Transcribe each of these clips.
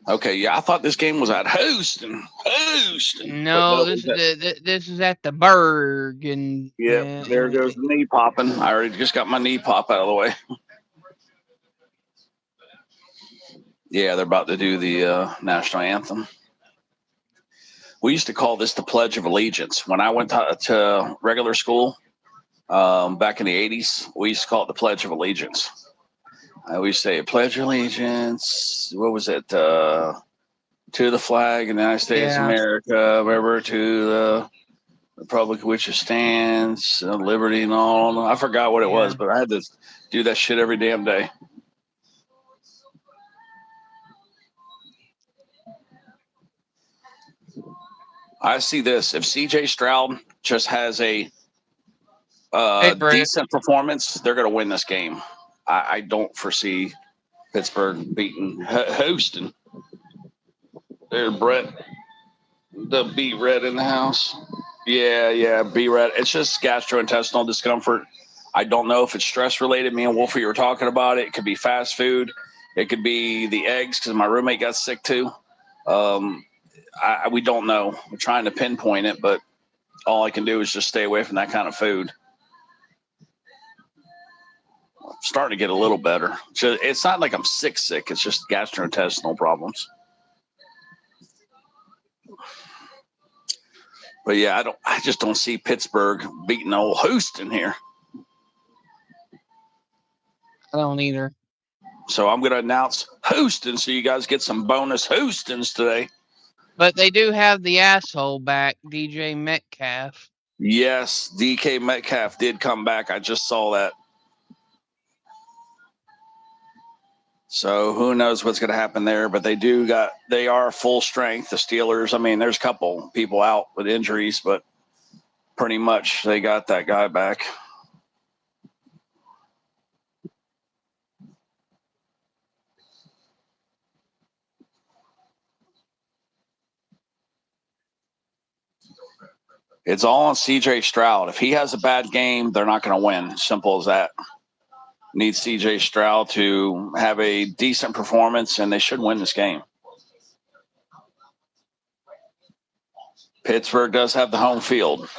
Okay, yeah, I thought this game was at Houston, but No, no, this it's at, this is at the Berg, and yep, there goes the knee popping. I already just got my knee pop out of the way. Yeah, they're about to do the national anthem. We used to call this the Pledge of Allegiance. When I went to regular school back in the 80s, we used to call it the Pledge of Allegiance. I always say, Pledge allegiance. What was it? To the flag of the United States of yeah, America, remember to the republic which it stands, liberty and all. I forgot what it was, yeah. but I had to do that shit every damn day. I see this. If CJ Stroud just has a Hey, Brett. decent performance, they're going to win this game. I don't foresee Pittsburgh beating Houston. There, Brett, the B Red in the house. Yeah, yeah, B Red. It's just gastrointestinal discomfort. I don't know if it's stress related. Me and Wolfie were talking about it. It could be fast food. It could be the eggs because my roommate got sick too. Um, we don't know. We're trying to pinpoint it, but all I can do is just stay away from that kind of food. I'm starting to get a little better. It's not like I'm sick. It's just gastrointestinal problems. But yeah, I don't. I just don't see Pittsburgh beating old Houston here. I don't either. So I'm going to announce Houston, so you guys get some bonus Houstons today. But they do have the asshole back, DJ Metcalf. Yes, DK Metcalf did come back. I just saw that. So who knows what's going to happen there? But they are full strength. The Steelers. I mean, there's a couple people out with injuries, but pretty much they got that guy back. It's all on CJ Stroud. If he has a bad game, they're not going to win. Simple as that. Need CJ Stroud to have a decent performance, and they should win this game. Pittsburgh does have the home field.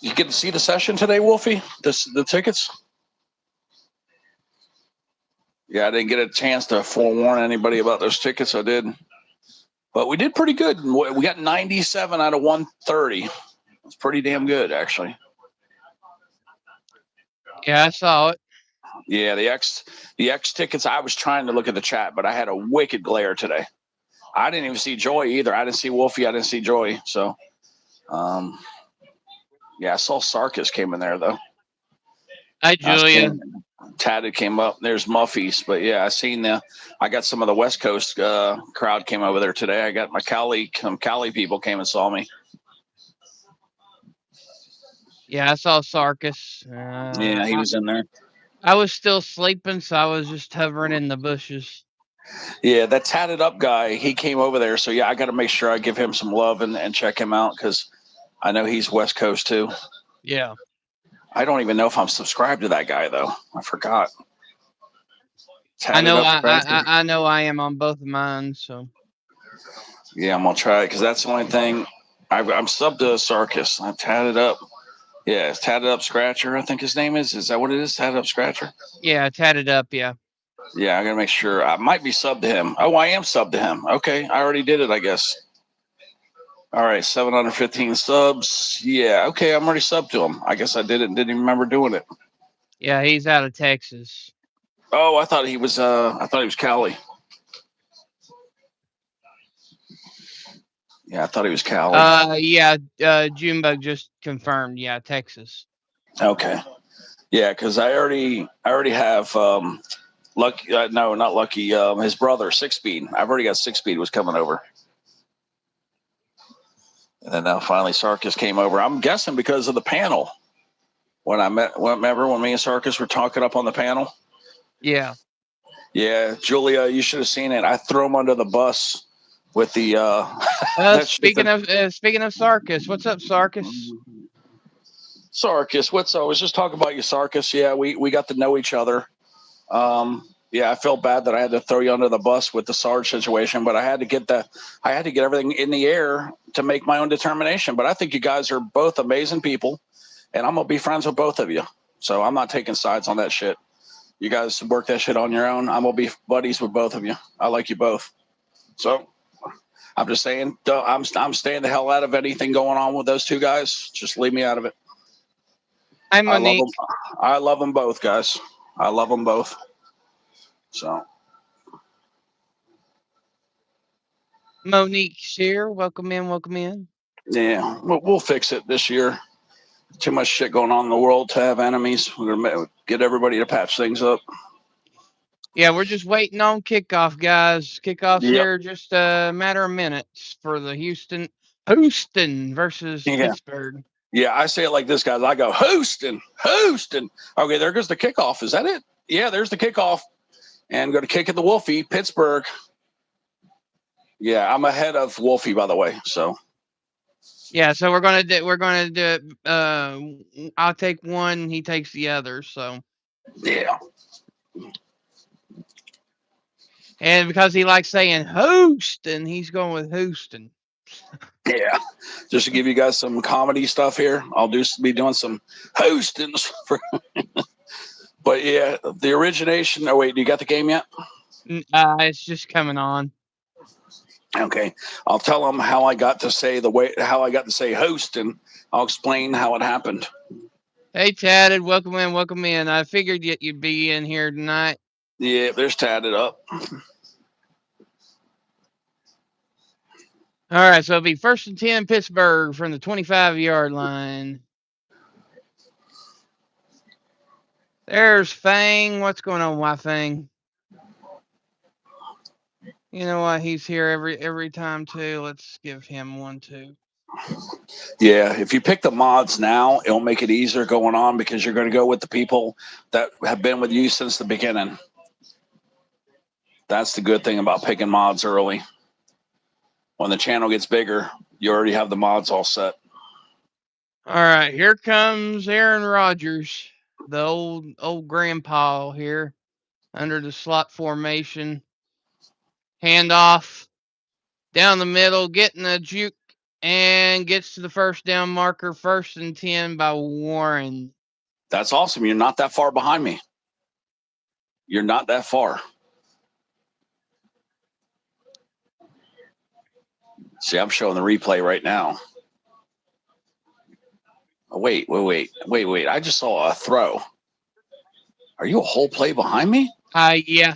You get to see the session today, Wolfie? The tickets? Yeah, I didn't get a chance to forewarn anybody about those tickets. I did, but we did pretty good. We got 97 out of 130. It's pretty damn good, actually. Yeah, I saw it. Yeah, the X tickets. I was trying to look at the chat, but I had a wicked glare today. I didn't even see Joy either. I didn't see Wolfie. I didn't see Joy. So, um, yeah, I saw Sarkis came in there though. Hi, I Julia. seen Tatted came up. There's Muffy's, but yeah, I seen the. I got some of the West Coast crowd came over there today. I got some Cali people came and saw me. Yeah, I saw Sarkis. Yeah, he was in there. I was still sleeping, so I was just hovering in the bushes. Yeah, that tatted up guy, he came over there. So yeah, I got to make sure I give him some love and check him out because I know he's West Coast too. Yeah. I don't even know if I'm subscribed to that guy though. I forgot. I Tatted know up scratcher. I know I am on both of mine, so Yeah, I'm gonna try it because that's the only thing. I'm subbed to Sarkis. I'm tatted up. Yeah, it's tatted up scratcher. I think his name is. Is that what it is? Tatted up scratcher. yeah, tatted up, yeah. Yeah, I gotta make sure. I might be subbed to him. Oh, I am subbed to him. Okay, I already did it. I guess. All right, 715 subs. Yeah, okay, I'm already subbed to him. I guess I did it and didn't even remember doing it. Yeah, he's out of Texas. Oh, I thought he was. I thought he was Cali. Yeah, I thought he was Cali. Yeah, Junebug just confirmed, yeah, Texas. Okay. Yeah, because I already have Lucky. No, not Lucky. His brother, Six Speed. I've already got Six Speed was coming over, and then now finally Sarkis came over. I'm guessing because of the panel. Remember when me and Sarkis were talking up on the panel? Yeah. Yeah, Julia, you should have seen it. I threw him under the bus with the that shit Speaking of Sarkis, what's up, Sarkis? Sarkis, what's I was just talking about you, Sarkis. Yeah, we got to know each other. Yeah, I felt bad that I had to throw you under the bus with the Sarge situation, but I had to get everything in the air to make my own determination. But I think you guys are both amazing people, and I'm gonna be friends with both of you. So I'm not taking sides on that shit. You guys work that shit on your own. I'm gonna be buddies with both of you. I like you both. So I'm just saying, I'm staying the hell out of anything going on with those two guys. Just leave me out of it. Hi, I love them. Monique. I love them both, guys. I love them both. So Monique's here. Welcome in. Welcome in. yeah, we'll fix it this year. Too much shit going on in the world to have enemies. We're gonna get everybody to patch things up. Yeah, we're just waiting on kickoff, guys. Kickoff's Yep. here just a matter of minutes for the Houston versus Yeah. Pittsburgh. Yeah. I say it like this, guys. I go Houston. Okay, there goes the kickoff. Is that it? Yeah, there's the kickoff. And go to kick at the Wolfie, Pittsburgh. Yeah, I'm ahead of Wolfie, by the way. So Yeah, so we're gonna do. I'll take one. He takes the other. So. yeah. And because he likes saying Houston, he's going with Houston. Yeah. Just to give you guys some comedy stuff here, I'll be doing some Houstons. But yeah, the origination. Oh wait, do you got the game yet? It's just coming on. Okay, I'll tell them how I got to say host, and I'll explain how it happened. Hey, Tatted, welcome in, welcome in. I figured you'd be in here tonight. Yeah, there's tatted up. All right, so it'll be 1st and 10 Pittsburgh from the 25-yard line. There's Fang. What's going on, my Fang? You know what? He's here every time too. Let's give him one too. Yeah, if you pick the mods now, it'll make it easier going on because you're going to go with the people that have been with you since the beginning. That's the good thing about picking mods early. When the channel gets bigger, you already have the mods all set. All right, here comes Aaron Rodgers, the old grandpa here, under the slot formation. Handoff down the middle, getting a juke, and gets to the first down marker, 1st and 10 by Warren. That's awesome. You're not that far behind me. You're not that far. See, I'm showing the replay right now. Oh, wait. I just saw a throw. Are you a whole play behind me? Yeah.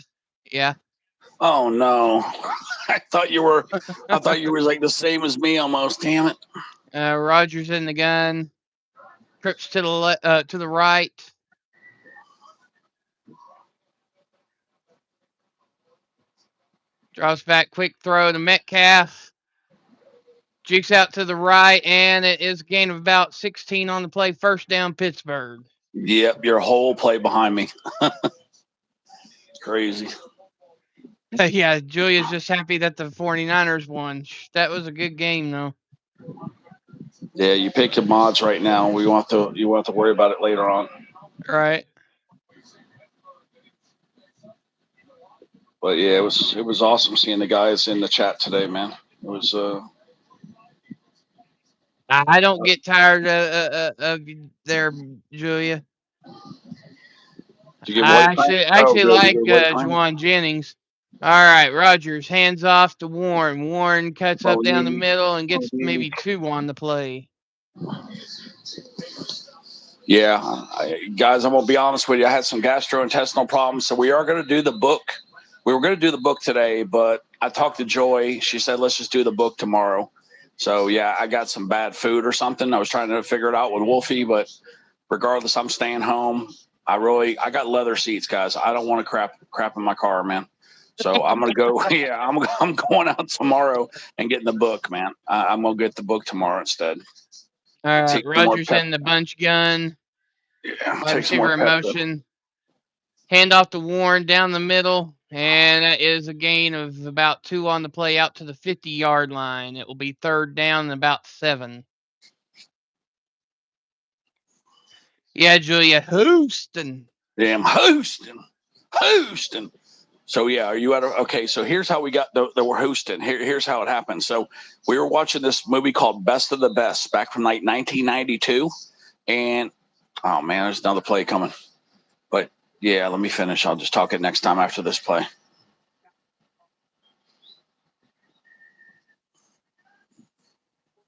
Oh no. I thought you were like the same as me almost. Damn it. Rodgers in the gun. Trips to the right. Draws back, quick throw to Metcalf. Jukes out to the right, and it is a gain of about 16 on the play. 1st down, Pittsburgh. Yep, your whole play behind me. Crazy. Yeah, Julia's just happy that the 49ers won. That was a good game, though. Yeah, you pick your mods right now. You won't have to worry about it later on. Right. But yeah, it was awesome seeing the guys in the chat today, man. It was I don't get tired of there, Julia. did you get I White actually like White Juwan Jennings. All right, Rodgers hands off to Warren. Warren cuts up down the middle and gets maybe 2 on the play. Yeah, guys, I'm gonna be honest with you. I had some gastrointestinal problems, so we are gonna do the book. We were gonna do the book today, but I talked to Joy. She said let's just do the book tomorrow. So yeah, I got some bad food or something. I was trying to figure it out with Wolfie, but regardless, I'm staying home. I got leather seats, guys. I don't want to crap in my car, man. So I'm gonna go. Yeah, I'm going out tomorrow and getting the book, man. I'm gonna get the book tomorrow instead. All right, Rodgers in the bunch gun. Yeah, Wide receiver in motion. Hand off to Warren down the middle. And that is a gain of about 2 on the play out to the 50-yard line. It will be 3rd down and about 7. Yeah, Julia, Houston. Damn, Houston. So yeah, are you okay? So here's how we got the we're Houston. Here's how it happened. So we were watching this movie called Best of the Best back from like 1992, and oh man, there's another play coming. But yeah, let me finish. I'll just talk it next time after this play.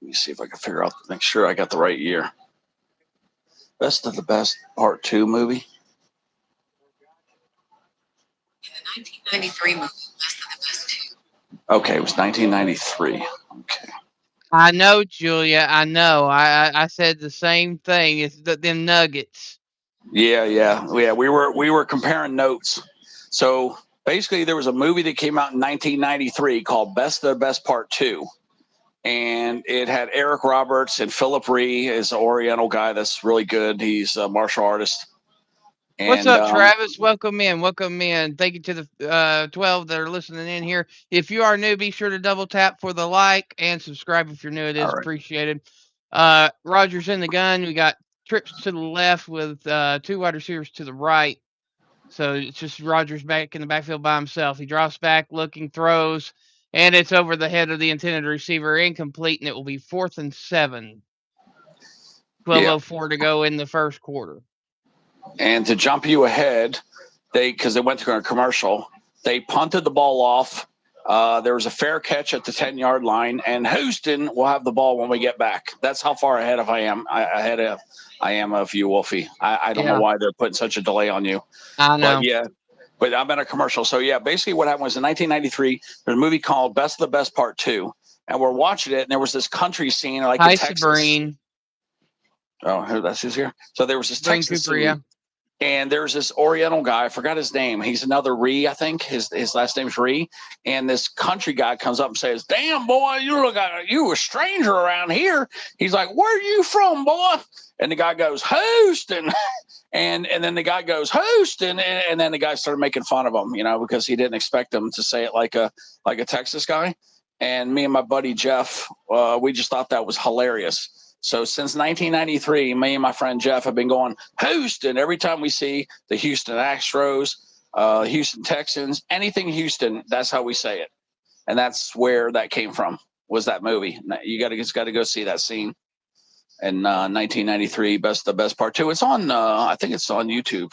Let me see if I can figure out, make sure I got the right year. Best of the Best Part 2 movie. In the 1993 movie, Best of the Best 2. Okay, it was 1993. Okay. I know, Julia. I know. I said the same thing. It's them Nuggets. Yeah. We were comparing notes. So basically, there was a movie that came out in 1993 called Best of the Best Part 2. And it had Eric Roberts and Philip Ree is an Oriental guy that's really good. He's a martial artist. And, What's up, Travis? Welcome in. Welcome in. Thank you to the 12 that are listening in here. If you are new, be sure to double tap for the like and subscribe if you're new. It is appreciated. Roger's in the gun. We got trips to the left with 2 wide receivers to the right. So it's just Rogers back in the backfield by himself. He drops back, looking, throws, and it's over the head of the intended receiver, incomplete, and it will be 4th and 7. 12:04 to go in the first quarter. And to jump you ahead, because they went through a commercial, they punted the ball off. There was a fair catch at the 10-yard line, and Houston will have the ball when we get back. That's how far ahead I am of you, Wolfie. I don't know why they're putting such a delay on you. I know. But yeah, but I'm in a commercial. So yeah, basically what happened was in 1993, there's a movie called Best of the Best Part 2, and we're watching it, and there was this country scene like in Texas. Sabrine. Oh, that's who's here. So there was this Sabrine Texas Cooper, scene. yeah. And there's this Oriental guy, I forgot his name. He's another Ree, I think. His last name's Ree. And this country guy comes up and says, "Damn, boy, you a stranger around here." He's like, "Where are you from, boy?" And the guy goes, "Houston." And then the guy goes, "Houston." And then the guy started making fun of him, because he didn't expect him to say it like a Texas guy. And me and my buddy Jeff, we just thought that was hilarious. So since 1993, me and my friend Jeff have been going Houston every time we see the Houston Astros, Houston Texans, anything Houston. That's how we say it, and that's where that came from. Was that movie? You just got to go see that scene in 1993. The Best Part 2. It's on. I think it's on YouTube.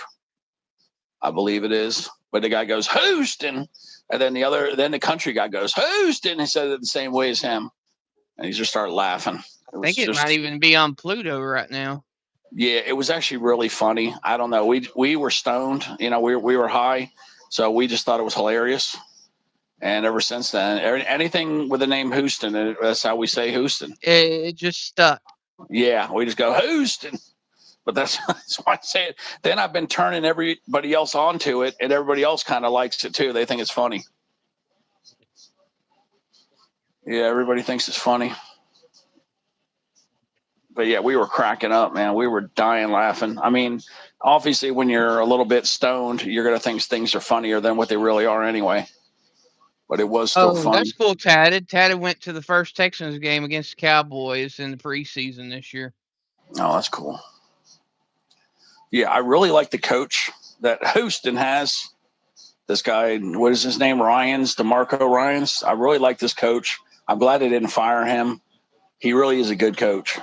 I believe it is. But the guy goes Houston, and then the country guy goes Houston. He said it the same way as him, and he just started laughing. I think it might even be on Pluto right now. Yeah, it was actually really funny. I don't know. We were stoned, we were high, so we just thought it was hilarious. And ever since then, anything with the name Houston, that's how we say Houston. It just stuck. Yeah, we just go Houston. But that's why I say it. Then I've been turning everybody else onto it, and everybody else kind of likes it too. They think it's funny. Yeah, everybody thinks it's funny. But yeah, we were cracking up, man. We were dying laughing. I mean, obviously, when you're a little bit stoned, you're going to think things are funnier than what they really are anyway. But it was still fun. That's cool, Tatted. Tatted went to the first Texans game against the Cowboys in the preseason this year. Oh, that's cool. Yeah, I really like the coach that Houston has. This guy, what is his name? DeMarco Ryans. I really like this coach. I'm glad they didn't fire him. He really is a good coach.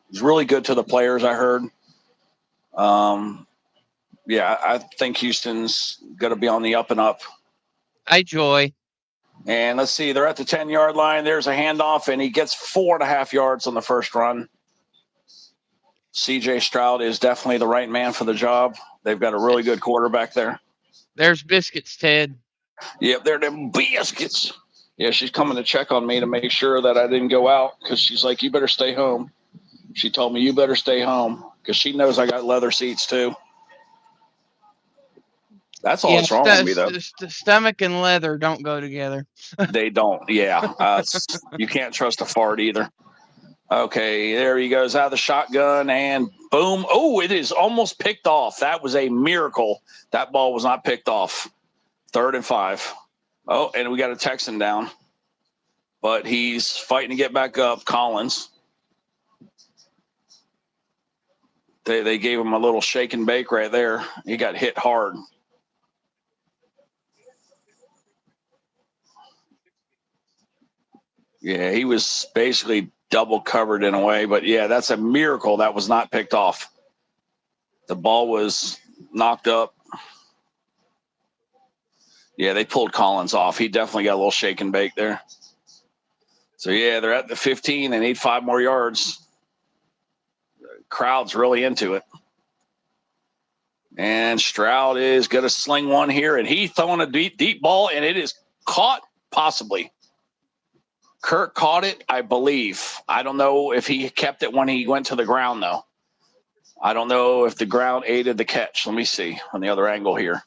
He's really good to the players, I heard. Yeah, I think Houston's going to be on the up and up. Hi, Joy. And let's see, they're at the 10-yard line. There's a handoff, and he gets 4.5 yards on the first run. C.J. Stroud is definitely the right man for the job. They've got a really good quarterback there. There's biscuits, Ted. Yep, they're them biscuits. Yeah, she's coming to check on me to make sure that I didn't go out because she's like, "You better stay home." She told me, "You better stay home," because she knows I got leather seats too. That's all that's wrong with me, though. The stomach and leather don't go together. They don't. Yeah. You can't trust a fart either. Okay, there he goes out of the shotgun, and boom. Oh, it is almost picked off. That was a miracle. That ball was not picked off. 3rd and 5. Oh, and we got a Texan down, but he's fighting to get back up. Collins. They gave him a little shake and bake right there. He got hit hard. Yeah, he was basically double covered in a way, but yeah, that's a miracle that was not picked off. The ball was knocked up. Yeah, they pulled Collins off. He definitely got a little shake and bake there. So yeah, they're at the 15. They need 5 more yards. The crowd's really into it. And Stroud is going to sling one here, and he's throwing a deep ball, and it is caught possibly. Kirk caught it, I believe. I don't know if he kept it when he went to the ground, though. I don't know if the ground aided the catch. Let me see on the other angle here.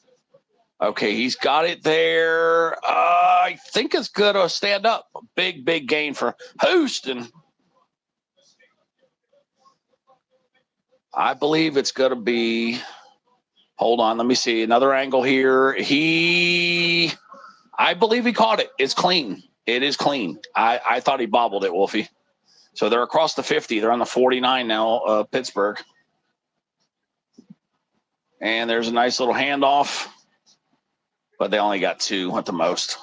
Okay, he's got it there. I think it's good to stand up. A big gain for Houston. I believe it's going to be – hold on, let me see. Another angle here. I believe he caught it. It's clean. It is clean. I thought he bobbled it, Wolfie. So they're across the 50. They're on the 49 now, Pittsburgh. And there's a nice little handoff, but they only got 2 at the most.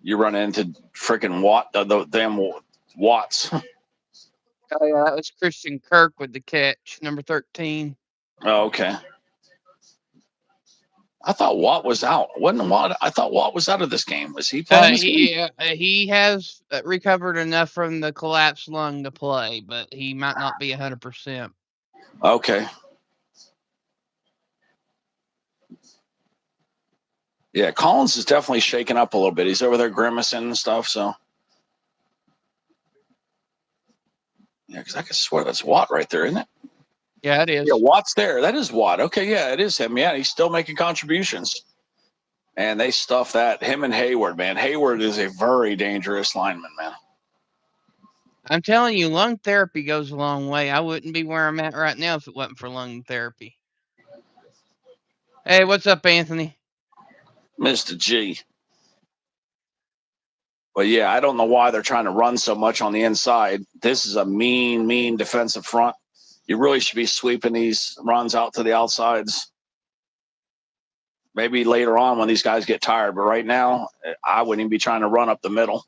You run into freaking damn Watts. Oh, yeah, that was Christian Kirk with the catch, number 13. Oh, okay. I thought Watt was out. Wasn't Watt? I thought Watt was out of this game. Was he playing this game? He has recovered enough from the collapsed lung to play, but he might not be 100%. Okay. Yeah, Collins is definitely shaking up a little bit. He's over there grimacing and stuff, so. Yeah, because I can swear that's Watt right there, isn't it? Yeah, it is. Yeah, Watt's there. That is Watt. Okay, yeah, it is him. Yeah, he's still making contributions. And they stuff that. Him and Hayward, man. Hayward is a very dangerous lineman, man. I'm telling you, lung therapy goes a long way. I wouldn't be where I'm at right now if it wasn't for lung therapy. Hey, what's up, Anthony? Mr. G. But yeah, I don't know why they're trying to run so much on the inside. This is a mean defensive front. You really should be sweeping these runs out to the outsides. Maybe later on when these guys get tired, but right now, I wouldn't even be trying to run up the middle.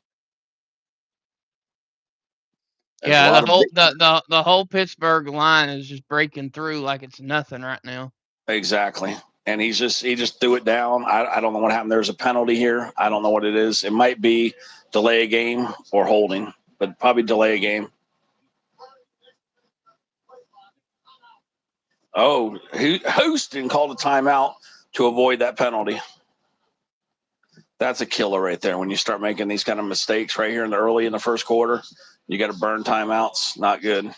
There's the whole Pittsburgh line is just breaking through like it's nothing right now. Exactly. And he just threw it down. I don't know what happened. There's a penalty here. I don't know what it is. It might be delay a game or holding, but probably delay a game. Oh, Houston called a timeout to avoid that penalty. That's a killer right there. When you start making these kind of mistakes right here early in the first quarter, you got to burn timeouts. Not good.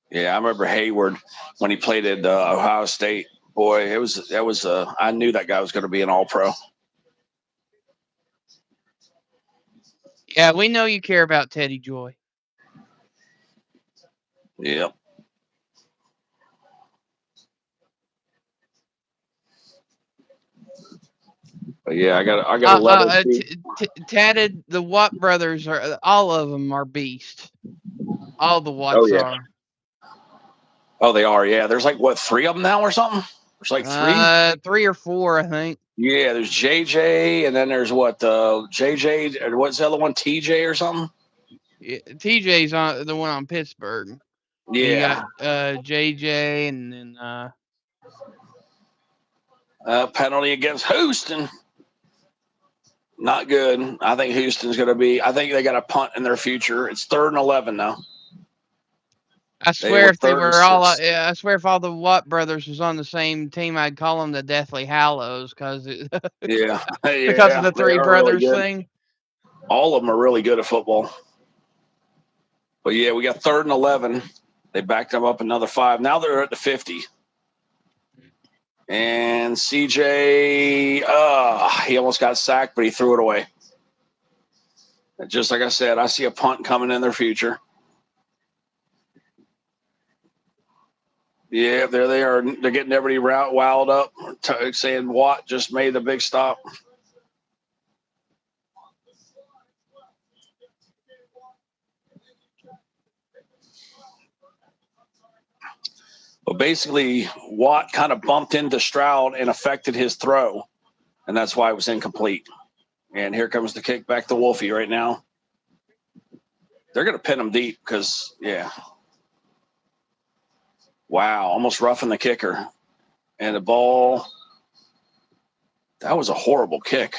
Yeah, I remember Hayward when he played at Ohio State. Boy, I knew that guy was going to be an All-Pro. Yeah, we know you care about Teddy Joy. Yep. But yeah, I got 11. Tatted, the Watt brothers all of them are beast. All the Watts are. Oh, they are. Yeah, there's like 3 of them now or something. There's like 3. 3 or 4, I think. Yeah, there's JJ, and then there's JJ, or what's the other one? TJ or something. Yeah, TJ's the one on Pittsburgh. Yeah. You got JJ, and then penalty against Houston. Not good. I think Houston's going to be. I think they got a punt in their future. It's 3rd and 11 now. I swear if all the Watt brothers was on the same team, I'd call them the Deathly Hallows because because of the 3 brothers really thing. All of them are really good at football. But yeah, we got 3rd and 11. They backed them up another 5. Now they're at the 50. And CJ, he almost got sacked, but he threw it away. Just like I said, I see a punt coming in their future. Yeah, there they are. They're getting everybody riled up, saying Watt just made a big stop. But basically, Watt kind of bumped into Stroud and affected his throw, and that's why it was incomplete. And here comes the kick back to Wolfie right now. They're going to pin him deep because, yeah. Wow, almost roughing the kicker. And the ball, that was a horrible kick.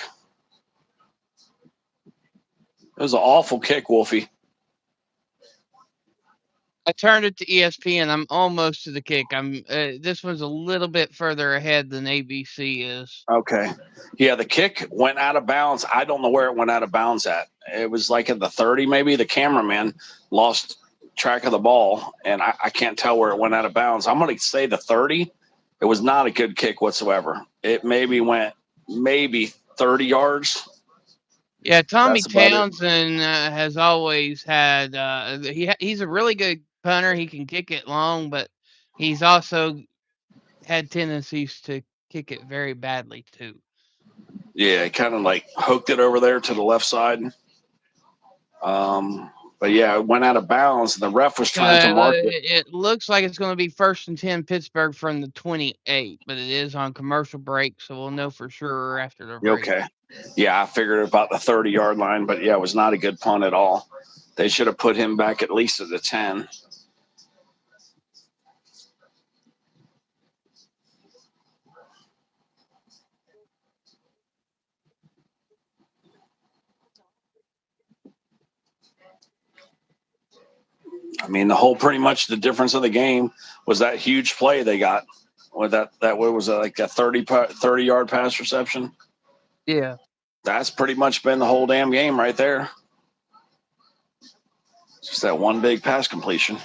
It was an awful kick, Wolfie. I turned it to ESPN. I'm almost to the kick. This one's a little bit further ahead than ABC is. Okay. Yeah, the kick went out of bounds. I don't know where it went out of bounds at. It was like at the 30, maybe. The cameraman lost track of the ball, and I can't tell where it went out of bounds. I'm going to say the 30. It was not a good kick whatsoever. It maybe went 30 yards. Yeah, Tommy That's about it. Townsend has always had. He's a really good punter. He can kick it long, but he's also had tendencies to kick it very badly too. Yeah, he kind of like hooked it over there to the left side. But yeah, it went out of bounds. The ref was trying to mark it. It looks like it's going to be 1st and 10 Pittsburgh from the 28, but it is on commercial break, so we'll know for sure after the break. Okay. Yeah, I figured about the 30-yard line, but yeah, it was not a good punt at all. They should have put him back at least at the 10. I mean, the whole pretty much the difference of the game was that huge play they got with that what was it, like a 30-yard pass reception. Yeah. That's pretty much been the whole damn game right there. Just that one big pass completion.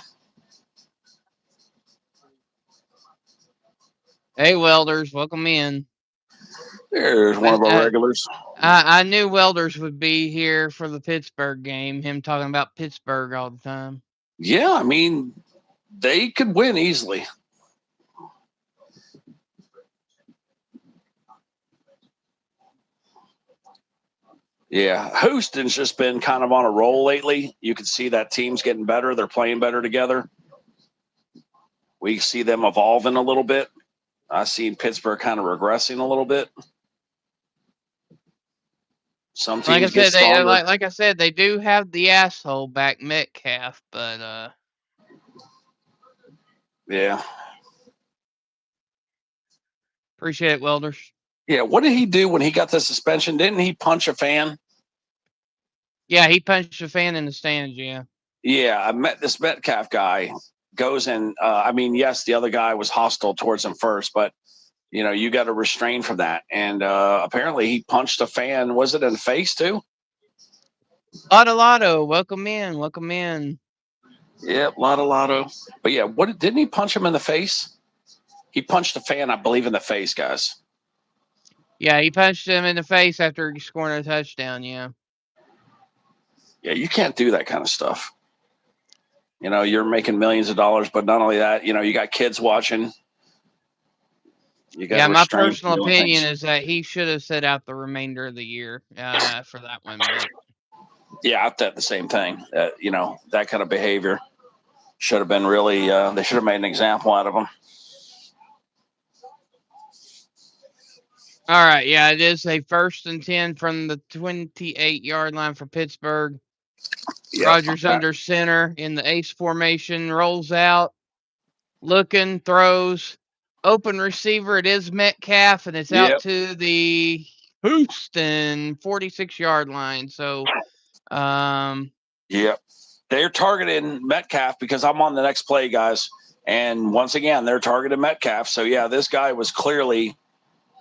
Hey, Welders, welcome in. There's one of our regulars. I knew Welders would be here for the Pittsburgh game, him talking about Pittsburgh all the time. Yeah, I mean, they could win easily. Yeah, Houston's just been kind of on a roll lately. You can see that team's getting better. They're playing better together. We see them evolving a little bit. I see Pittsburgh kind of regressing a little bit. Some teams get stronger. Like I said, they do have the asshole back Metcalf, but yeah. Appreciate it, Welders. Yeah, what did he do when he got the suspension? Didn't he punch a fan? Yeah, he punched a fan in the stands, yeah. Yeah, I met this Metcalf guy goes in. I mean, yes, the other guy was hostile towards him first, but you got to restrain from that. And apparently, he punched a fan. Was it in the face too? Lotto, welcome in, welcome in. Yep, Lotto. But yeah, didn't he punch him in the face? He punched a fan, I believe, in the face, guys. Yeah, he punched him in the face after scoring a touchdown. Yeah. Yeah, you can't do that kind of stuff. You're making millions of dollars, but not only that, you got kids watching. You got my personal opinion is that he should have set out the remainder of the year for that one. But yeah, I thought the same thing. That kind of behavior should have been really. They should have made an example out of him. All right, yeah, it is a 1st and 10 from the 28-yard line for Pittsburgh. Yep, Rodgers under center in the ace formation, rolls out, looking, throws, open receiver. It is Metcalf, and it's out to the Houston 46-yard line. So, yep, they're targeting Metcalf because I'm on the next play, guys. And once again, they're targeting Metcalf. So yeah, this guy was clearly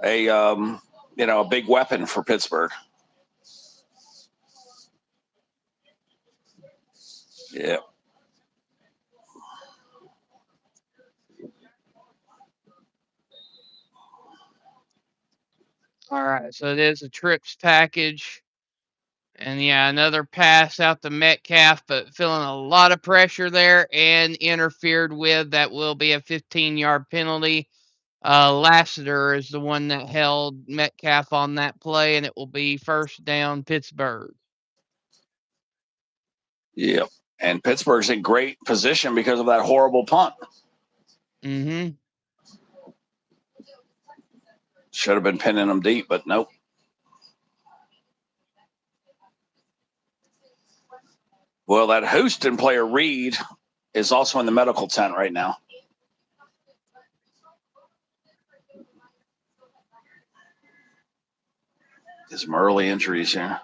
a big weapon for Pittsburgh. Yeah. All right, so it is a trips package, And yeah, another pass out to Metcalf, but feeling a lot of pressure there and interfered with. That will be a 15-yard penalty. Lassiter is the one that held Metcalf on that play, and it will be first down Pittsburgh. Yep. And Pittsburgh's in great position because of that horrible punt. Mm-hmm. Should have been pinning them deep, but nope. Well, that Houston player, Reed, is also in the medical tent right now. There's some early injuries here.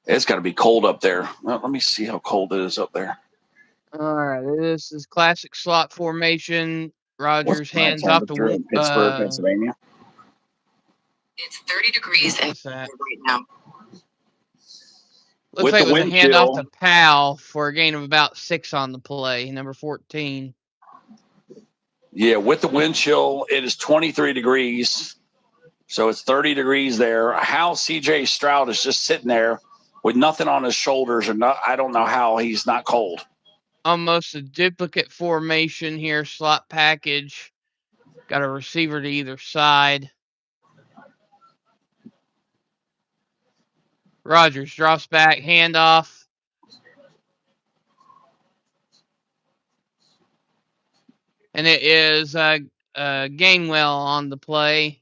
It's got to be cold up there. Well, let me see how cold it is up there. All right, this is classic slot formation. Rogers What's my hands off temperature to in Pittsburgh, Pennsylvania? It's 30 degrees and right now. Looks With like the it was a wind handoff chill, to Powell for a gain of about 6 on the play, number 14. yeah, with the wind chill, it is 23 degrees. So it's 30 degrees there. How CJ Stroud is just sitting there with nothing on his shoulders, or not, I don't know how he's not cold. Almost a duplicate formation here, slot package. Got a receiver to either side. Rogers drops back, handoff. And it is Gainwell on the play.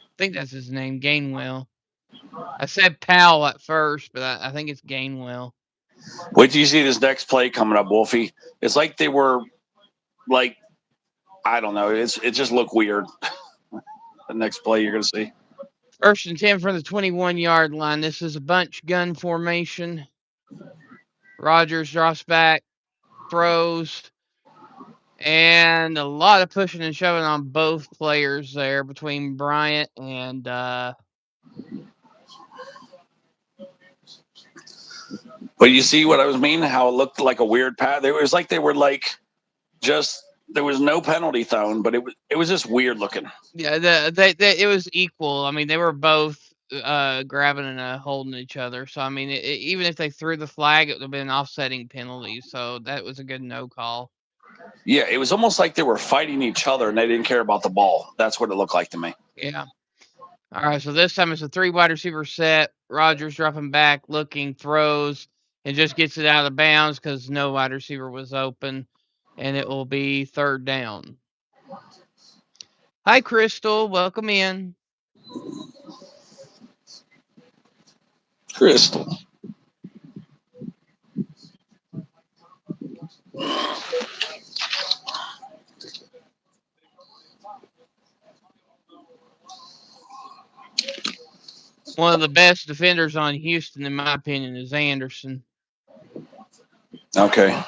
I think that's his name, Gainwell. I said Powell at first, but I think it's Gainwell. Wait till you see this next play coming up, Wolfie. It's like they were, like, I don't know. It just looked weird. The next play you're going to see. First and 10 from the 21-yard line. This is a bunch gun formation. Rogers drops back, throws, and a lot of pushing and shoving on both players there between Bryant and But you see what I was meaning? How it looked like a weird pass. It was like they were like just there was no penalty thrown, but it was just weird looking. yeah, it was equal. I mean, they were both grabbing and holding each other. So I mean, even if they threw the flag, it would have been an offsetting penalty. So that was a good no call. Yeah, it was almost like they were fighting each other and they didn't care about the ball. That's what it looked like to me. Yeah. All right, so this time it's a 3 wide receiver set. Rogers dropping back, looking, throws, and just gets it out of bounds because no wide receiver was open, and it will be third down. Hi, Crystal. Welcome in. Crystal. One of the best defenders on Houston, in my opinion, is Anderson. Okay.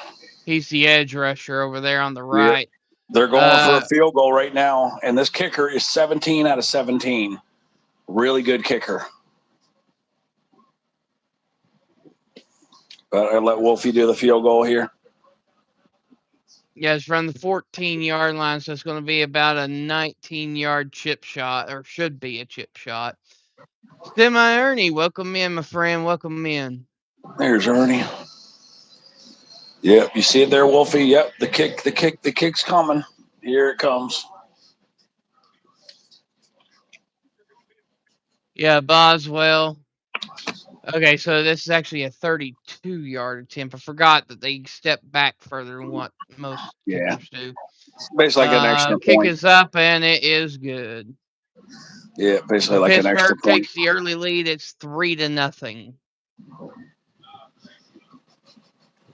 He's the edge rusher over there on the right. Yeah. They're going for a field goal right now, and this kicker is 17 out of 17. Really good kicker. But I'll let Wolfie do the field goal here. Yeah, it's from the 14-yard line, so it's going to be about a 19-yard chip shot, or should be a chip shot. Semi Ernie, welcome in, my friend. Welcome in. There's Ernie. Yep, you see it there, Wolfie? Yep, the kick's coming. Here it comes. Yeah, Boswell. Okay, so this is actually a 32-yard attempt. I forgot that they step back further than what most kickers do. Basically like an extra Kick point. is up, and it is good. Yeah, basically So like Pittsburgh an extra point. takes the early lead. It's 3-0.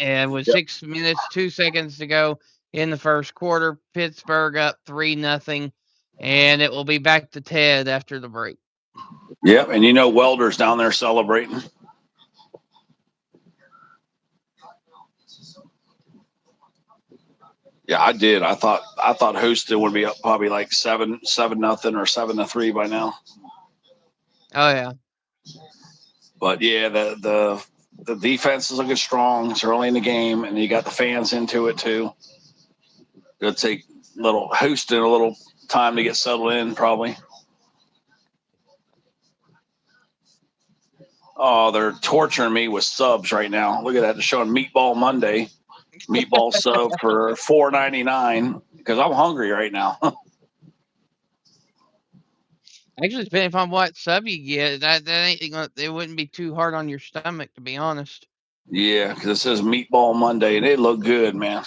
And with 6 minutes, 2 seconds to go in the first quarter, Pittsburgh up 3-0, and it will be back to Ted after the break. Yep, and you know Welder's down there celebrating. Yeah, I did. I thought Houston would be up probably like 7-0 or 7-3 by now. Oh yeah. But yeah, the The defense is looking strong. It's early in the game, and you got the fans into it too. It'll take Houston a little time to get settled in, probably. Oh, they're torturing me with subs right now. Look at that. They're showing Meatball Monday. Meatball sub for $4.99 because I'm hungry right now. Actually, depending upon what sub you get, that ain't gonna, it wouldn't be too hard on your stomach, to be honest. Yeah, because it says Meatball Monday. They look good, man.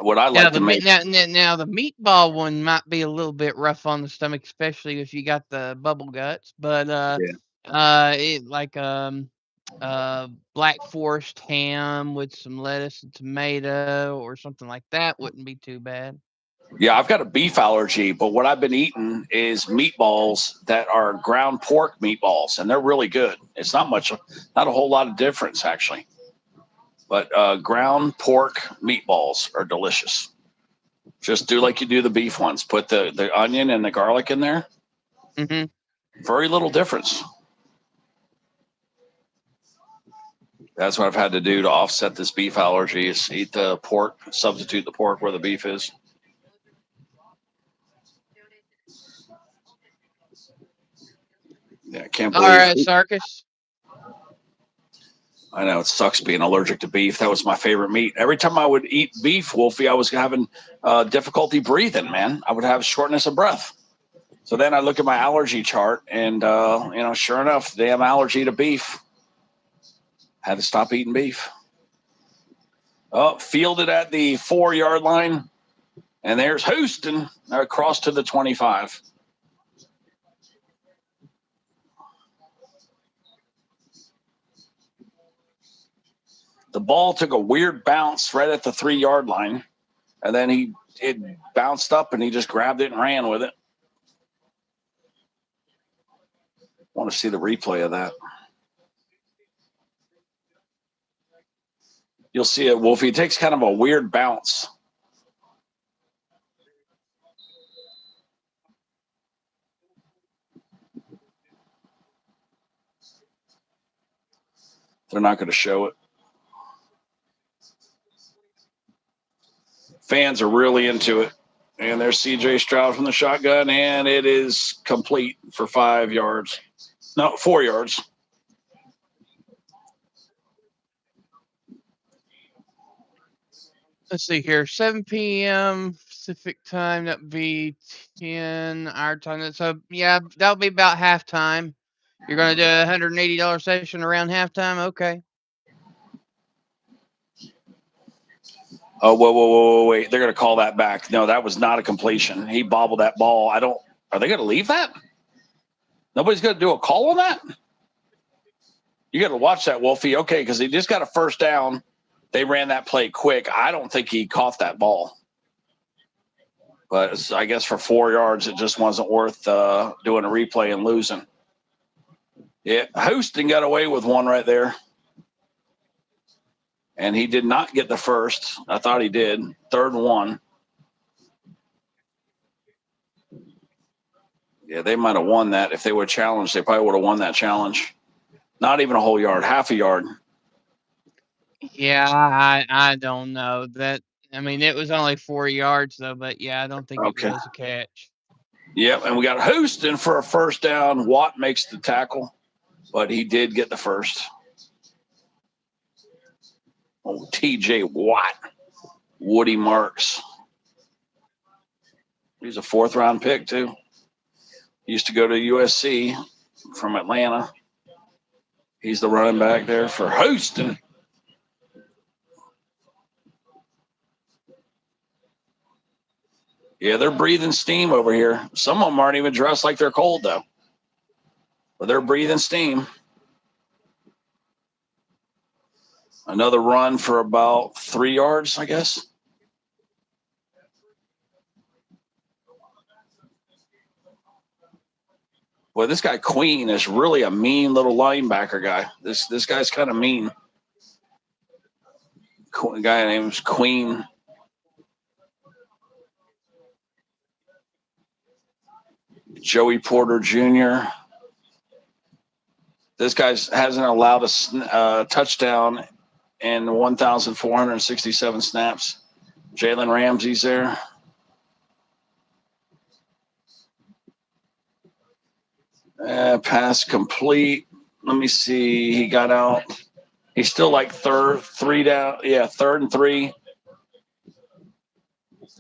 What I like to make. Now the meatball one might be a little bit rough on the stomach, especially if you got the bubble guts. But Black Forest ham with some lettuce and tomato or something like that wouldn't be too bad. Yeah, I've got a beef allergy, but what I've been eating is meatballs that are ground pork meatballs, and they're really good. It's not a whole lot of difference actually, but ground pork meatballs are delicious. Just do like you do the beef ones. Put the onion and the garlic in there. Mm-hmm. Very little difference. That's what I've had to do to offset this beef allergy is eat the pork, substitute the pork where the beef is. Yeah, I can't All believe right, Sarkis. I know it sucks being allergic to beef. That was my favorite meat. Every time I would eat beef, Wolfie, I was having difficulty breathing, man. I would have shortness of breath. So then I look at my allergy chart and, sure enough, damn allergy to beef. Had to stop eating beef. Oh, fielded at the 4-yard line. And there's Houston across to the 25. The ball took a weird bounce right at the 3-yard line. And then it bounced up and he just grabbed it and ran with it. Want to see the replay of that. You'll see it, Wolfie. It takes kind of a weird bounce. They're not going to show it. Fans are really into it. And there's CJ Stroud from the shotgun, and it is complete for 5 yards. No, 4 yards. Let's see here, 7 p.m. Pacific time. That'd be 10 our time. So yeah, that'll be about halftime. You're gonna do a $180 session around halftime, okay? Oh, whoa, wait. They're going to call that back. No, that was not a completion. He bobbled that ball. Are they going to leave that? Nobody's going to do a call on that? You got to watch that, Wolfie. Okay, because he just got a first down. They ran that play quick. I don't think he caught that ball. But I guess for 4 yards, it just wasn't worth doing a replay and losing. Yeah, Houston got away with one right there. And he did not get the first. I thought he did. 3rd and 1. Yeah, they might have won that. If they would challenge, they probably would have won that challenge. Not even a whole yard, half a yard. Yeah, I don't know that. I mean, it was only 4 yards though, but yeah, I don't think it was a catch. Yep, and we got Houston for a first down. Watt makes the tackle, but he did get the first. Oh, TJ Watt, Woody Marks. He's a 4th-round pick too. He used to go to USC from Atlanta. He's the running back there for Houston. Yeah, they're breathing steam over here. Some of them aren't even dressed like they're cold, though. But they're breathing steam. Another run for about 3 yards, I guess. Boy, this guy Queen is really a mean little linebacker guy. This guy's kind of mean. A guy named Queen. Joey Porter Jr. This guy hasn't allowed a touchdown in 1,467 snaps. Jalen Ramsey's there. Pass complete. Let me see. He got out. He's still like three down. Yeah, 3rd and 3.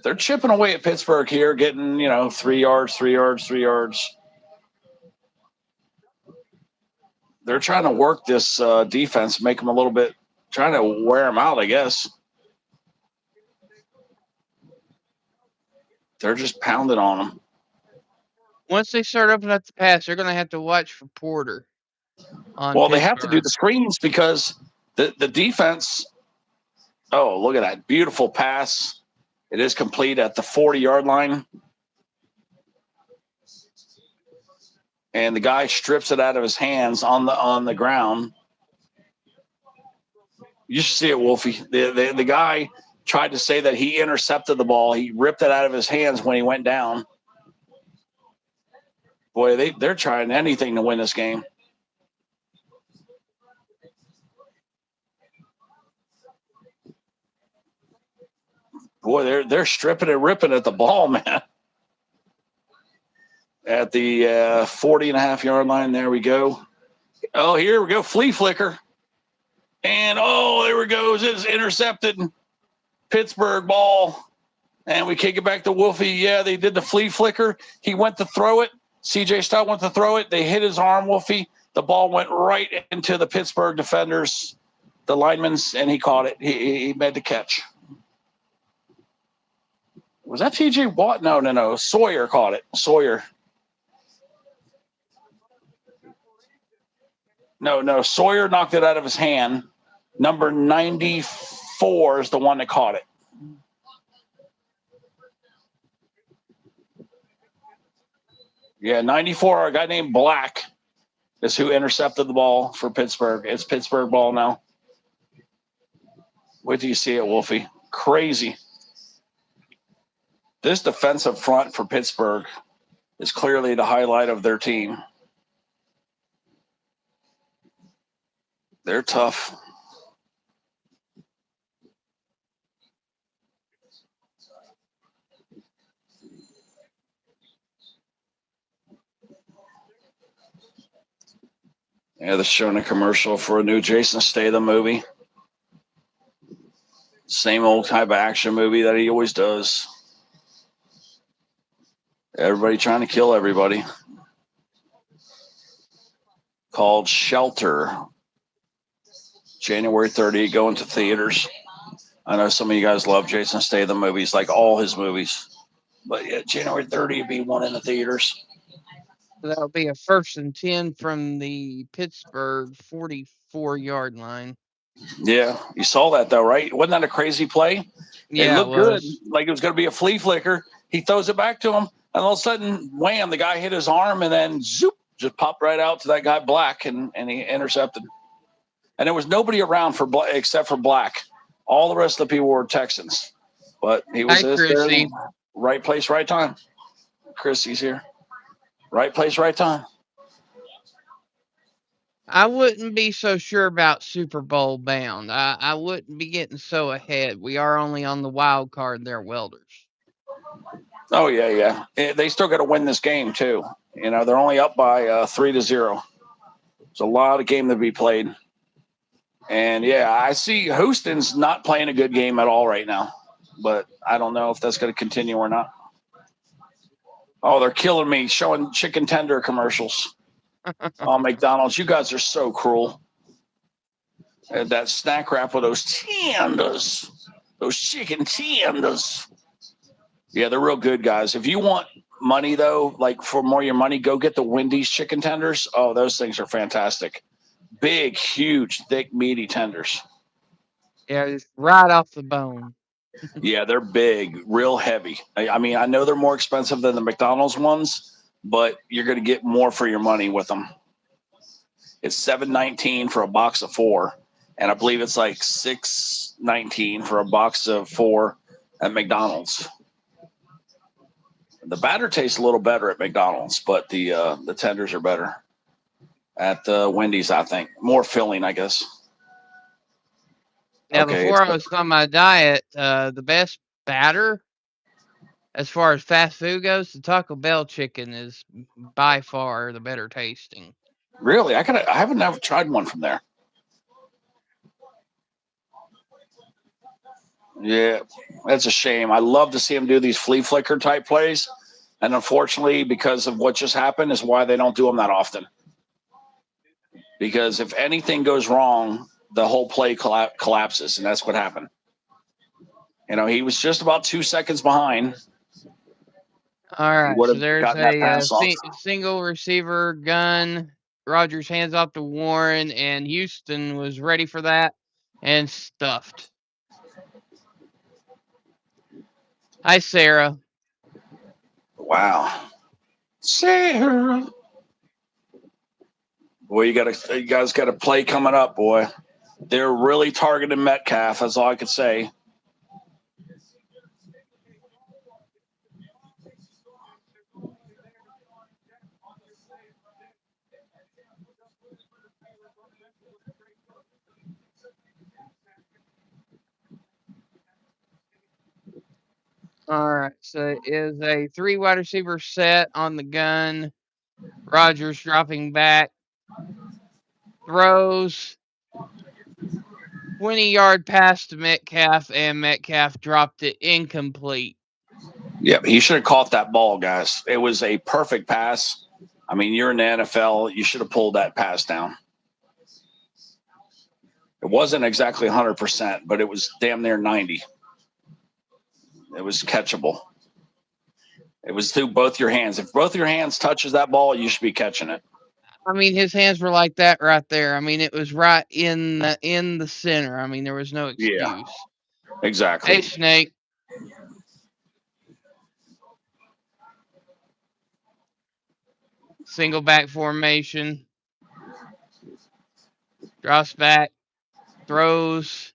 They're chipping away at Pittsburgh here, getting 3 yards, 3 yards, 3 yards. They're trying to work this defense, make them a little bit, trying to wear them out, I guess. They're just pounding on them. Once they start opening up the pass, they're going to have to watch for Porter. Well, they have to do the screens because the defense. Oh, look at that beautiful pass! It is complete at the 40-yard line, and the guy strips it out of his hands on the ground. You should see it, Wolfie. The guy tried to say that he intercepted the ball. He ripped it out of his hands when he went down. Boy, they're trying anything to win this game. Boy, they're stripping and ripping at the ball, man. At the 40.5-yard line, there we go. Oh, here we go, flea flicker. And, there we go. It's intercepted. Pittsburgh ball. And we kick it back to Wolfie. Yeah, they did the flea flicker. He went to throw it. C.J. Stout went to throw it. They hit his arm, Wolfie. The ball went right into the Pittsburgh defenders, the linemen's, and he caught it. He made the catch. Was that T.J. Watt? No. Sawyer caught it. Sawyer. No. Sawyer knocked it out of his hand. Number 94 is the one that caught it. Yeah, 94, a guy named Black is who intercepted the ball for Pittsburgh. It's Pittsburgh ball now. Wait till you see it, Wolfie. Crazy. This defensive front for Pittsburgh is clearly the highlight of their team. They're tough. Yeah, they're showing a commercial for a new Jason Statham movie. Same old type of action movie that he always does. Everybody trying to kill everybody. Called Shelter. January 30th, going to theaters. I know some of you guys love Jason Statham movies, like all his movies. But yeah, January 30th will be one in the theaters. That'll be a 1st and 10 from the Pittsburgh 44-yard line. Yeah, you saw that though, right? Wasn't that a crazy play? Yeah, it looked good, like it was going to be a flea flicker. He throws it back to him, and all of a sudden, wham! The guy hit his arm, and then zoop, just popped right out to that guy Black, and he intercepted. And there was nobody around for Black except for Black. All the rest of the people were Texans, but he was there. Right place, right time. Chrissy's here. Right place, right time. I wouldn't be so sure about Super Bowl bound. I wouldn't be getting so ahead. We are only on the wild card there, Welders. Oh, yeah. They still got to win this game, too. They're only up by 3-0. It's a lot of game to be played. And, yeah, I see Houston's not playing a good game at all right now. But I don't know if that's going to continue or not. Oh, they're killing me, showing chicken tender commercials. Oh, McDonald's, you guys are so cruel. And that snack wrap with those tenders, those chicken tenders. Yeah, they're real good, guys. If you want money, though, like for more of your money, go get the Wendy's chicken tenders. Oh, those things are fantastic. Big, huge, thick, meaty tenders. Yeah, just right off the bone. Yeah, they're big, real heavy. I mean, I know they're more expensive than the McDonald's ones, but you're going to get more for your money with them. It's $7.19 for a box of 4, and I believe it's like $6.19 for a box of 4 at McDonald's. The batter tastes a little better at McDonald's, but the tenders are better. at the Wendy's, I think. More filling, I guess. Now, Okay, before I was on my diet, the best batter as far as fast food goes, the Taco Bell chicken is by far the better tasting. really, I haven't ever tried one from there. Yeah, that's a shame. I love to see him do these flea flicker type plays, and unfortunately, because of what just happened, is why they don't do them that often. Because if anything goes wrong, the whole play collapses, and that's what happened. He was just about 2 seconds behind. All He right, would so have there's gotten that a pass off. single receiver gun. Rogers hands off to Warren, and Houston was ready for that and stuffed. Hi, Sarah. Wow, Sarah. Boy, you guys got a play coming up, boy. They're really targeting Metcalf. That's all I could say. All right, so it is a 3 wide receiver set on the gun. Rogers dropping back, throws 20-yard pass to Metcalf, and Metcalf dropped it incomplete. Yep, he should have caught that ball, guys. It was a perfect pass. I mean, you're in the NFL. You should have pulled that pass down. It wasn't exactly 100%, but it was damn near 90. It was catchable. It was through both your hands. If both your hands touches that ball, you should be catching it. I mean, his hands were like that right there. I mean, it was right in the center. I mean, there was no excuse. Yeah, exactly. Hey, Snake. Single back formation. Drops back. Throws.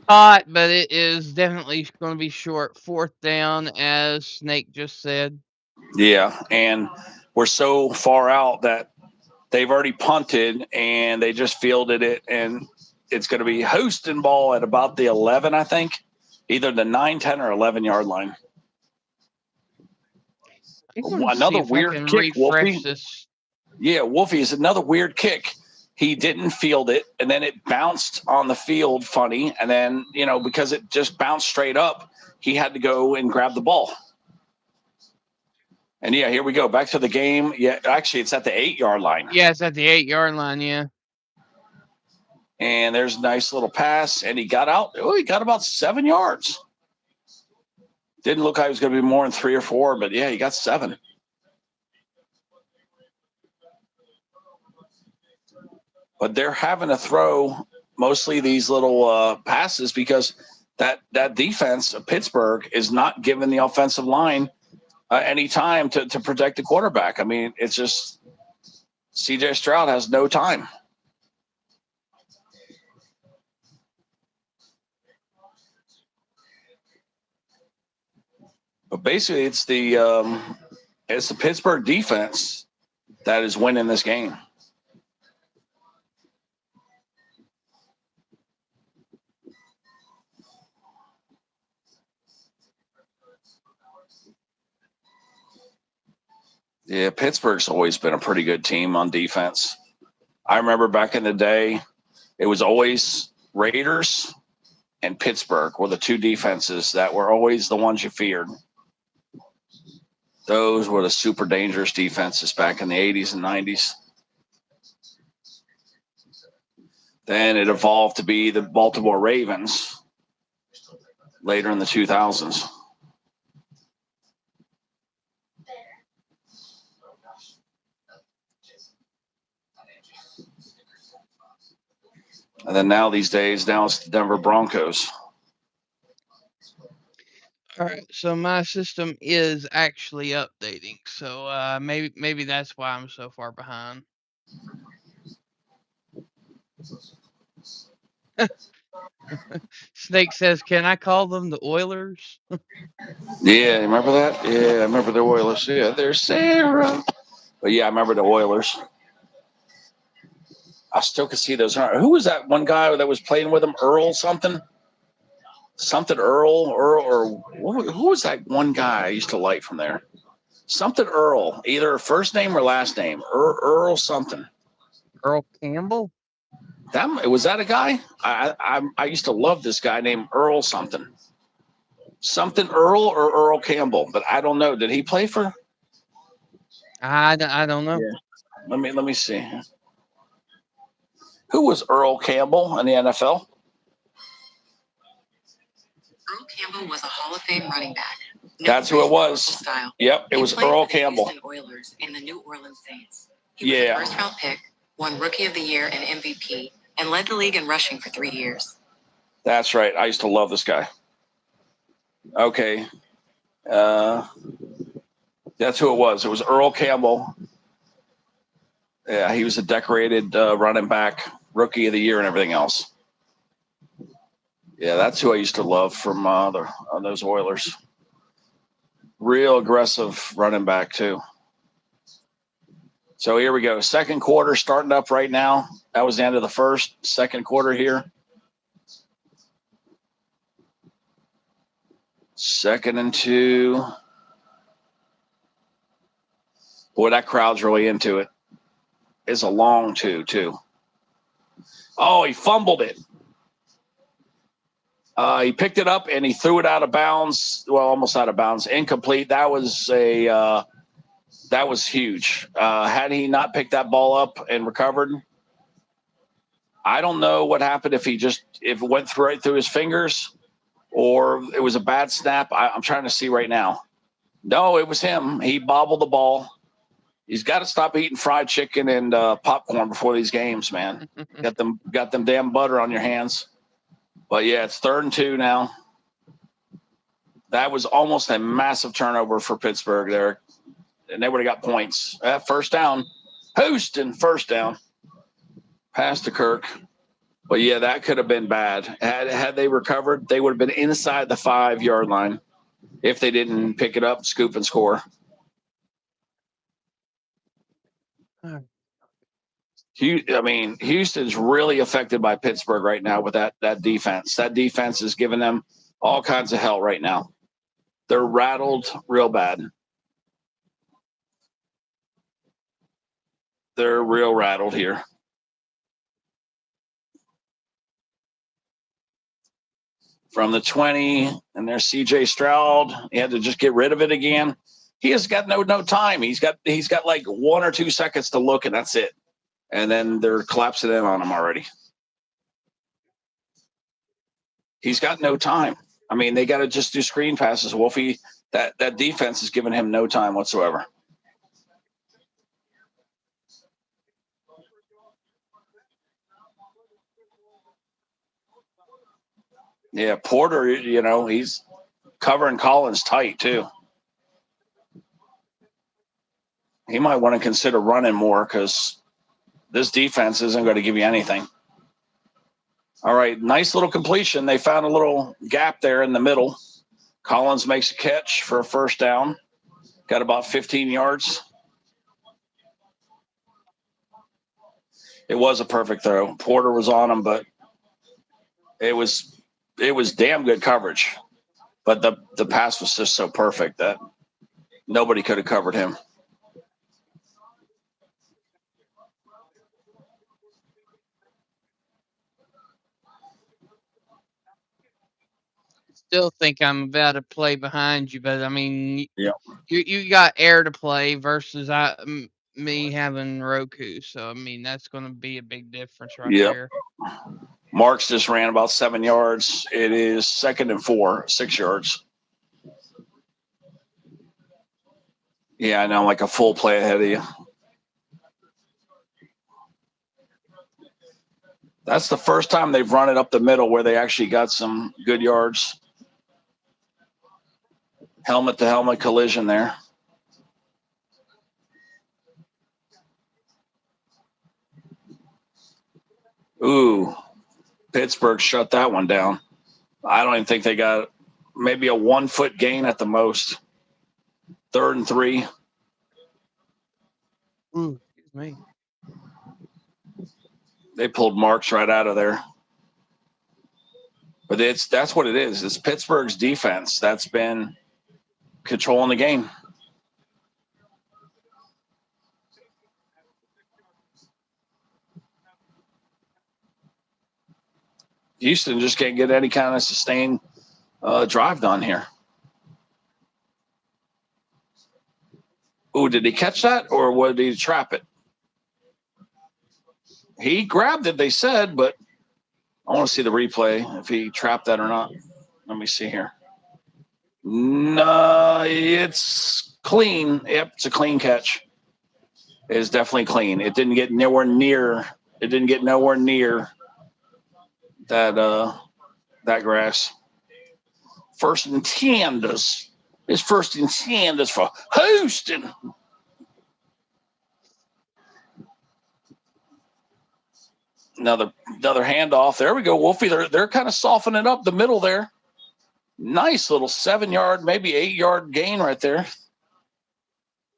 Caught, but it is definitely going to be short. 4th down, as Snake just said. Yeah, and we're so far out that they've already punted and they just fielded it, and it's going to be Houston ball at about the 11, I think, either the 9, 10, or 11-yard line. Another weird kick, Wolfie. This. Yeah, Wolfie is another weird kick. He didn't field it, and then it bounced on the field funny, and then because it just bounced straight up, he had to go and grab the ball. And yeah, here we go back to the game. Yeah, actually, it's at the 8-yard line. Yeah, it's at the 8-yard line. Yeah. And there's a nice little pass, and he got out. Oh, he got about 7 yards. Didn't look like it was going to be more than 3 or 4, but yeah, he got 7. But they're having to throw mostly these little passes because that defense of Pittsburgh is not giving the offensive line any time to protect the quarterback. I mean, it's just C.J. Stroud has no time. But basically, it's the Pittsburgh defense that is winning this game. Yeah, Pittsburgh's always been a pretty good team on defense. I remember back in the day, it was always Raiders and Pittsburgh were the two defenses that were always the ones you feared. Those were the super dangerous defenses back in the 80s and 90s. Then it evolved to be the Baltimore Ravens later in the 2000s. And then now these days, now it's the Denver Broncos. All right, so my system is actually updating, so maybe that's why I'm so far behind. Snake says, "Can I call them the Oilers?" Yeah, remember that? Yeah, I remember the Oilers. Yeah, there's Sarah. But yeah, I remember the Oilers. I still can see those. Who was that one guy that was playing with him? Earl something? Something Earl? Or who was that one guy I used to like from there? Something Earl. Either first name or last name. Earl something. Earl Campbell? Was that a guy? I used to love this guy named Earl something. Something Earl or Earl Campbell, but I don't know. Did he play for? I don't know. Yeah. Let me see. Who was Earl Campbell in the NFL? Earl Campbell was a Hall of Fame running back. That's who it was. Style. Yep, it was Earl Campbell. Houston Oilers and the New Orleans Saints. He was a first-round pick, won Rookie of the Year and MVP, and led the league in rushing for 3 years. That's right. I used to love this guy. Okay. That's who it was. It was Earl Campbell. Yeah, he was a decorated running back, Rookie of the Year, and everything else. Yeah, that's who I used to love from those Oilers. Real aggressive running back, too. So here we go. Second quarter starting up right now. That was the end of the first. Second quarter here. 2nd and 2. Boy, that crowd's really into it. It's a long 2, too. Oh, he fumbled it. He picked it up and he threw it out of bounds. Well, almost out of bounds. Incomplete. That was huge. Had he not picked that ball up and recovered, I don't know what happened if it went right through his fingers or it was a bad snap. I'm trying to see right now. No, it was him. He bobbled the ball. He's got to stop eating fried chicken and popcorn before these games, man. got them damn butter on your hands. But yeah, it's 3rd and 2 now. That was almost a massive turnover for Pittsburgh there, and they would have got points. First down, Houston, first down. Pass to Kirk. But yeah, that could have been bad. Had they recovered, they would have been inside the 5-yard line if they didn't pick it up, scoop, and score. Houston's really affected by Pittsburgh right now with that defense. That defense is giving them all kinds of hell right now. They're rattled real bad. They're real rattled here. From the 20, and there's C.J. Stroud. He had to just get rid of it again. He has got no time. He's got like 1 or 2 seconds to look, and that's it. And then they're collapsing in on him already. He's got no time. They got to just do screen passes. Wolfie, that defense is giving him no time whatsoever. Yeah, Porter, he's covering Collins tight too. He might want to consider running more because this defense isn't going to give you anything. All right, nice little completion. They found a little gap there in the middle. Collins makes a catch for a first down. Got about 15 yards. It was a perfect throw. Porter was on him, but it was damn good coverage. But the pass was just so perfect that nobody could have covered him. Still think I'm about to play behind you, but Yeah. you got air to play versus me having Roku, so that's going to be a big difference right there. Marks just ran about 7 yards. It is 2nd and 4, 6 yards. Yeah, I know, like a full play ahead of you. That's the first time they've run it up the middle where they actually got some good yards. Helmet to helmet collision there. Ooh, Pittsburgh shut that one down. I don't even think they got maybe a 1-foot gain at the most. 3rd and 3. Ooh, excuse me. They pulled Marks right out of there. But that's what it is. It's Pittsburgh's defense that's been controlling the game. Houston just can't get any kind of sustained drive done here. Oh, did he catch that, or did he trap it? He grabbed it, they said, but I want to see the replay if he trapped that or not. Let me see here. No, it's clean. Yep, it's a clean catch. It is definitely clean. It didn't get nowhere near. It didn't get nowhere near that grass. First and 10 is first and 10 for Houston. Another handoff. There we go, Wolfie. They're kind of softening up the middle there. Nice little 7-yard, maybe 8-yard gain right there.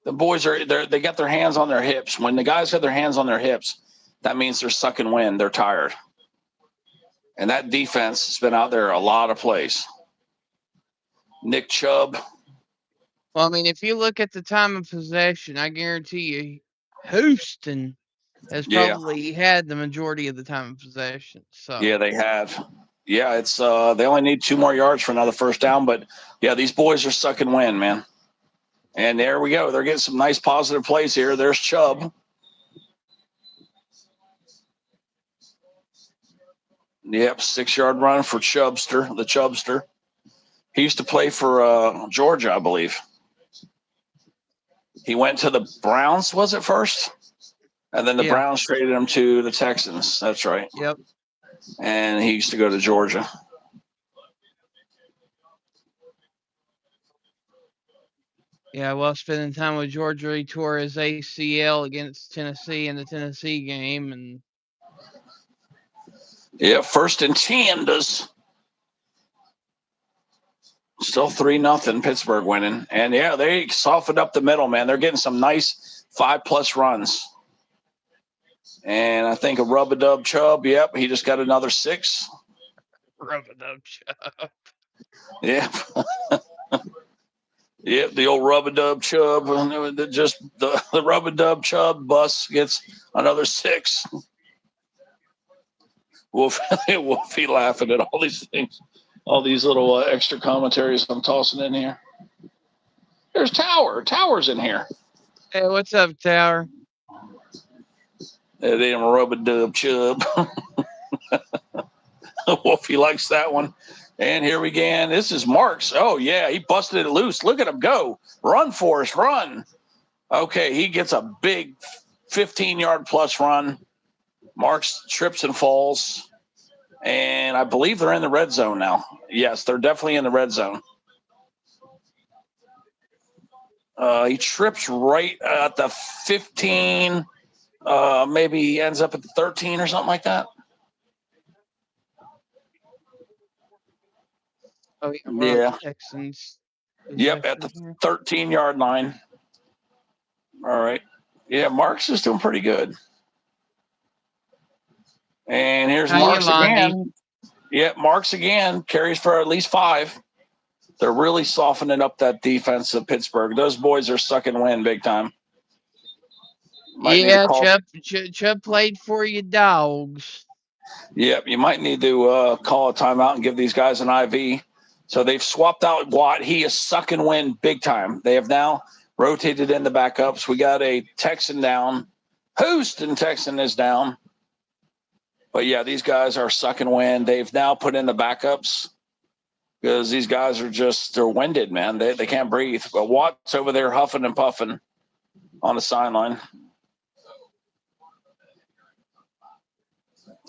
The boys they got their hands on their hips. When the guys have their hands on their hips, that means they're sucking wind. They're tired. And that defense has been out there a lot of plays. Nick Chubb. Well, I mean, if you look at the time of possession, I guarantee you, Houston has probably had the majority of the time of possession. So yeah, they have. Yeah, it's they only need 2 more yards for another first down, but yeah, these boys are sucking wind, man. And there we go. They're getting some nice positive plays here. There's Chubb. Yep, 6-yard run for Chubbster, the Chubbster. He used to play for Georgia, I believe. He went to the Browns, was it first? And then the Browns traded him to the Texans. That's right. Yep. And he used to go to Georgia. Yeah, well, spending time with Georgia, he tore his ACL against Tennessee in the Tennessee game, and yeah, first and 10 still 3-0 Pittsburgh winning. And yeah, they softened up the middle, man. They're getting some nice 5+ runs. And I think a rub-a-dub Chubb. Yep, he just got another 6. Rub-a-dub Chubb. Yep. Yep, the old rub-a-dub Chubb. Just the rub-a-dub Chubb bus gets another 6. Wolfie laughing at all these things, all these little extra commentaries I'm tossing in here. There's Tower. Tower's in here. Hey, what's up, Tower? That damn rub-a-dub Chubb. Wolfie likes that one. And here we go. This is Marks. Oh, yeah, he busted it loose. Look at him go. Run, Forrest, run. Okay, he gets a big 15-yard plus run. Marks trips and falls. And I believe they're in the red zone now. Yes, they're definitely in the red zone. He trips right at the 15. Maybe he ends up at the 13 or something like that. Oh, yeah. Texans. Yep, at the 13-yard line. All right. Yeah, Marks is doing pretty good. And here's Marks again. Yep, Marks again. Carries for at least 5. They're really softening up that defense of Pittsburgh. Those boys are sucking wind big time. Chubb played for you dogs. Yep, you might need to call a timeout and give these guys an IV. So they've swapped out Watt. He is sucking wind big time. They have now rotated in the backups. We got a Texan down. Houston Texan is down. But, yeah, these guys are sucking wind. They've now put in the backups because these guys are they're winded, man. They can't breathe. But Watt's over there huffing and puffing on the sideline.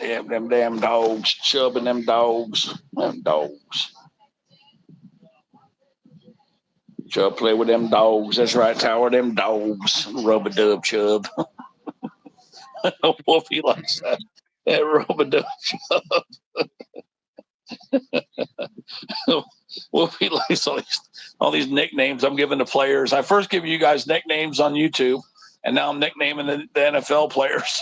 Yeah, them damn dogs, Chubb and them dogs. Them dogs. Chubb play with them dogs. That's right, Tower. Them dogs. Rub-a-dub Chubb. Wolfie likes that. That rub-a-dub Chubb. Wolfie likes all these nicknames I'm giving to players. I first give you guys nicknames on YouTube, and now I'm nicknaming the NFL players.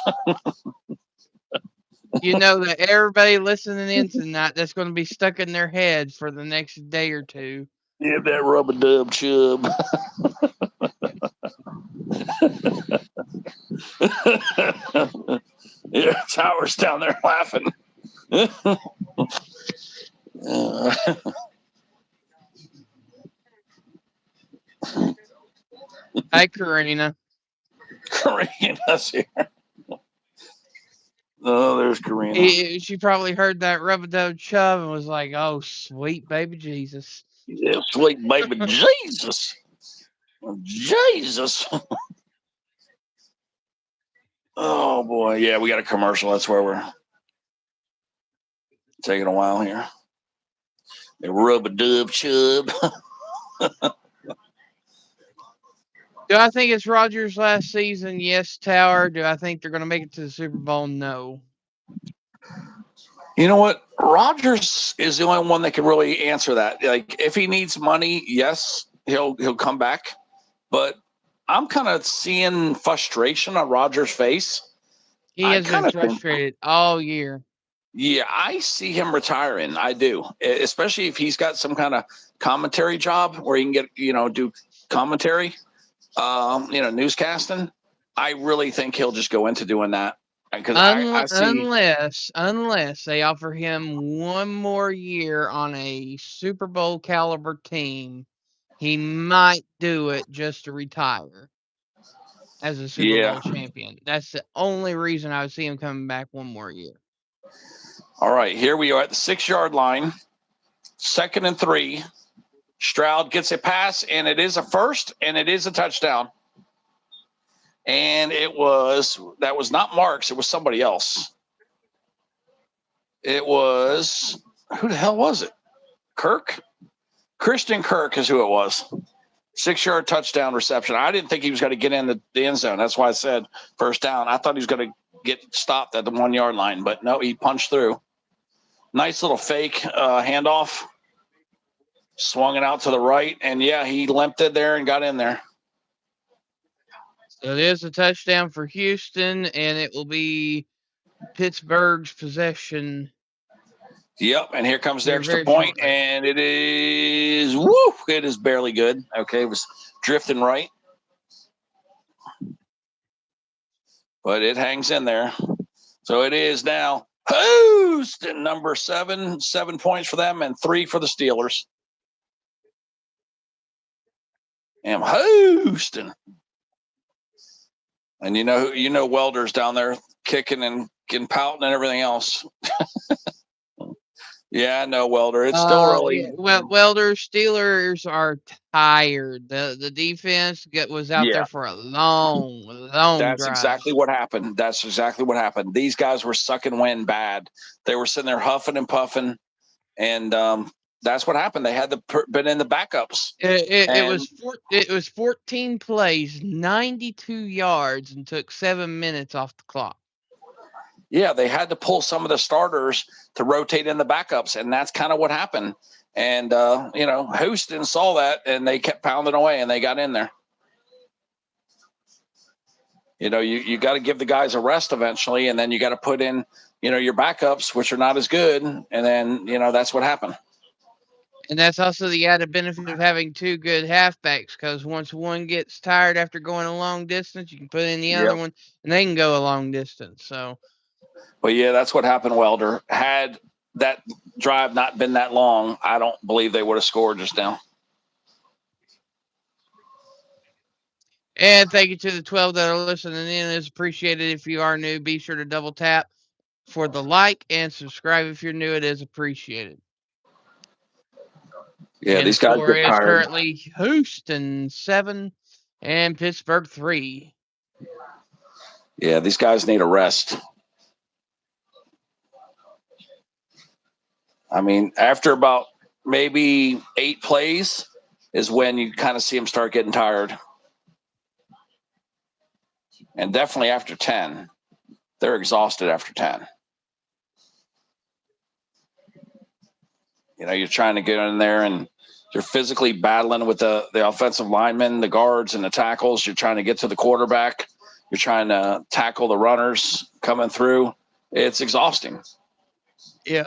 You know that everybody listening in tonight, that's going to be stuck in their head for the next day or two. Yeah, that rub-a-dub chub. Yeah, Tower's down there laughing. Hi, Karina. Karina's here. Oh, there's Karina. She probably heard that rub-a-dub chub and was like, "Oh, sweet baby Jesus." Yeah, sweet baby Jesus. Jesus. Oh, boy. Yeah, we got a commercial. That's where we're taking a while here. The rub-a-dub chub. Do I think it's Rodgers' last season? Yes, Tower. Do I think they're going to make it to the Super Bowl? No. You know what? Rodgers is the only one that can really answer that. Like, if he needs money, yes, he'll come back. But I'm kind of seeing frustration on Rodgers' face. He has been frustrated all year. Yeah, I see him retiring. I do, especially if he's got some kind of commentary job where he can get, do commentary, newscasting. I really think he'll just go into doing that because I see unless they offer him one more year on a Super Bowl caliber team, he might do it just to retire as a Super Bowl champion. That's the only reason I would see him coming back one more year. All right, here we are at the 6-yard line, 2nd and 3. Stroud gets a pass, and it is a first, and it is a touchdown. And that was not Marks. It was somebody else. It was, who the hell was it? Kirk? Christian Kirk is who it was. 6-yard touchdown reception. I didn't think he was going to get in the end zone. That's why I said first down. I thought he was going to get stopped at the 1-yard line, but no, he punched through. Nice little fake handoff. Swung it out to the right, and yeah, he limped it there and got in there. So it is a touchdown for Houston, and it will be Pittsburgh's possession. Yep, and here comes the extra point, and it is it is barely good. Okay, it was drifting right, but it hangs in there. So it is now Houston number 7 points for them and 3 for the Steelers. And Houston, and you know Welder's down there kicking and pouting and everything else. Yeah, I know, Welder. It's still early. Yeah. Well, Welder, Steelers are tired. The defense was out there for a long That's drive. exactly what happened. That's exactly what happened. These guys were sucking wind bad. They were sitting there huffing and puffing, and that's what happened. They had been in the backups. It was 14 plays, 92 yards, and took 7 minutes off the clock. Yeah, they had to pull some of the starters to rotate in the backups, and that's kind of what happened. And, Houston saw that, and they kept pounding away, and they got in there. You got to give the guys a rest eventually, and then you got to put in, your backups, which are not as good, and then, that's what happened. And that's also the added benefit of having 2 good halfbacks, because once one gets tired after going a long distance, you can put in the other one, and they can go a long distance. So. But yeah, that's what happened, Welder. Had that drive not been that long, I don't believe they would have scored just now. And thank you to the 12 that are listening in. It's appreciated. If you are new, be sure to double tap for the like and subscribe if you're new. It is appreciated. Yeah, and these guys score get is tired. Currently Houston 7 and Pittsburgh 3. Yeah, these guys need a rest. I mean, after about maybe 8 plays is when you kind of see them start getting tired. And definitely after 10. They're exhausted after 10. You're trying to get in there and you're physically battling with the offensive linemen, the guards, and the tackles. You're trying to get to the quarterback. You're trying to tackle the runners coming through. It's exhausting. Yeah.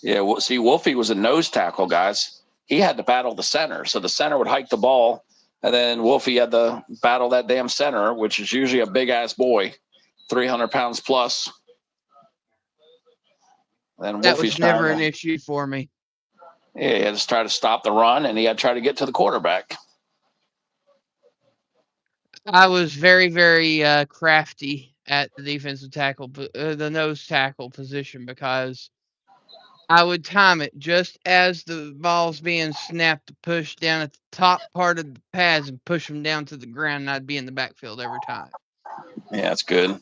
Yeah. Well, see, Wolfie was a nose tackle, guys. He had to battle the center. So the center would hike the ball, and then Wolfie had to battle that damn center, which is usually a big-ass boy, 300 pounds plus. Then That Wolfie's was never trying an to, issue for me. yeah, he had to try to stop the run, and he had to try to get to the quarterback. I was very, very crafty at the defensive tackle, the nose tackle position, because I would time it just as the ball's being snapped to push down at the top part of the pads and push them down to the ground, and I'd be in the backfield every time. Yeah, that's good.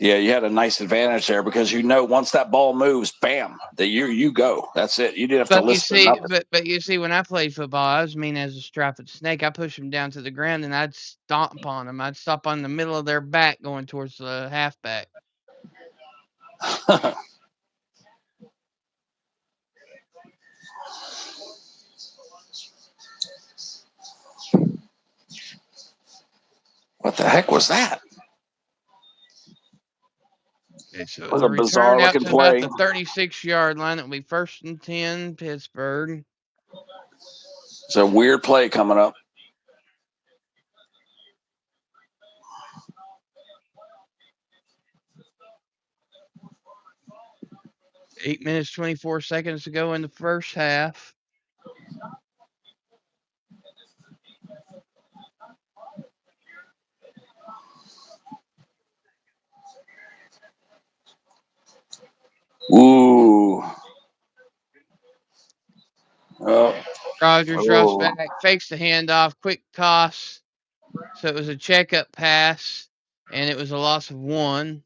Yeah, you had a nice advantage there because once that ball moves, bam, you go. That's it. You didn't have to But you listen to see, nothing. but you see, when I played football, I was mean as a striped snake. I push them down to the ground and I'd stomp on them. I'd stop on the middle of their back going towards the halfback. What the heck was that? Okay, so It was it's a a bizarre return out looking to about play. the 36-yard line. It'll be 1st and 10, Pittsburgh. It's a weird play coming up. Eight minutes, 24 seconds to go in the first half. Ooh. Oh. Rogers drops back, fakes the handoff, quick toss. So it was a checkup pass, and it was a loss of 1.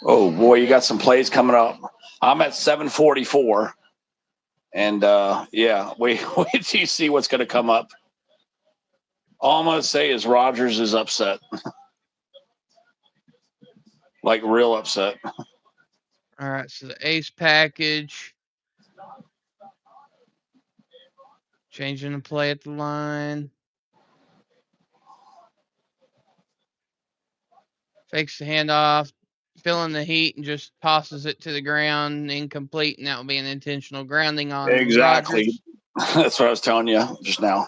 Oh boy, you got some plays coming up. I'm at 744. And yeah, wait till you see what's gonna come up. All I'm gonna say is Rogers is upset. Like real upset. All right, so the ace package. Changing the play at the line. Fakes the handoff, feeling the heat, and just tosses it to the ground, incomplete, and that will be an intentional grounding on Exactly. Rogers. That's what I was telling you just now.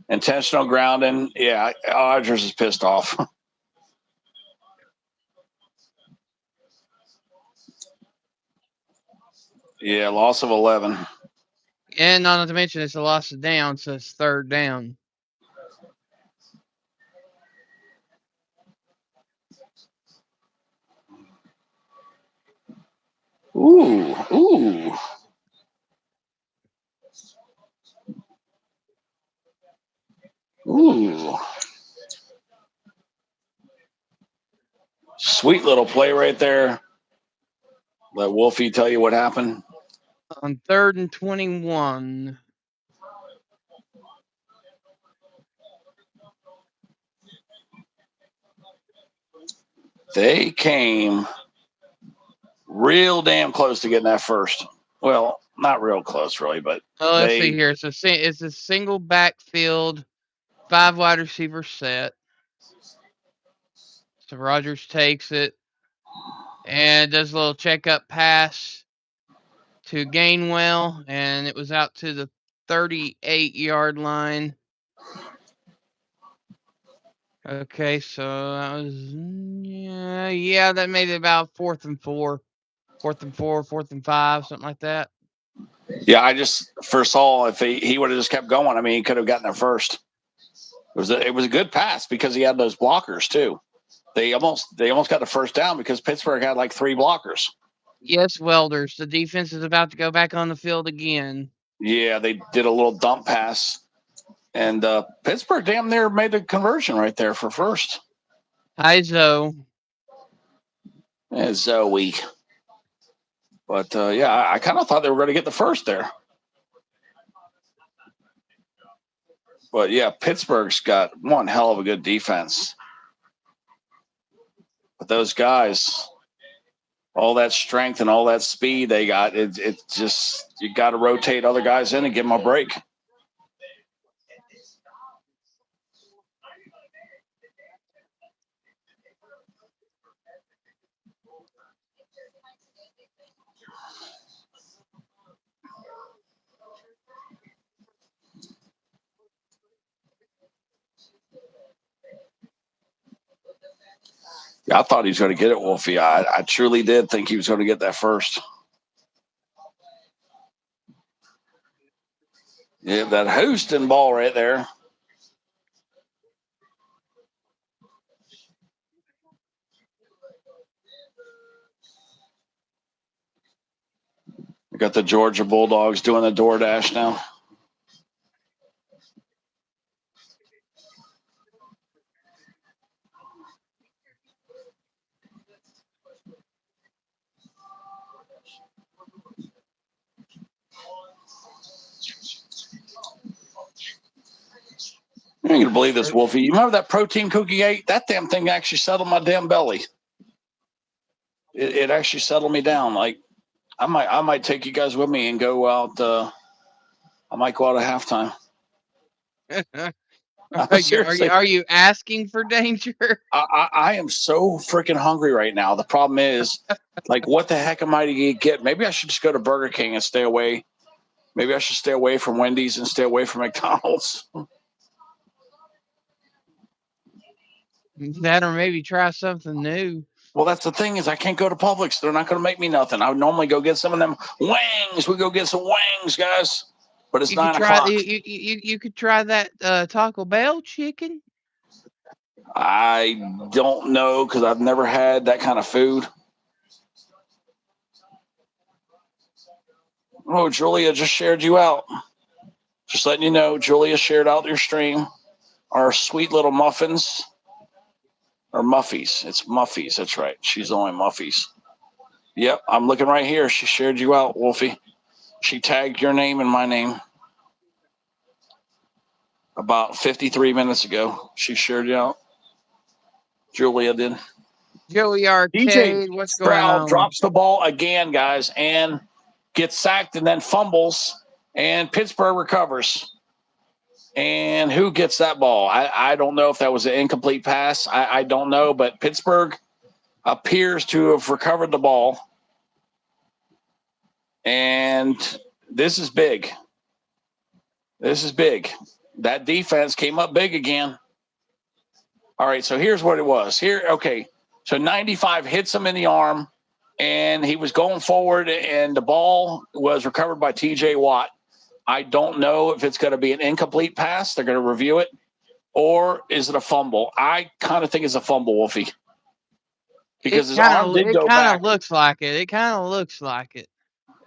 Intentional grounding. Yeah, Rogers is pissed off. Yeah, loss of 11. And not to mention it's a loss of down, so it's 3rd down. Ooh. Sweet little play right there. Let Wolfie tell you what happened. On 3rd and 21. They came real damn close to getting that first. Well, not real close, really, but Let's see here. It's a single backfield, 5 wide receiver set. So Rogers takes it and does a little checkup pass to Gainwell, and it was out to the 38-yard line. Okay, so that was that made it about 4th and 4, 4th and 5, something like that. Yeah, I just first saw if he would have just kept going. I mean, he could have gotten there first. It was a good pass because he had those blockers too. They almost got the first down because Pittsburgh had like 3 blockers. Yes, Welders. The defense is about to go back on the field again. Yeah, they did a little dump pass, and Pittsburgh damn near made the conversion right there for first. Hi, Zoe. Yeah, Zoe. But yeah, I kind of thought they were going to get the first there. But yeah, Pittsburgh's got one hell of a good defense. But those guys, all that strength and all that speed they got, it just, you got to rotate other guys in and give them a break. Yeah, I thought he was going to get it, Wolfie. I truly did think he was going to get that first. Yeah, that Houston ball right there. We got the Georgia Bulldogs doing the DoorDash now. You ain't gonna believe this, Wolfie. You remember that protein cookie I ate? That damn thing actually settled my damn belly. It actually settled me down. Like I might take you guys with me and go out. I might go out at halftime. Seriously, are you asking for danger? I am so freaking hungry right now. The problem is, like, what the heck am I to get? Maybe I should just go to Burger King and stay away. Maybe I should stay away from Wendy's and stay away from McDonald's. That, or maybe try something new. Well, that's the thing is I can't go to Publix. They're not going to make me nothing. I would normally go get some of them wings. We go get some wings, guys. But it's You could 9 try o'clock. you could try that Taco Bell chicken. I don't know because I've never had that kind of food. Oh, Julia just shared you out. Just letting you know, Julia shared out your stream. Our sweet little muffins. Or Muffies. It's Muffies. That's right. She's only Muffies. Yep, I'm looking right here. She shared you out, Wolfie. She tagged your name and my name about 53 minutes ago. She shared you out. Julia did. Joey DJ Arcade, what's going Stroud on? drops the ball again, guys, and gets sacked and then fumbles, and Pittsburgh recovers. And who gets that ball? I don't know if that was an incomplete pass. I don't know, but Pittsburgh appears to have recovered the ball. And this is big. This is big. That defense came up big again. All right, so here's what it was. Okay. So 95 hits him in the arm, and he was going forward, and the ball was recovered by TJ Watt. I don't know if it's going to be an incomplete pass. They're going to review it. Or is it a fumble? I kind of think it's a fumble, Wolfie. Because his arm did go back. It kind of looks like it. It kind of looks like it.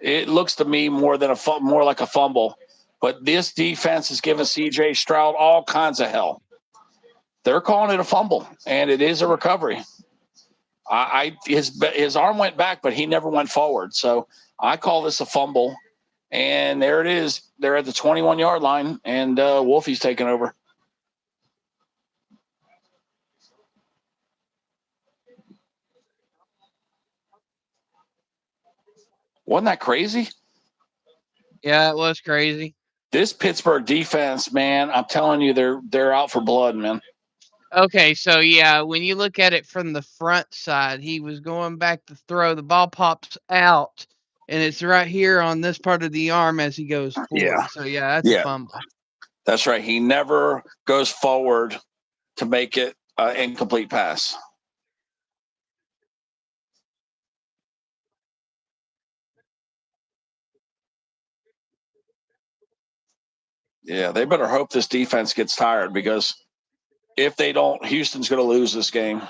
It looks to me more like a fumble. But this defense is giving C.J. Stroud all kinds of hell. They're calling it a fumble, and it is a recovery. His arm went back, but he never went forward. So I call this a fumble. And there it is. They're at the 21-yard line, and Wolfie's taking over. Wasn't that crazy? Yeah, it was crazy. This Pittsburgh defense, man, I'm telling you, they're out for blood, man. Okay, so yeah, when you look at it from the front side, he was going back to throw. The ball pops out, and it's right here on this part of the arm as he goes forward. Yeah. So yeah, that's a fumble. That's right. He never goes forward to make it an incomplete pass. Yeah, they better hope this defense gets tired because if they don't, Houston's going to lose this game.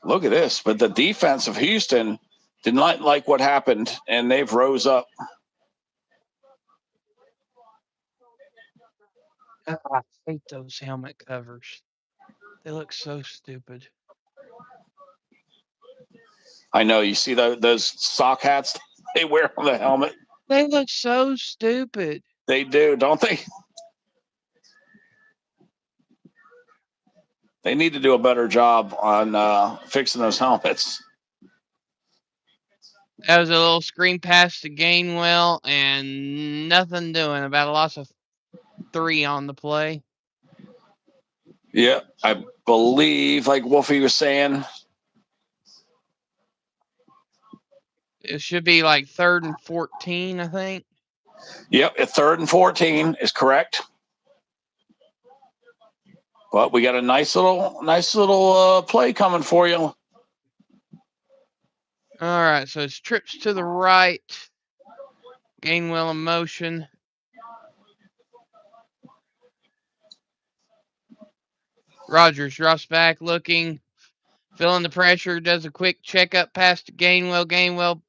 Look at this. But the defense of Houston did not like what happened, and they've rose up. I hate those helmet covers. They look so stupid. I know. You see those sock hats they wear on the helmet? They look so stupid. They do, don't they? They need to do a better job on fixing those helmets. That was a little screen pass to Gainwell and nothing doing. About a loss of 3 on the play. Yeah, I believe, like Wolfie was saying, it should be like 3rd and 14, I think. Yep, 3rd and 14 is correct. But we got a nice little play coming for you. All right, so it's trips to the right. Gainwell in motion. Rogers drops back, looking, feeling the pressure, does a quick checkup pass to Gainwell. Gainwell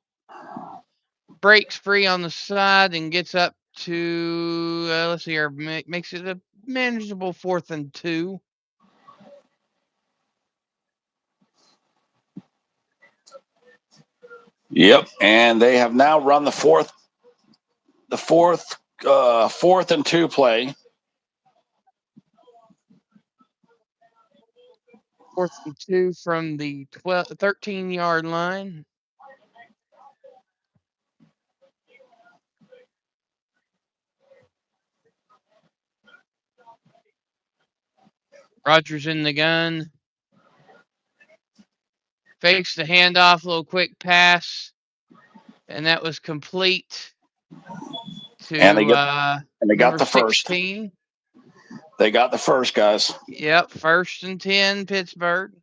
breaks free on the side and gets up to, let's see here, makes it a manageable 4th and 2. Yep, and they have now run the fourth and 2 play. 4th and 2 from the 13-yard line. Rogers in the gun. Fakes the handoff, little quick pass, and that was complete to they number got the 16. First. They got the first, guys. Yep, 1st and 10, Pittsburgh.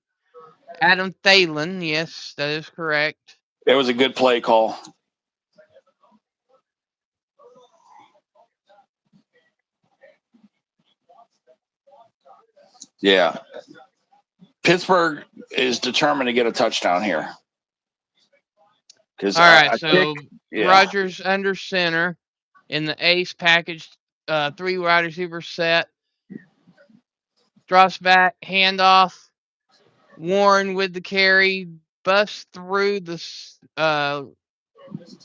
Adam Thielen, yes, that is correct. It was a good play call. Yeah. Pittsburgh is determined to get a touchdown here. All right, so Rogers under center in the ace package, 3 wide receiver set. Drops back, handoff. Warren with the carry, busts through the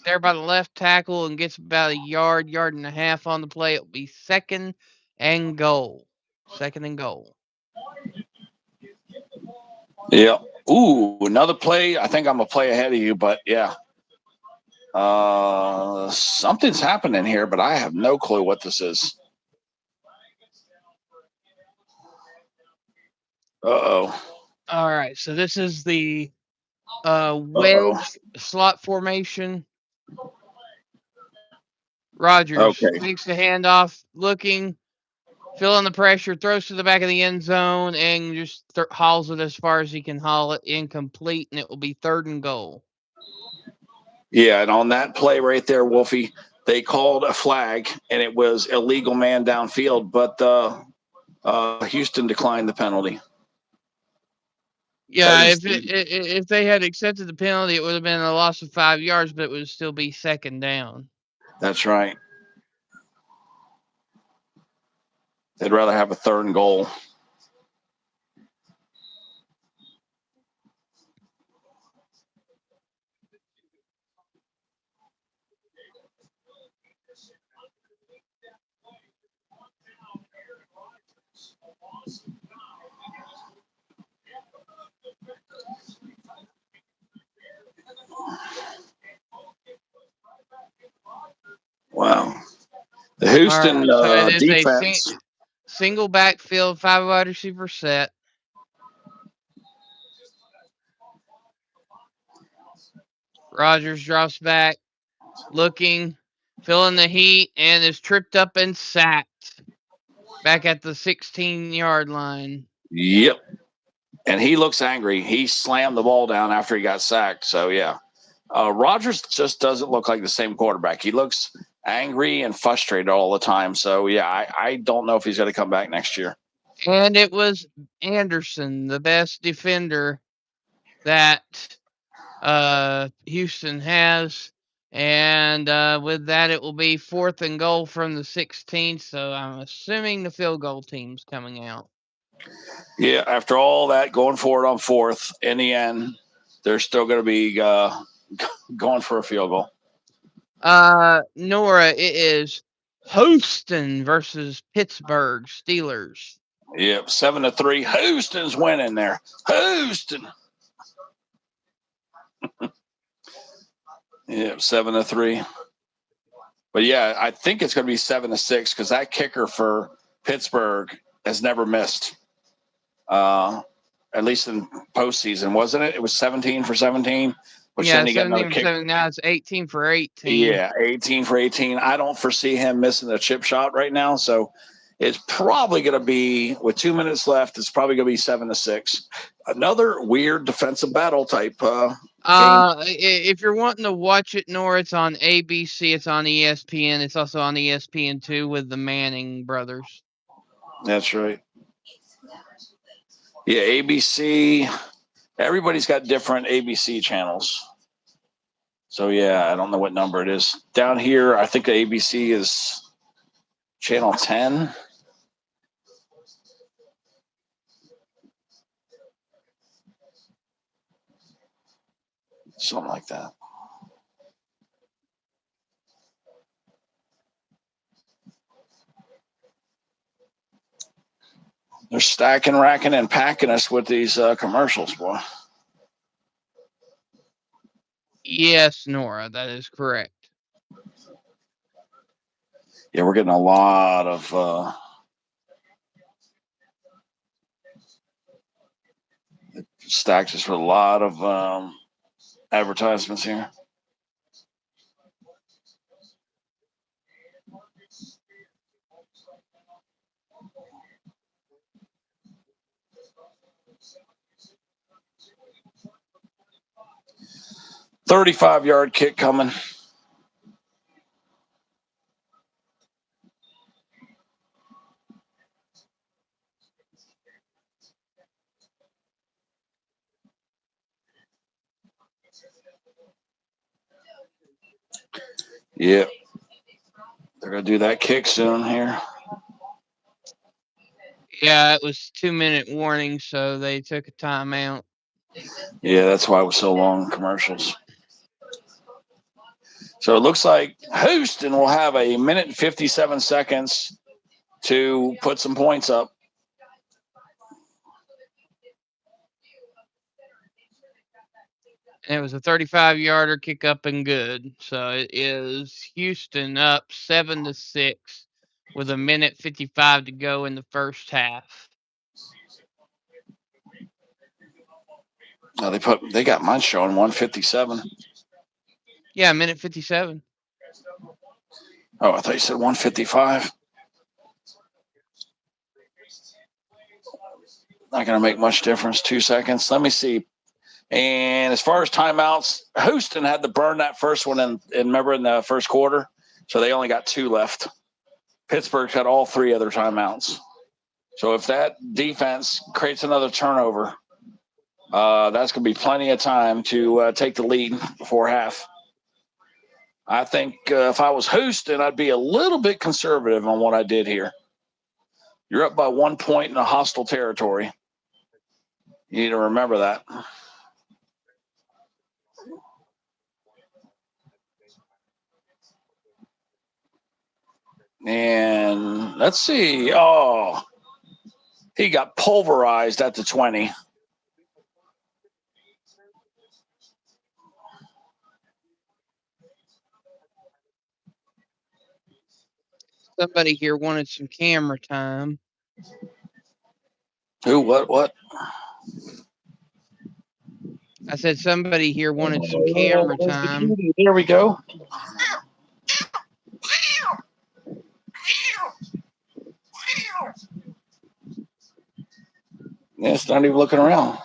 there by the left tackle and gets about a yard and a half on the play. It'll be 2nd and goal. 2nd and goal. Yeah. Ooh, another play. I think I'm a play ahead of you, but yeah. Something's happening here, but I have no clue what this is. Uh-oh. All right, so this is the wedge slot formation. Rogers makes the handoff, looking, feeling the pressure, throws to the back of the end zone, and just hauls it as far as he can haul it, incomplete, and it will be 3rd and goal. Yeah, and on that play right there, Wolfie, they called a flag, and it was illegal man downfield, but Houston declined the penalty. Yeah, if they had accepted the penalty, it would have been a loss of 5 yards, but it would still be 2nd down. That's right. They'd rather have a 3rd and goal. Wow. The Houston defense. A single backfield, 5 wide receiver set. Rogers drops back, looking, feeling the heat, and is tripped up and sacked back at the 16-yard line. Yep. And he looks angry. He slammed the ball down after he got sacked. So, yeah. Rogers just doesn't look like the same quarterback. He looks angry and frustrated all the time. So, yeah, I don't know if he's going to come back next year. And it was Anderson, the best defender that Houston has. And with that, it will be 4th and goal from the 16. So I'm assuming the field goal team's coming out. Yeah, after all that, going forward on 4th, in the end, they're still going to be going for a field goal. Nora, it is Houston versus Pittsburgh Steelers. Yep, 7-3. Houston's winning there. Houston. Yep, 7-3. But yeah, I think it's going to be 7-6 because that kicker for Pittsburgh has never missed. At least in postseason, wasn't it? It was 17 for 17. Which yeah, then he got another kick. Now it's 18 for 18. Yeah, 18 for 18. I don't foresee him missing a chip shot right now. So It's probably going to be, with 2 minutes left, it's probably going to be 7-6. Another weird defensive battle type game. If you're wanting to watch it, Nora, it's on ABC. It's on ESPN. It's also on ESPN2 with the Manning brothers. That's right. Yeah, ABC. Everybody's got different ABC channels. So, yeah, I don't know what number it is. Down here, I think the ABC is channel 10. Something like that. They're stacking, racking, and packing us with these commercials, boy. Yes, Nora, that is correct. Yeah, we're getting a lot of stacks us with a lot of advertisements here. "35-yard kick coming." Yep. They're going to do that kick soon here. Yeah, it was 2-minute warning, so they took a timeout. Yeah, that's why it was so long, commercials. So it looks like Houston will have a minute and 57 seconds to put some points up. And it was a 35-yarder kick up and good. So it is Houston up 7-6 with a minute 55 to go in the first half. They got mine showing 157. Yeah, minute 57. Oh, I thought you said 155. Not going to make much difference. 2 seconds. Let me see. And as far as timeouts, Houston had to burn that first one in the first quarter, so they only got 2 left. Pittsburgh's got all 3 other timeouts. So if that defense creates another turnover, that's going to be plenty of time to take the lead before half. I think if I was Houston, I'd be a little bit conservative on what I did here. You're up by 1 point in a hostile territory. You need to remember that. And let's see. Oh, he got pulverized at the 20. Somebody here wanted some camera time. Who? What? I said somebody here wanted some camera time. There we go. Yeah, it's not even looking around.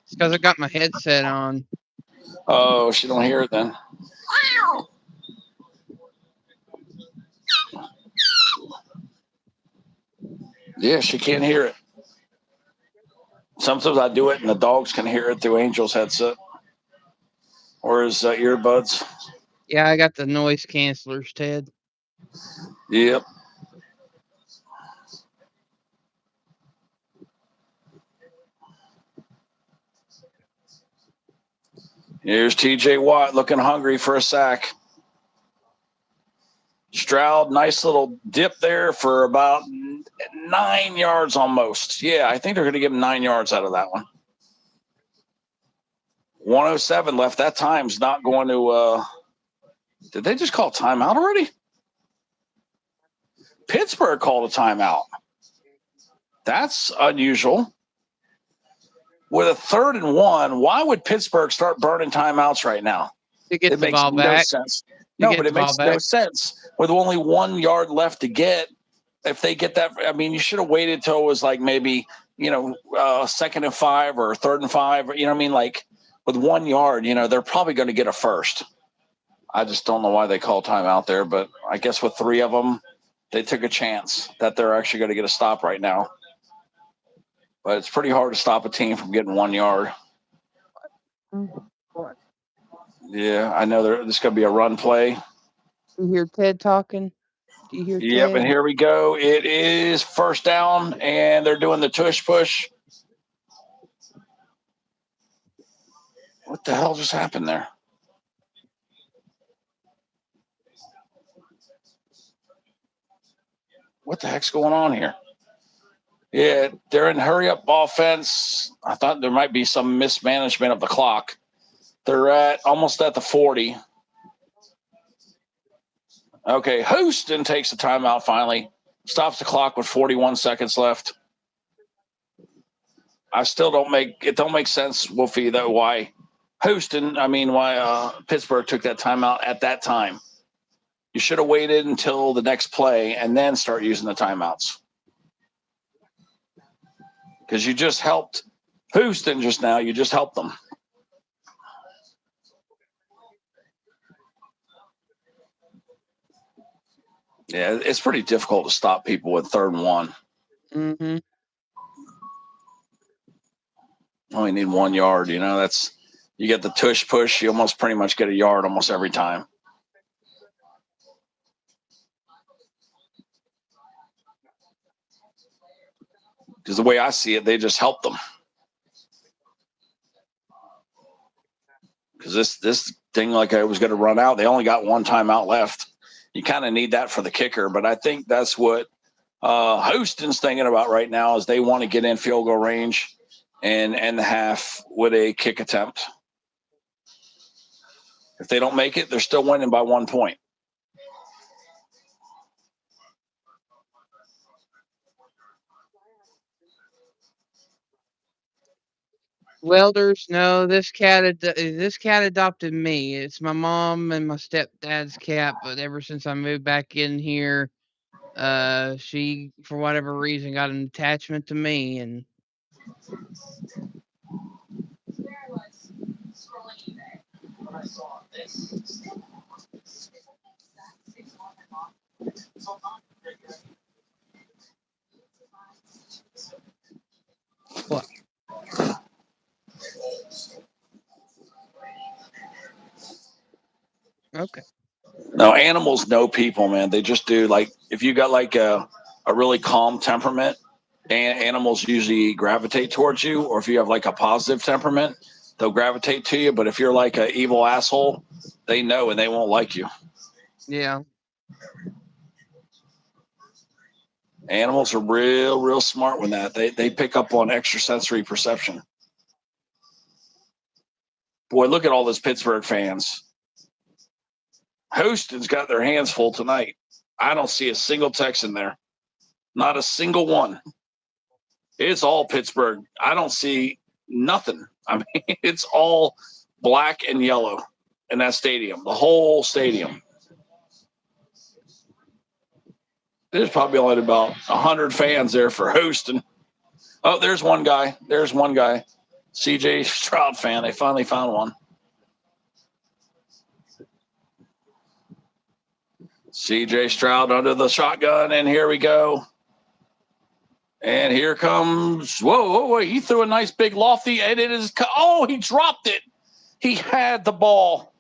It's because I got my headset on. Oh, she don't hear it then. Yeah, she can't hear it. Sometimes I do it and the dogs can hear it through Angel's headset or his earbuds. Yeah, I got the noise cancelers, Ted. Yep. Here's TJ Watt looking hungry for a sack. Stroud, nice little dip there for about 9 yards almost. Yeah, I think they're going to give him 9 yards out of that one. 107 left. That time's not going to did they just call timeout already? Pittsburgh called a timeout. That's unusual. With a 3rd and 1, why would Pittsburgh start burning timeouts right now? To get It the makes ball no back. sense. No, but it makes no sense with only 1 yard left to get. If they get that, I mean, you should have waited till it was like maybe 2nd and 5 or 3rd and 5. You know what I mean? Like with 1 yard, they're probably going to get a first. I just don't know why they call timeout there, but I guess with 3 of them, they took a chance that they're actually going to get a stop right now. But it's pretty hard to stop a team from getting 1 yard. Yeah, I know there's going to be a run play. You hear Ted talking? Do you hear Ted? Yep, and here we go. It is first down, and they're doing the tush push. What the hell just happened there? What the heck's going on here? Yeah, they're in hurry-up offense. I thought there might be some mismanagement of the clock. They're almost at the 40. Okay, Houston takes the timeout finally. Stops the clock with 41 seconds left. I still don't make sense, Wolfie, that why Pittsburgh took that timeout at that time. You should have waited until the next play and then start using the timeouts. Because you just helped Houston just now. You just helped them. Yeah, it's pretty difficult to stop people with 3rd and 1. Mm-hmm. Only need 1 yard. You get the tush push. You almost pretty much get a yard almost every time. Because the way I see it, they just help them. Because this thing, like I was going to run out, they only got 1 timeout left. You kind of need that for the kicker, but I think that's what Houston's thinking about right now is they want to get in field goal range and end the half with a kick attempt. If they don't make it, they're still winning by 1 point. Welders, no, this cat adopted me. It's my mom and my stepdad's cat, but ever since I moved back in here, she, for whatever reason, got an attachment to me, and what? Okay. No, animals know people, man. They just do. Like if you got like a really calm temperament, animals usually gravitate towards you, or if you have like a positive temperament, they'll gravitate to you. But if you're like an evil asshole, they know and they won't like you. Yeah. Animals are real smart when that they pick up on extrasensory perception. Boy, look at all those Pittsburgh fans. Houston's got their hands full tonight. I don't see a single Texan there. Not a single one. It's all Pittsburgh. I don't see nothing. I mean, it's all black and yellow in that stadium, the whole stadium. There's probably only about 100 fans there for Houston. Oh, there's one guy. CJ Stroud fan. They finally found one. CJ Stroud under the shotgun, and here we go. And here comes, whoa, he threw a nice big lofty, and it is, he dropped it. He had the ball.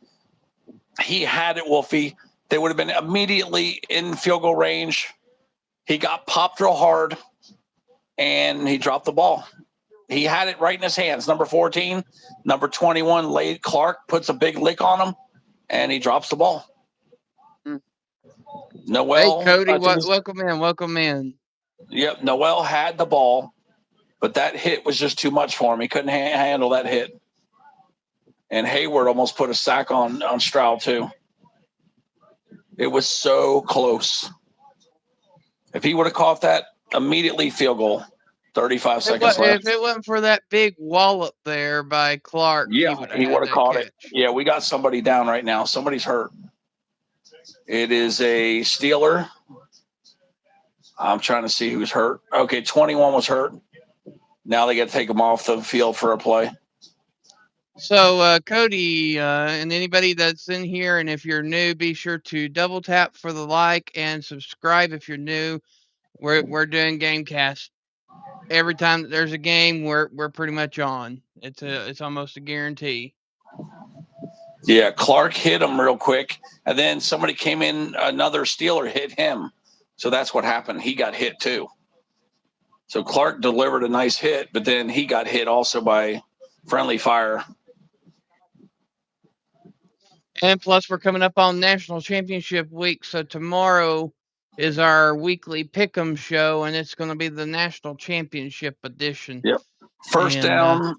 He had it, Wolfie. They would have been immediately in field goal range. He got popped real hard, and he dropped the ball. He had it right in his hands. Number 14, number 21, Lade Clark puts a big lick on him, and he drops the ball. Noel. Hey, Cody, welcome in. Yep, Noel had the ball, but that hit was just too much for him. He couldn't handle that hit. And Hayward almost put a sack on Stroud, too. It was so close. If he would have caught that, immediately field goal. 35 seconds left. If it wasn't for that big wallop there by Clark, he would have caught it. Yeah, we got somebody down right now. Somebody's hurt. It is a Steeler. I'm trying to see who's hurt. Okay, 21 was hurt. Now they got to take him off the field for a play. So, Cody, and anybody that's in here, and if you're new, be sure to double tap for the like and subscribe if you're new. We're doing GameCast. Every time that there's a game, we're pretty much on. It's almost a guarantee. Yeah, Clark hit him real quick, and then somebody came in, another Steeler hit him. So that's what happened. He got hit too. So Clark delivered a nice hit, but then he got hit also by friendly fire. And plus, we're coming up on National Championship Week, so tomorrow is our weekly Pick'em show, and it's going to be the National Championship edition. Yep. First down.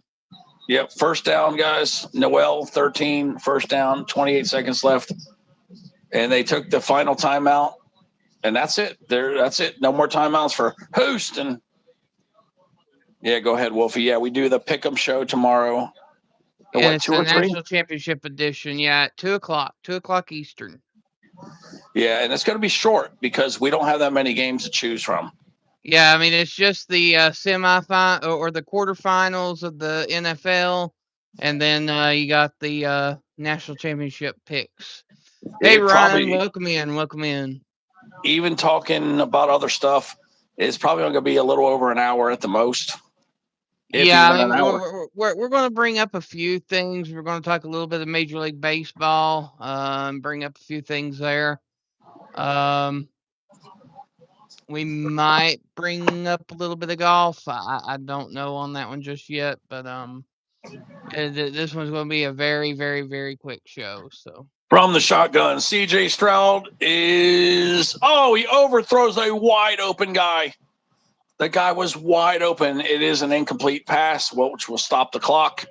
Yep. First down, guys. Noel, 13. First down, 28 seconds left. And they took the final timeout, and that's it. That's it. No more timeouts for Houston. Yeah, go ahead, Wolfie. Yeah, we do the Pick'em show tomorrow. And it's the National Championship edition, at 2 o'clock, 2 o'clock Eastern. Yeah, and it's going to be short because we don't have that many games to choose from. Yeah, I mean, it's just the semifinal or the quarterfinals of the NFL, and then you got the National Championship picks. Hey, Ryan, welcome in. Even talking about other stuff is probably going to be a little over an hour at the most. Yeah, I mean, we're going to bring up a few things. We're going to talk a little bit of Major League Baseball, bring up a few things there. We might bring up a little bit of golf. I don't know on that one just yet, but this one's going to be a very, very, very quick show. So from the shotgun, CJ Stroud he overthrows a wide open guy. The guy was wide open. It is an incomplete pass, which will stop the clock.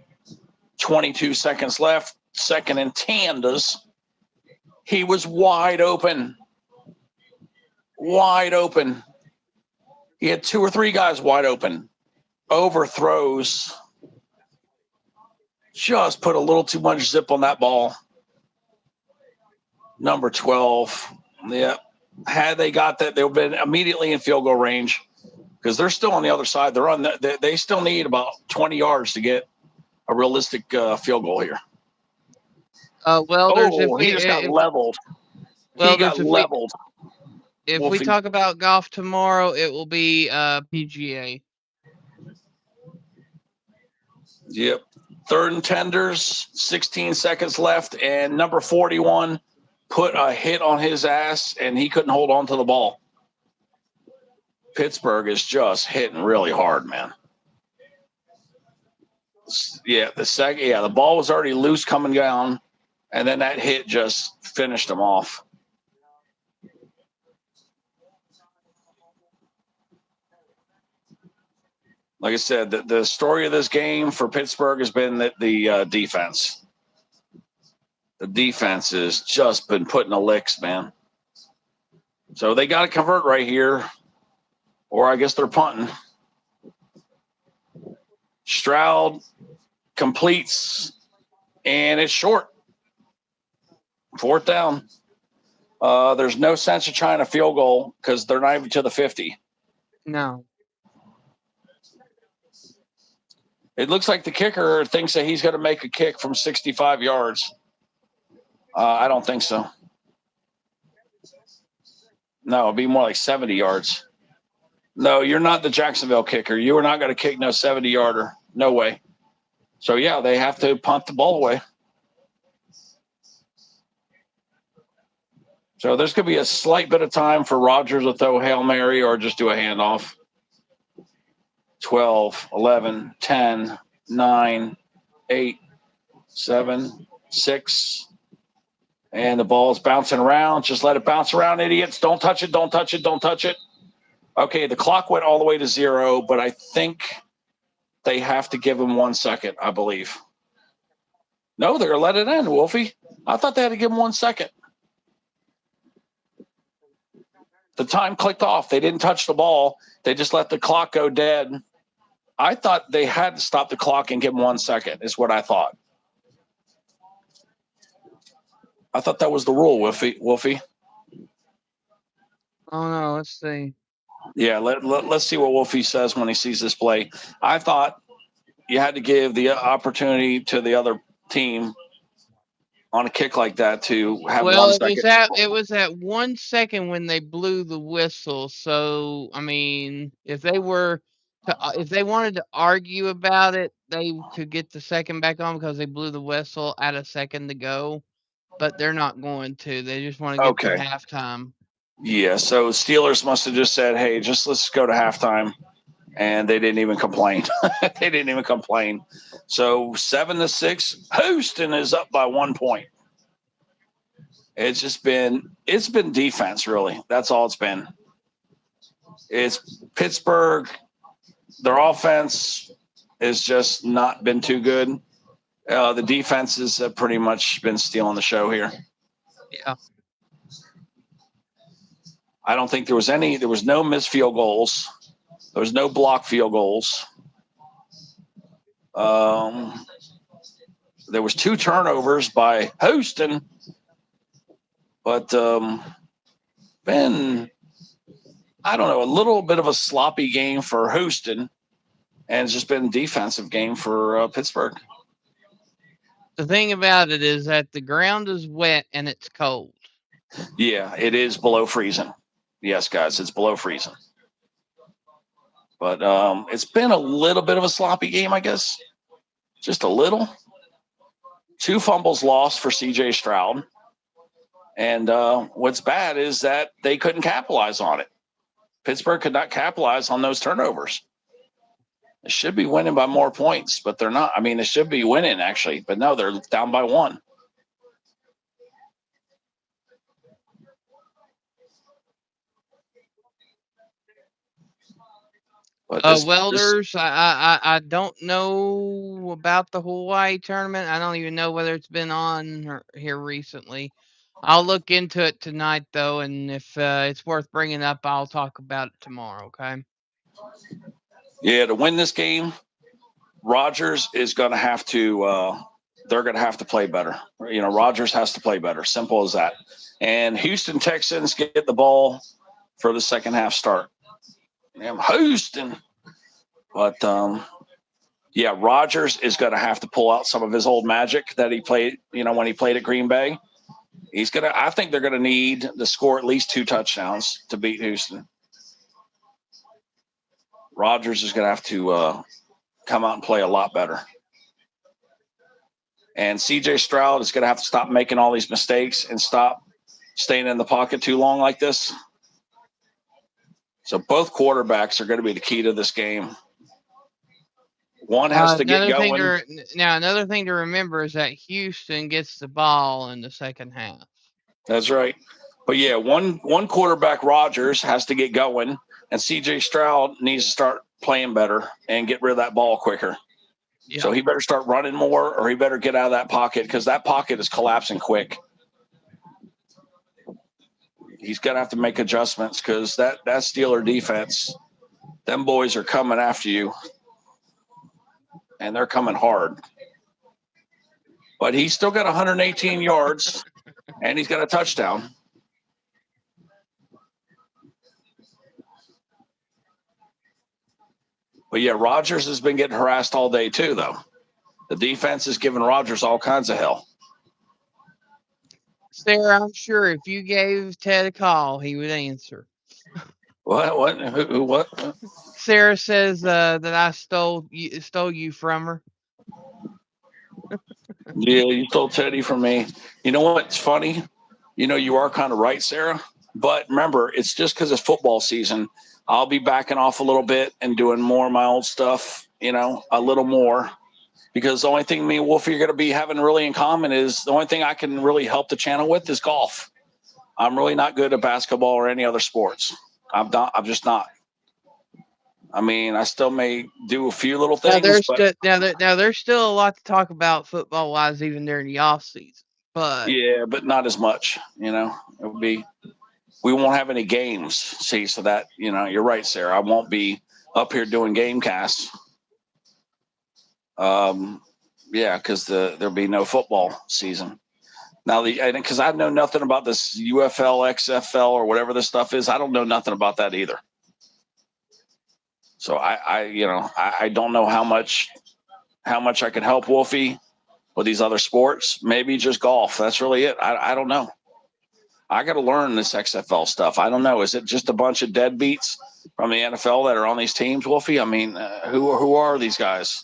22 seconds left. Second and 10. He was wide open. Wide open. He had 2 or 3 guys wide open. Overthrows. Just put a little too much zip on that ball. Number 12. Yeah. Had they got that, they would have been immediately in field goal range because they're still on the other side. They're on. They still need about 20 yards to get a realistic field goal here. He just got leveled. He got leveled. If we talk about golf tomorrow, it will be PGA. Yep. Third and tenders, 16 seconds left, and number 41 put a hit on his ass, and he couldn't hold on to the ball. Pittsburgh is just hitting really hard, man. Yeah, the ball was already loose coming down, and then that hit just finished him off. Like I said, the story of this game for Pittsburgh has been that the defense. The defense has just been putting the licks, man. So they got to convert right here, or I guess they're punting. Stroud completes, and it's short. Fourth down. There's no sense of trying a field goal because they're not even to the 50. No. It looks like the kicker thinks that he's going to make a kick from 65 yards. I don't think so. No, it'll be more like 70 yards. No, you're not the Jacksonville kicker. You are not going to kick no 70-yarder. No way. So, yeah, they have to punt the ball away. So there's going to be a slight bit of time for Rodgers to throw Hail Mary or just do a handoff. 12, 11, 10, 9, 8, 7, 6. And the ball's bouncing around. Just let it bounce around, idiots. Don't touch it. Don't touch it. Don't touch it. Okay, the clock went all the way to 0, but I think they have to give him 1 second, I believe. No, they're going to let it in, Wolfie. I thought they had to give him 1 second. The time clicked off. They didn't touch the ball. They just let the clock go dead. I thought they had to stop the clock and give him 1 second, is what I thought. I thought that was the rule, Wolfie. Oh no, let's see. Yeah, let's see what Wolfie says when he sees this play. I thought you had to give the opportunity to the other team on a kick like that to have Well, 1 it was second. at 1 second when they blew the whistle. So I mean, if they wanted to argue about it, they could get the second back on because they blew the whistle at a second to go. But they're not going to. They just want to get to Okay. halftime. Yeah, so Steelers must have just said, "Hey, just let's go to halftime," and they didn't even complain. They didn't even complain. So 7-6, Houston is up by 1 point. It's been defense really. That's all it's been. It's Pittsburgh. Their offense has just not been too good. The defenses have pretty much been stealing the show here. Yeah. I don't think there was no missed field goals. There was no block field goals. There was 2 turnovers by Houston, but been, I don't know, a little bit of a sloppy game for Houston, and it's just been a defensive game for Pittsburgh. The thing about it is that the ground is wet and it's cold. Yeah, it is below freezing. Yes, guys, it's below freezing. But it's been a little bit of a sloppy game, I guess. Just a little. 2 fumbles lost for C.J. Stroud. And what's bad is that they couldn't capitalize on it. Pittsburgh could not capitalize on those turnovers. They should be winning by more points, but they're not. I mean, they should be winning, actually. But no, they're down by 1. But Welders, I don't know about the Hawaii tournament. I don't even know whether it's been on here recently. I'll look into it tonight, though, and if it's worth bringing up, I'll talk about it tomorrow, okay? Yeah, to win this game, Rodgers is going to have to they're going to have to play better. You know, Rodgers has to play better. Simple as that. And Houston Texans get the ball for the second half start. Damn, Houston. But yeah, Rodgers is going to have to pull out some of his old magic that he played, you know, when he played at Green Bay. I think they're going to need to score at least 2 touchdowns to beat Houston. Rodgers is going to have to come out and play a lot better. And C.J. Stroud is going to have to stop making all these mistakes and stop staying in the pocket too long like this. So both quarterbacks are going to be the key to this game. One has to get going. Another thing to remember is that Houston gets the ball in the second half. That's right. But yeah, one quarterback, Rodgers, has to get going, and C.J. Stroud needs to start playing better and get rid of that ball quicker. Yeah. So he better start running more, or he better get out of that pocket, because that pocket is collapsing quick. He's going to have to make adjustments, because that Steeler defense, them boys are coming after you, and they're coming hard. But he's still got 118 yards, and he's got a touchdown. But yeah, Rodgers has been getting harassed all day too, though. The defense is giving Rodgers all kinds of hell. Sarah, I'm sure if you gave Ted a call, he would answer. What? What? Sarah says that I stole you from her. Yeah, you stole Teddy from me. You know what's funny? You know, you are kind of right, Sarah. But remember, it's just because it's football season. I'll be backing off a little bit and doing more of my old stuff, you know, a little more. Because the only thing me and Wolfie are going to be having really in common is the only thing I can really help the channel with is golf. I'm really not good at basketball or any other sports. I'm just not. I mean, I still may do a few little things. Now there's still a lot to talk about football wise, even during the off season. But yeah, but not as much. You know, we won't have any games. See, so that, you know, you're right, Sarah. I won't be up here doing GameCasts. Yeah, because there'll be no football season. Now, because I know nothing about this UFL, XFL, or whatever this stuff is. I don't know nothing about that either. So I don't know how much I can help Wolfie with these other sports. Maybe just golf. That's really it. I don't know. I got to learn this XFL stuff. I don't know. Is it just a bunch of deadbeats from the NFL that are on these teams, Wolfie? I mean, who are these guys?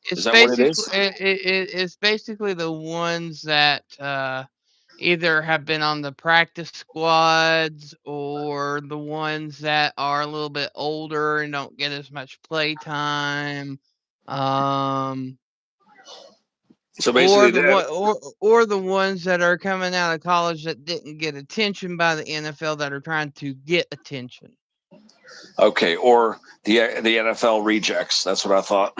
Is that what it is? It's basically the ones that either have been on the practice squads or the ones that are a little bit older and don't get as much play time. So basically, or the ones that are coming out of college that didn't get attention by the NFL that are trying to get attention. Okay, or the NFL rejects. That's what I thought.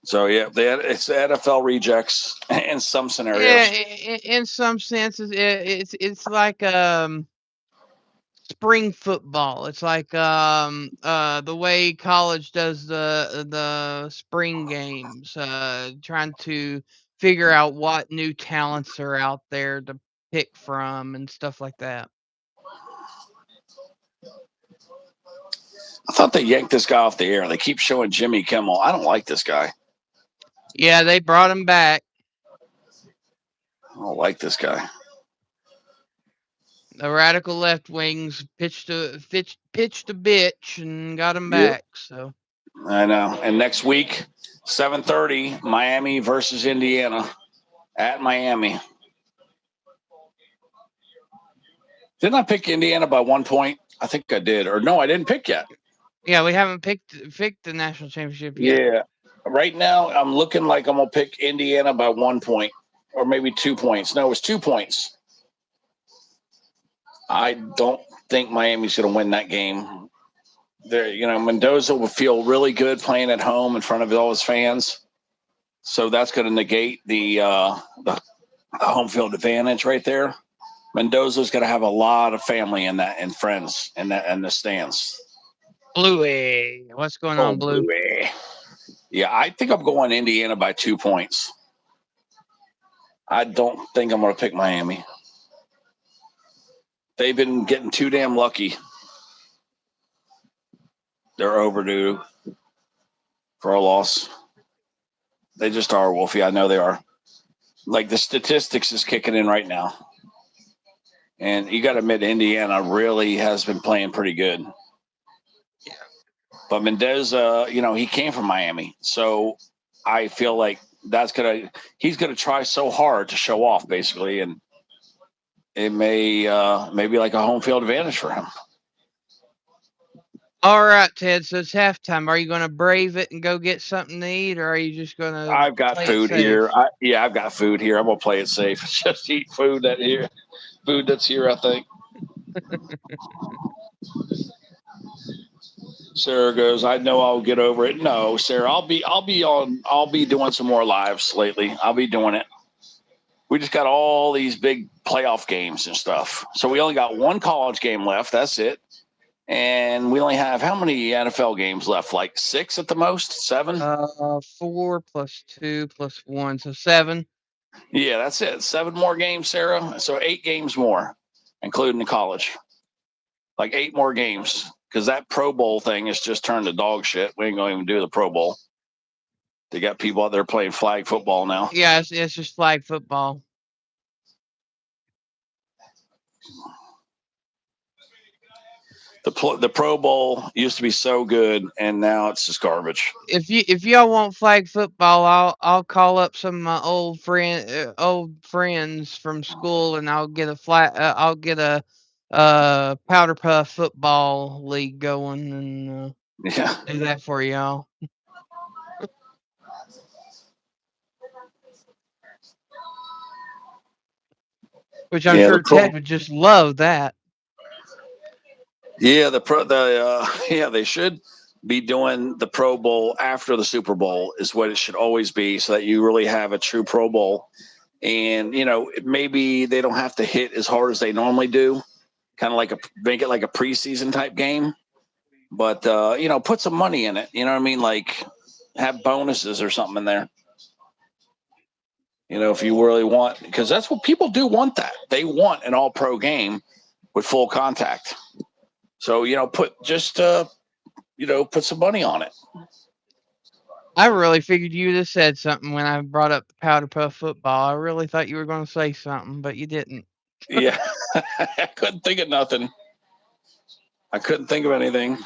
So yeah, it's the NFL rejects in some scenarios. Yeah, in some senses, it's like spring football. It's like the way college does the spring games, trying to figure out what new talents are out there to pick from and stuff like that. I thought they yanked this guy off the air. They keep showing Jimmy Kimmel. I don't like this guy. Yeah, they brought him back. I don't like this guy. The radical left wings pitched a bitch and got him back. So I know. And next week, 7:30, Miami versus Indiana at Miami. Didn't I pick Indiana by 1 point? I think I did. Or no, I didn't pick yet. Yeah, we haven't picked the national championship yet. Yeah. Right now, I'm looking like I'm going to pick Indiana by 1 point or maybe 2 points. No, it was 2 points. I don't think Miami's going to win that game. Mendoza will feel really good playing at home in front of all his fans. So that's going to negate the home field advantage right there. Mendoza's going to have a lot of family in that and friends in the stands. Bluey, what's going on, Blue? Bluey. Yeah, I think I'm going Indiana by 2 points. I don't think I'm going to pick Miami. They've been getting too damn lucky. They're overdue for a loss. They just are, Wolfie. I know they are. Like the statistics is kicking in right now. And you got to admit, Indiana really has been playing pretty good. Yeah. But Mendoza, he came from Miami. So I feel like he's going to try so hard to show off, basically. And it may be like a home field advantage for him. All right, Ted. So it's halftime. Are you going to brave it and go get something to eat, or are you just going to? I've got food here. I've got food here. I'm going to play it safe. Just eat food that's here, I think. Sarah goes, I know I'll get over it. No, Sarah, I'll be doing some more lives lately. I'll be doing it. We just got all these big playoff games and stuff. So we only got one college game left. That's it. And we only have how many NFL games left? Like 6 at the most? 7? 4 plus 2 plus 1, so 7. Yeah, that's it. 7 more games, Sarah. So 8 games more, including the college. Like 8 more games. Because that Pro Bowl thing has just turned to dog shit. We ain't going to even do the Pro Bowl. They got people out there playing flag football now. Yeah, it's just flag football. The Pro Bowl used to be so good, and now it's just garbage. If y'all want flag football, I'll call up some of my old friends from school, and I'll get a powder puff football league going, and do that for y'all. Which I'm sure Ted would just love that. Yeah, they should be doing the Pro Bowl after the Super Bowl is what it should always be, so that you really have a true Pro Bowl. And maybe they don't have to hit as hard as they normally do, kind of make it like a preseason type game. But put some money in it. You know what I mean? Like have bonuses or something in there. If you really want, because that's what people do want that. They want an all pro game with full contact. So, put some money on it. I really figured you would have said something when I brought up the powder puff football. I really thought you were going to say something, but you didn't. Yeah. I couldn't think of nothing. I couldn't think of anything.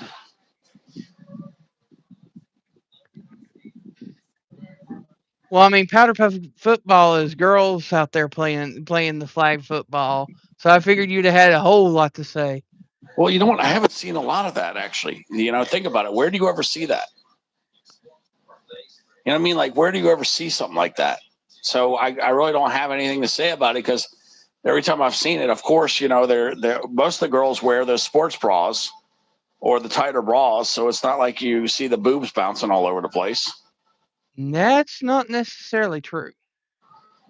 Well, I mean, powder puff football is girls out there playing the flag football. So I figured you'd have had a whole lot to say. Well, you know what? I haven't seen a lot of that actually. Think about it. Where do you ever see that? You know what I mean? Like, where do you ever see something like that? So I really don't have anything to say about it because every time I've seen it, of course, they're most of the girls wear those sports bras or the tighter bras, so it's not like you see the boobs bouncing all over the place. That's not necessarily true.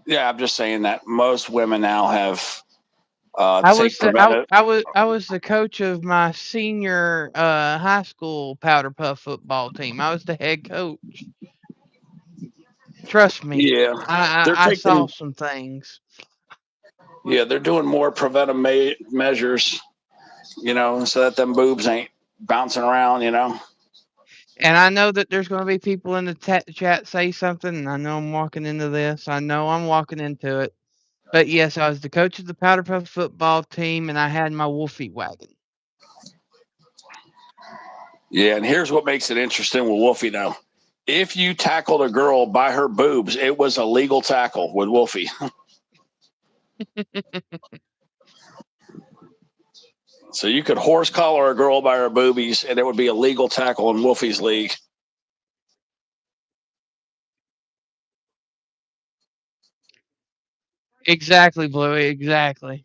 Yeah, I'm just saying that most women now have I was take the I, preventive. I was the coach of my senior high school powder puff football team. I was the head coach. Trust me, Yeah, they're I saw taking. some things. Yeah, they're doing more preventive measures, so that them boobs ain't bouncing around. And I know that there's going to be people in the chat say something, and I know I'm walking into this. I know I'm walking into it. But yes, I was the coach of the Powder Puff football team, and I had my Wolfie wagon. Yeah, and here's what makes it interesting with Wolfie now. If you tackled a girl by her boobs, it was a legal tackle with Wolfie. So you could horse collar a girl by her boobies, and it would be a legal tackle in Wolfie's league. Exactly, Bluey, exactly.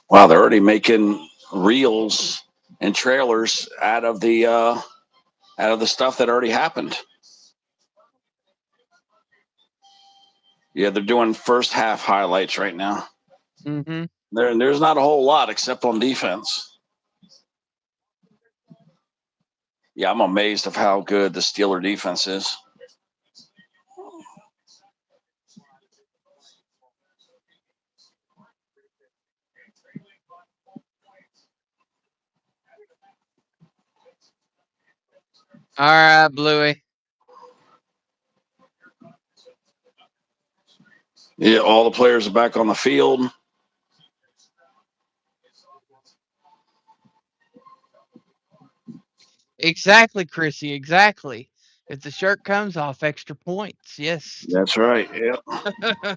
Wow, they're already making reels and trailers out of the stuff that already happened. Yeah, they're doing first half highlights right now. Mm-hmm. There's not a whole lot except on defense. Yeah, I'm amazed of how good the Steeler defense is. All right, Bluey. Yeah, all the players are back on the field. Exactly, Chrissy, exactly. If the shirt comes off, extra points. Yes. That's right. Yeah.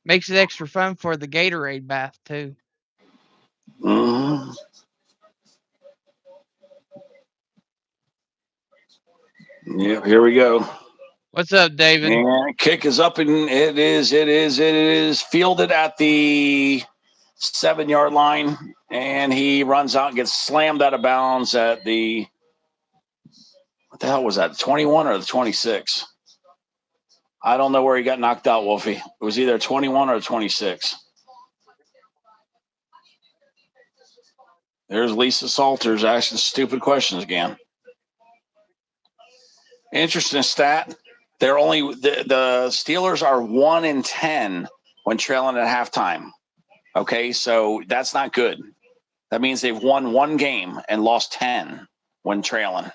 Makes it extra fun for the Gatorade bath, too. Mm-hmm. Yeah, here we go. What's up, David? And kick is up, and it is fielded at the 7-yard line, and he runs out and gets slammed out of bounds at the, what the hell was that, 21 or the 26? I don't know where he got knocked out, Wolfie. It was either 21 or 26. There's Lisa Salters asking stupid questions again. Interesting stat. They're only the Steelers are 1-10 when trailing at halftime. Okay, so that's not good. That means they've won one game and lost 10 when trailing.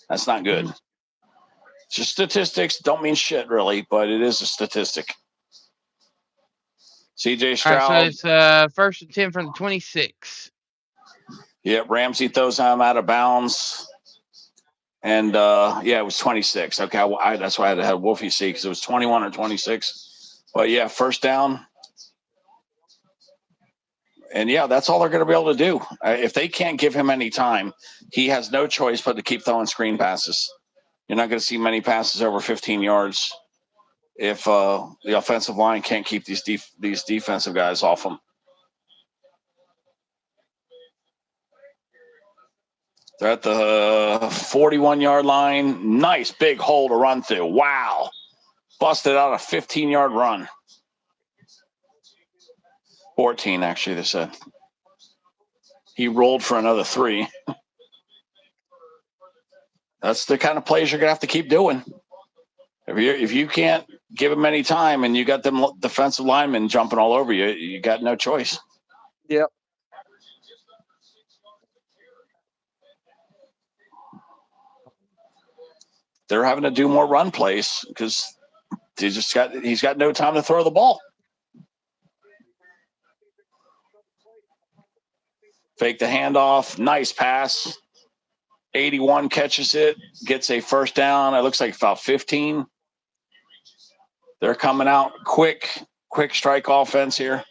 That's not good. It's just statistics. Don't mean shit really, but it is a statistic. CJ All right, so Stroud. it's first and 10 from the 26. Yep, Ramsey throws him out of bounds. And yeah, it was 26. Okay, that's why I had to have Wolfie see because it was 21 or 26. But yeah, first down. And yeah, that's all they're going to be able to do. If they can't give him any time, he has no choice but to keep throwing screen passes. You're not going to see many passes over 15 yards if the offensive line can't keep these defensive guys off him. They're at the 41-yard line. Nice big hole to run through. Wow. Busted out a 15-yard run. 14, actually, they said. He rolled for another 3. That's the kind of plays you're going to have to keep doing. If you can't give him any time and you got them defensive linemen jumping all over you, you got no choice. Yep. They're having to do more run plays because he's got no time to throw the ball. Fake the handoff. Nice pass. 81 catches it, gets a first down. It looks like about 15. They're coming out quick strike offense here.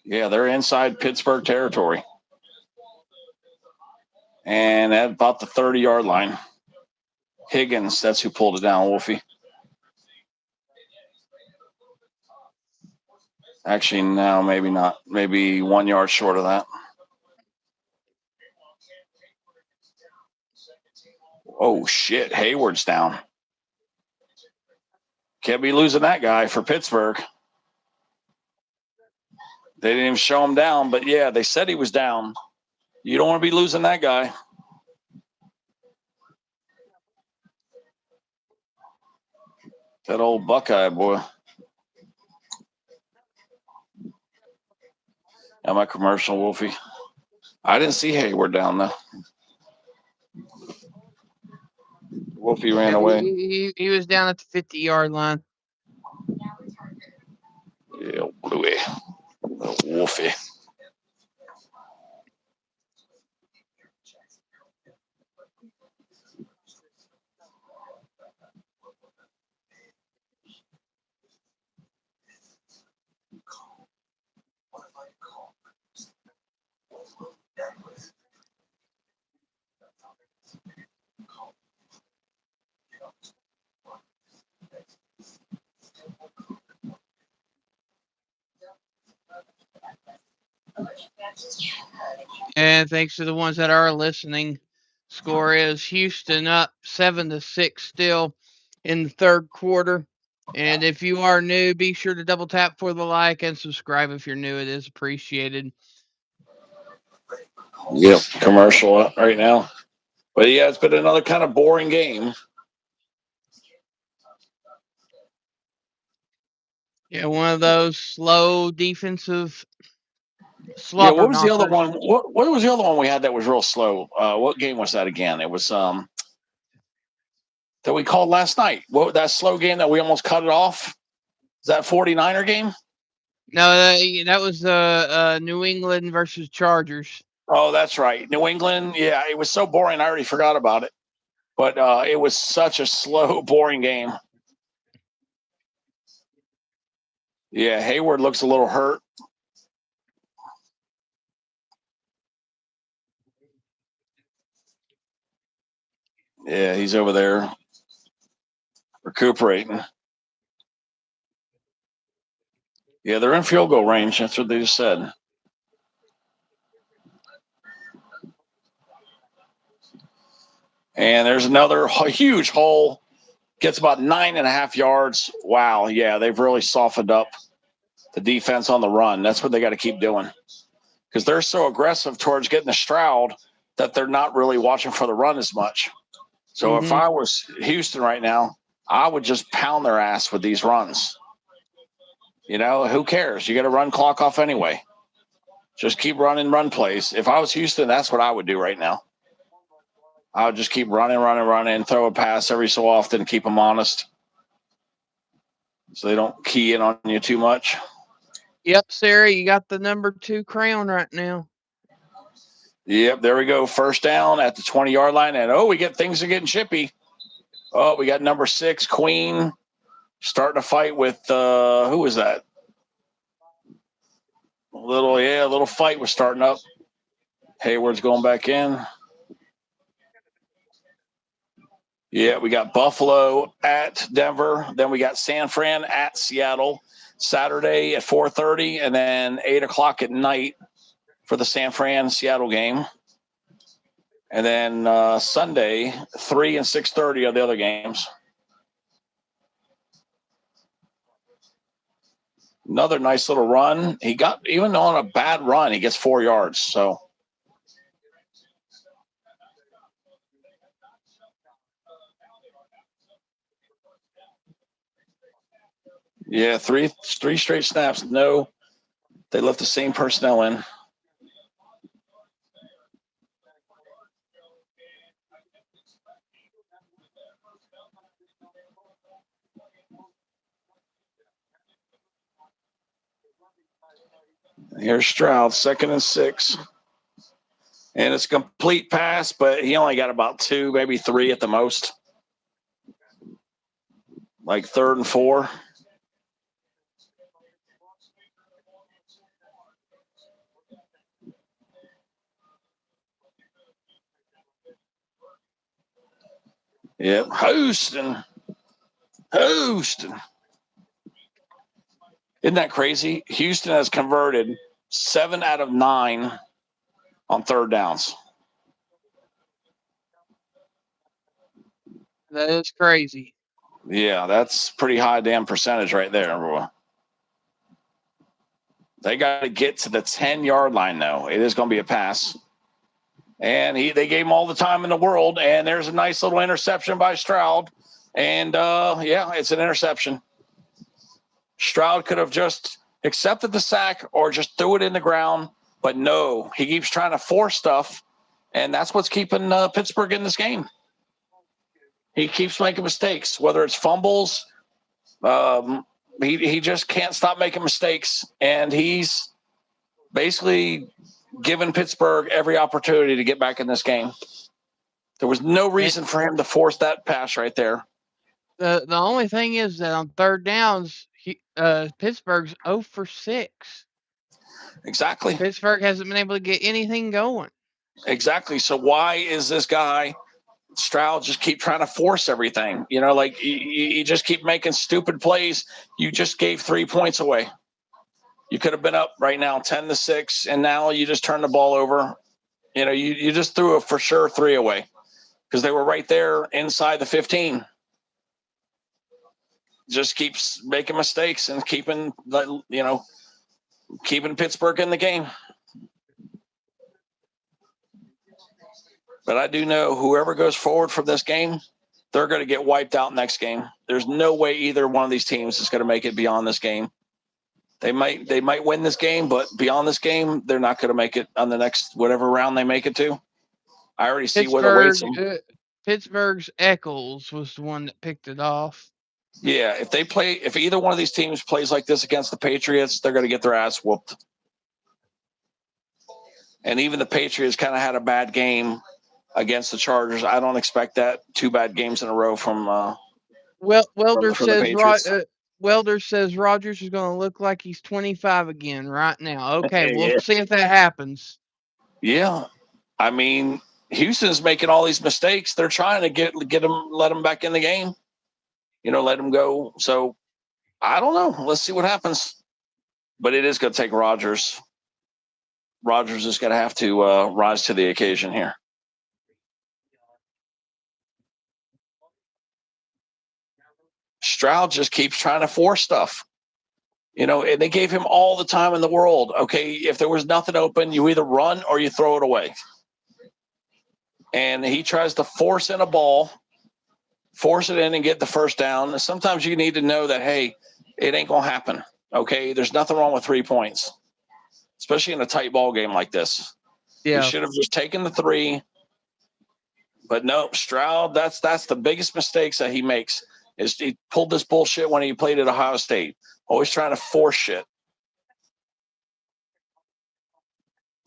Yeah, they're inside Pittsburgh territory. And at about the 30-yard line. Higgins, that's who pulled it down, Wolfie. Actually, no, maybe not. Maybe 1 yard short of that. Oh, shit. Hayward's down. Can't be losing that guy for Pittsburgh. They didn't even show him down, but yeah, they said he was down. You don't want to be losing that guy. That old Buckeye boy. Am I commercial, Wolfie? I didn't see Hayward down though. Wolfie ran away. He was down at the 50-yard line. Yeah, Bluey. Wolfie. And thanks to the ones that are listening, score is Houston up 7-6 still in the third quarter. And if you are new, be sure to double tap for the like and subscribe if you're new. It is appreciated. Yep, commercial right now. But yeah, it's been another kind of boring game. Yeah, one of those slow defensive Yeah, what was the other one? What was the other one we had that was real slow? What game was that again? It was that we called last night. What that slow game that we almost cut it off? Is that 49er game? No, that was New England versus Chargers. Oh, that's right. New England. Yeah, it was so boring. I already forgot about it. But it was such a slow, boring game. Yeah, Hayward looks a little hurt. Yeah, he's over there recuperating. Yeah, they're in field goal range. That's what they just said. And there's another huge hole. Gets about 9.5 yards. Wow. Yeah, they've really softened up the defense on the run. That's what they got to keep doing. Because they're so aggressive towards getting the Stroud that they're not really watching for the run as much. So if I was Houston right now, I would just pound their ass with these runs. You know, who cares? You got to run clock off anyway. Just keep running run plays. If I was Houston, that's what I would do right now. I would just keep running, throw a pass every so often, keep them honest so they don't key in on you too much. Yep, Sarah, you got the number 2 crown right now. Yep, there we go. First down at the 20-yard line. And, we get things are getting chippy. Oh, we got number 6, Queen, starting to fight with, who was that? A little fight was starting up. Hayward's going back in. Yeah, we got Buffalo at Denver. Then we got San Fran at Seattle Saturday at 4:30, and then 8 o'clock at night for the San Fran Seattle game. And then Sunday, 3 and 6:30 are the other games. Another nice little run. He got, even on a bad run, he gets 4 yards. So. Yeah, three straight snaps. No, they left the same personnel in. Here's Stroud, 2nd and 6. And it's a complete pass, but he only got about 2, maybe 3 at the most. Like 3rd and 4. Yep, Houston. Isn't that crazy? Houston has converted 7 out of 9 on 3rd downs. That is crazy. Yeah, that's pretty high damn percentage right there, everyone. They got to get to the 10-yard line, though. It is going to be a pass. And they gave him all the time in the world, and there's a nice little interception by Stroud. And, it's an interception. Stroud could have just accepted the sack or just threw it in the ground, but no, he keeps trying to force stuff, and that's what's keeping Pittsburgh in this game. He keeps making mistakes, whether it's fumbles. He just can't stop making mistakes, and he's basically given Pittsburgh every opportunity to get back in this game. There was no reason for him to force that pass right there. The only thing is that on 3rd downs, Pittsburgh's 0 for 6. Exactly. Pittsburgh hasn't been able to get anything going. Exactly. So why is this guy Stroud just keep trying to force everything? Like you just keep making stupid plays. You just gave 3 points away. You could have been up right now 10-6, and now you just turned the ball over. You just threw a for sure 3 away because they were right there inside the 15. Just keeps making mistakes and keeping Pittsburgh in the game. But I do know whoever goes forward from this game, they're going to get wiped out next game. There's no way either one of these teams is going to make it beyond this game. They might win this game, but beyond this game, they're not going to make it on the next whatever round they make it to. I already see what awaits them. Pittsburgh's Eccles was the one that picked it off. Yeah, if either one of these teams plays like this against the Patriots, they're going to get their ass whooped. And even the Patriots kind of had a bad game against the Chargers. I don't expect that 2 bad games in a row from Welder from the says Welder says Rodgers is going to look like he's 25 again right now. Okay, we'll see if that happens. Yeah, I mean, Houston's making all these mistakes. They're trying to let him back in the game. Let him go. So I don't know. Let's see what happens. But it is going to take Rodgers. Rodgers is going to have to rise to the occasion here. Stroud just keeps trying to force stuff. And they gave him all the time in the world. Okay, if there was nothing open, you either run or you throw it away. And he tries to force in a ball, force it in and get the first down. Sometimes you need to know that, hey, it ain't going to happen. Okay, there's nothing wrong with 3 points, especially in a tight ball game like this. Yeah. He should have just taken the 3. But no, Stroud, that's the biggest mistakes that he makes is he pulled this bullshit when he played at Ohio State. Always trying to force shit.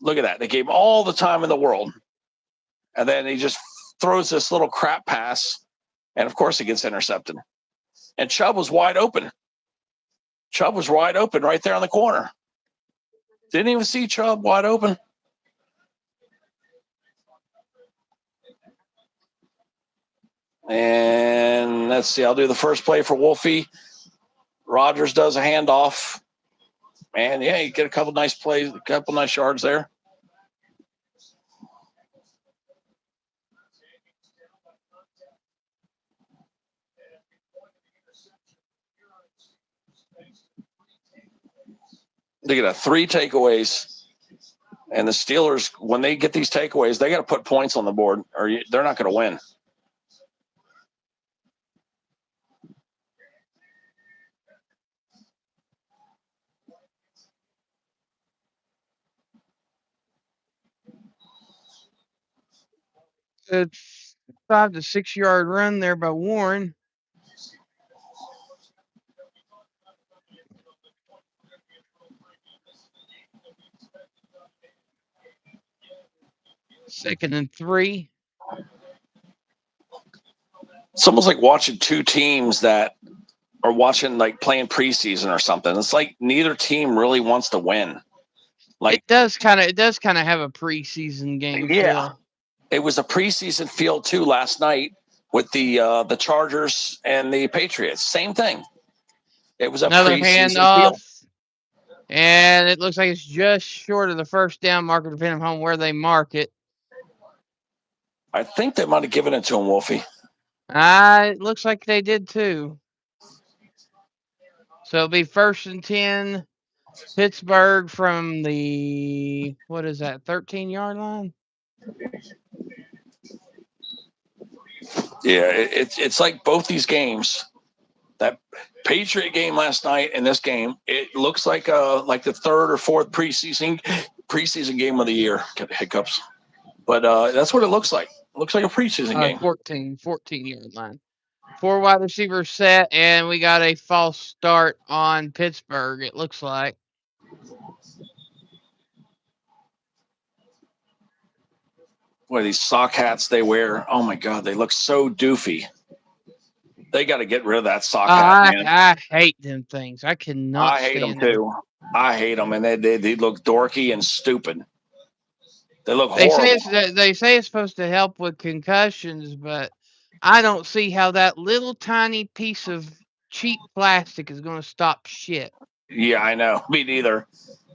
Look at that. They gave him all the time in the world. And then he just throws this little crap pass. And, of course, it gets intercepted. And Chubb was wide open. Chubb was wide open right there on the corner. Didn't even see Chubb wide open. And let's see. I'll do the first play for Wolfie. Rodgers does a handoff. And, yeah, you get a couple nice plays, a couple nice yards there. Look at that, 3 takeaways. And the Steelers, when they get these takeaways, they got to put points on the board or they're not going to win. It's 5 to 6 yard run there by Warren. Second and 3. It's almost like watching 2 teams that are watching, like playing preseason or something. It's like neither team really wants to win. Like it does kind of have a preseason game feel. It was a preseason feel too last night with the Chargers and the Patriots. Same thing. It was Another preseason handoff. feel. And it looks like it's just short of the first down marker, depending on where they mark it. I think they might have given it to him, Wolfie. It looks like they did too. So it'll be 1st and 10, Pittsburgh from the, 13-yard line? Yeah, it's like both these games. That Patriot game last night and this game, it looks like the 3rd or 4th preseason game of the year. Get the hiccups. But that's what it looks like. It looks like a preseason game. 14-yard line. 4 wide receivers set, and we got a false start on Pittsburgh, it looks like. Boy, these sock hats they wear, oh my God, they look so doofy. They got to get rid of that sock hat, man. I hate them things. I cannot hate stand them too. I hate them, and they look dorky and stupid. They look They horrible. they say it's supposed to help with concussions, but I don't see how that little tiny piece of cheap plastic is going to stop shit. Yeah, I know. Me neither.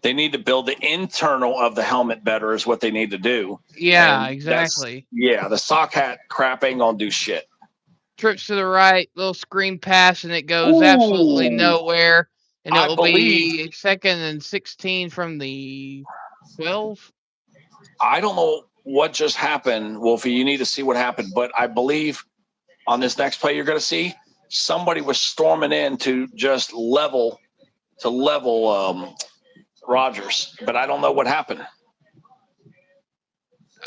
They need to build the internal of the helmet better is what they need to do. Yeah, exactly. Yeah, the sock hat crap ain't going to do shit. Trips to the right, little screen pass, and it goes absolutely nowhere. And it will be 2nd and 16 from the 12. I don't know what just happened, Wolfie. You need to see what happened. But I believe on this next play you're going to see, somebody was storming in to just level Rodgers. But I don't know what happened.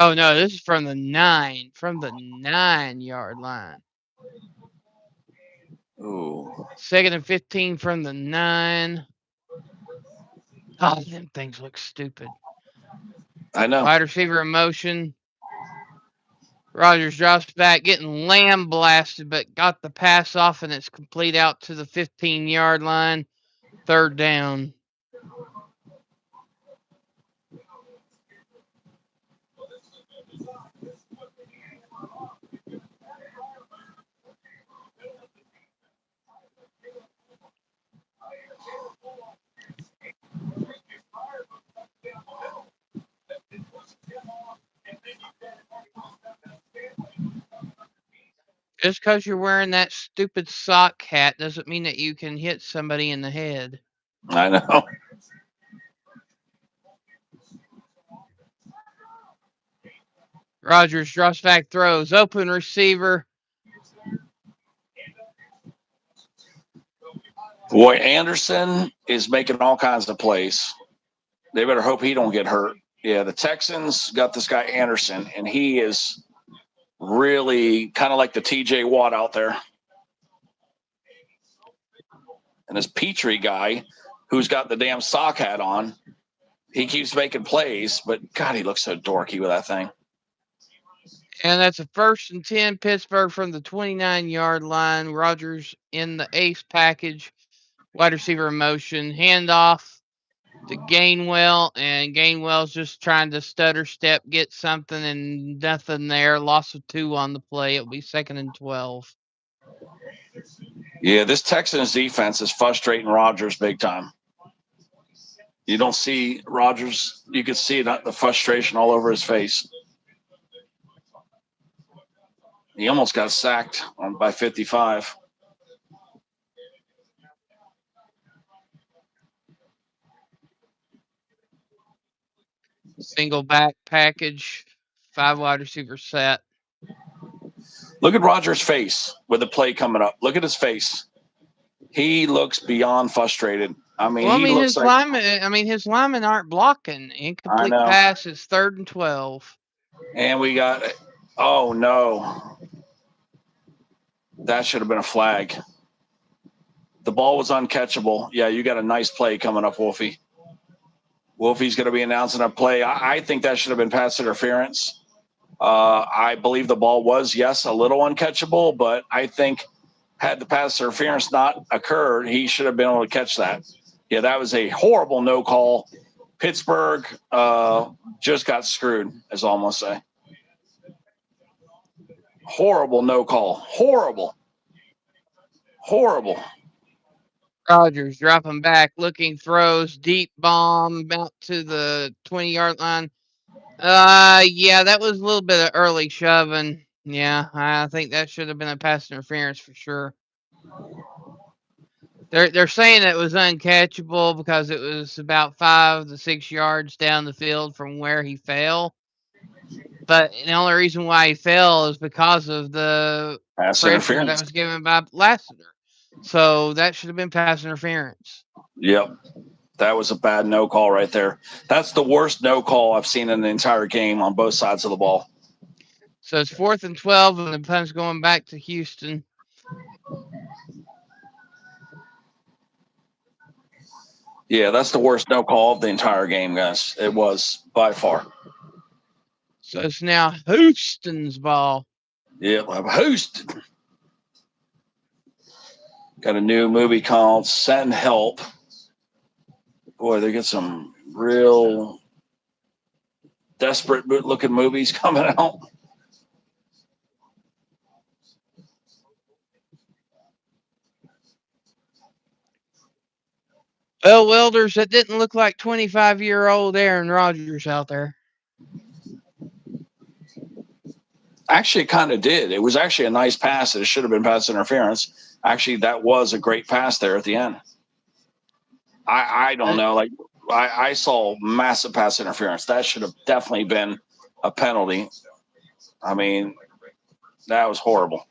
Oh, no, this is from the 9-yard line. Ooh. 2nd and 15 from the 9. Oh, them things look stupid. I know. Wide receiver in motion. Rodgers drops back, getting lamb blasted, but got the pass off, and it's complete out to the 15-yard line. 3rd down. Just because you're wearing that stupid sock hat doesn't mean that you can hit somebody in the head. I know. Rodgers drops back, throws, open receiver. Boy, Anderson is making all kinds of plays. They better hope he don't get hurt. Yeah, the Texans got this guy Anderson, and he is really kind of like the TJ Watt out there. And this Petrie guy who's got the damn sock hat on, He keeps making plays, but God, he looks so dorky with that thing. And that's a 1st and 10, Pittsburgh from the 29-yard line. Rodgers in the ace package, wide receiver in motion, handoff to Gainwell, and Gainwell's just trying to stutter step, get something, and nothing there. Loss of 2 on the play. It'll be 2nd and 12. Yeah, this Texans defense is frustrating Rodgers big time. You don't see Rodgers. You can see the frustration all over his face. He almost got sacked by 55. Single back package, 5 wide receiver set. Look at Rodgers' face with the play coming up. Look at his face. He looks beyond frustrated. I mean, Well, he looks his like linemen. His linemen aren't blocking. Incomplete pass is 3rd and 12. And we got. Oh no, that should have been a flag. The ball was uncatchable. Yeah, you got a nice play coming up, Wolfie. Wolfie's going to be announcing a play. I think that should have been pass interference. I believe the ball was, yes, a little uncatchable, but I think had the pass interference not occurred, he should have been able to catch that. Yeah, that was a horrible no call. Pittsburgh just got screwed, is all I'm going to say. Horrible no call. Horrible. Rodgers dropping back, looking, throws, deep bomb out to the 20-yard line. Yeah, that was a little bit of early shoving. Yeah, I think that should have been a pass interference for sure. They're saying it was uncatchable because it was about 5 to 6 yards down the field from where he fell. But the only reason why he fell is because of the pass pressure interference that was given by Lassiter. So that should have been pass interference. Yep. That was a bad no call right there. That's the worst no call I've seen in the entire game on both sides of the ball. So it's 4th and 12, and the punt's going back to Houston. Yeah, that's the worst no call of the entire game, guys. It was by far. So it's now Houston's ball. Yeah, Houston. Got a new movie called Send Help. Boy, they get some real desperate looking movies coming out. Well, Welders, that didn't look like 25-year-old Aaron Rodgers out there. Actually, it kind of did. It was actually a nice pass. It should have been pass interference. Actually, that was a great pass there at the end. I don't know. Like I saw massive pass interference. That should have definitely been a penalty. I mean, that was horrible.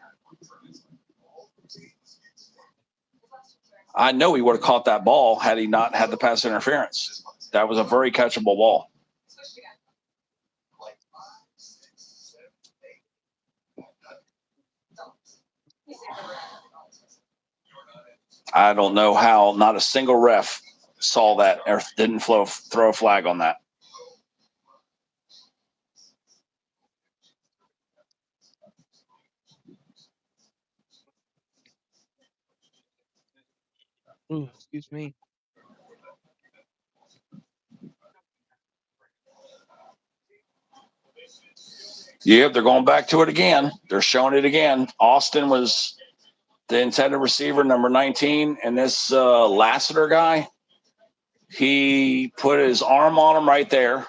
I know he would have caught that ball had he not had the pass interference. That was a very catchable ball. I don't know how not a single ref saw that or didn't throw a flag on that. Ooh, excuse me. Yep, they're going back to it again. They're showing it again. Austin was the intended receiver, number 19, and this Lassiter guy, he put his arm on him right there.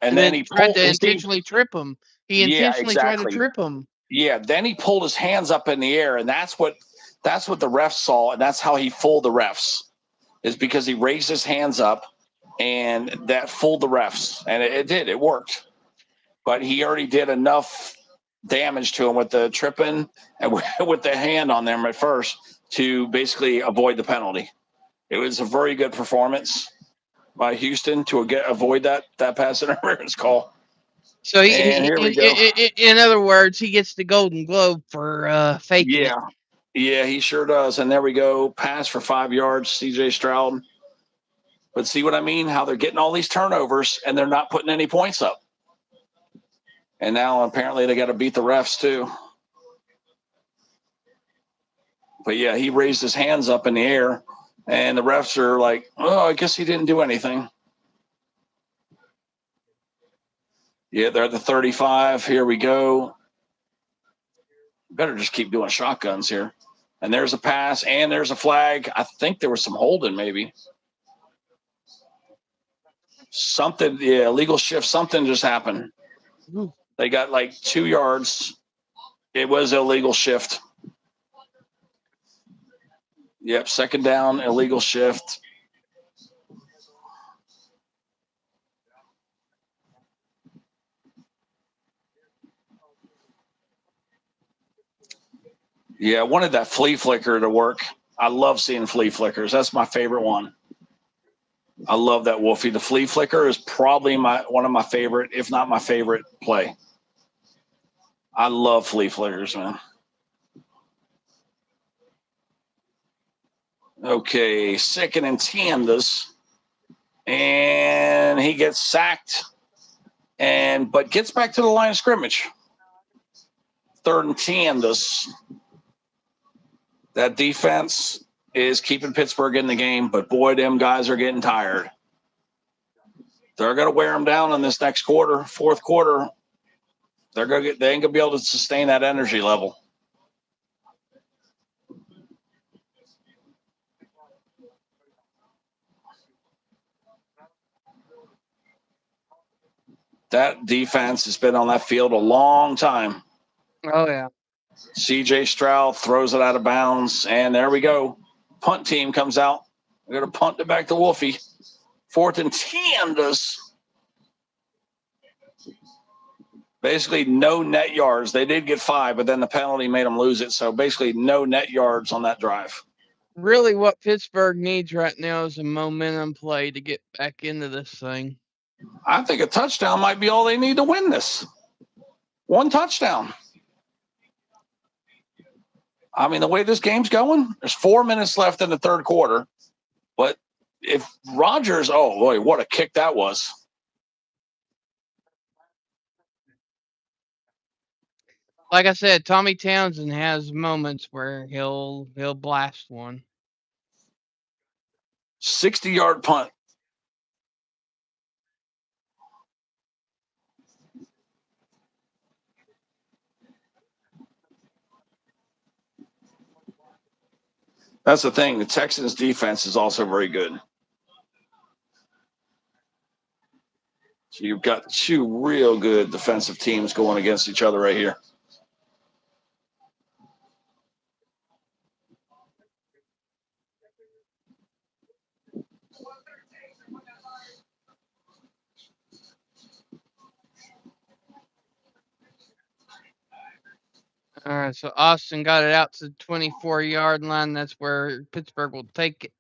And then he tried to intentionally trip him. He intentionally tried to trip him. Yeah, then he pulled his hands up in the air, and that's what the refs saw, and that's how he fooled the refs, is because he raised his hands up, and that fooled the refs, and it did. It worked. But he already did enough damage to him with the tripping and with the hand on them at first to basically avoid the penalty. It was a very good performance by Houston to avoid that pass interference call. So here we go. In other words, he gets the Golden Globe for faking it. Yeah, he sure does. And there we go. Pass for 5 yards, C.J. Stroud. But see what I mean? How they're getting all these turnovers and they're not putting any points up. And now apparently they got to beat the refs too. But yeah, he raised his hands up in the air, and the refs are like, "Oh, I guess he didn't do anything." Yeah, they're at the 35. Here we go. Better just keep doing shotguns here. And there's a pass, and there's a flag. I think there was some holding, maybe. Something, yeah, illegal shift. Something just happened. They got like 2 yards. It was illegal shift. Yep, second down, illegal shift. Yeah, I wanted that flea flicker to work. I love seeing flea flickers. That's my favorite one. I love that Wolfie. The flea flicker is probably one of my favorite, if not my favorite play. I love flea flickers, man. Okay, 2nd and 10 this. And he gets sacked but gets back to the line of scrimmage. 3rd and 10 this. That defense is keeping Pittsburgh in the game, but boy, them guys are getting tired. They're going to wear them down in this next quarter, 4th quarter. They ain't going to be able to sustain that energy level. That defense has been on that field a long time. Oh, yeah. C.J. Stroud throws it out of bounds, and there we go. Punt team comes out. We're going to punt it back to Wolfie. 4th and 10 does. Basically, no net yards. They did get 5, but then the penalty made them lose it. So basically, no net yards on that drive. Really, what Pittsburgh needs right now is a momentum play to get back into this thing. I think a touchdown might be all they need to win this. 1 touchdown. I mean, the way this game's going, there's 4 minutes left in the 3rd quarter. But if Rodgers, oh boy, what a kick that was. Like I said, Tommy Townsend has moments where he'll blast one. 60-yard punt. That's the thing. The Texans defense is also very good. So you've got 2 real good defensive teams going against each other right here. All right, so Austin got it out to the 24-yard line. That's where Pittsburgh will take it.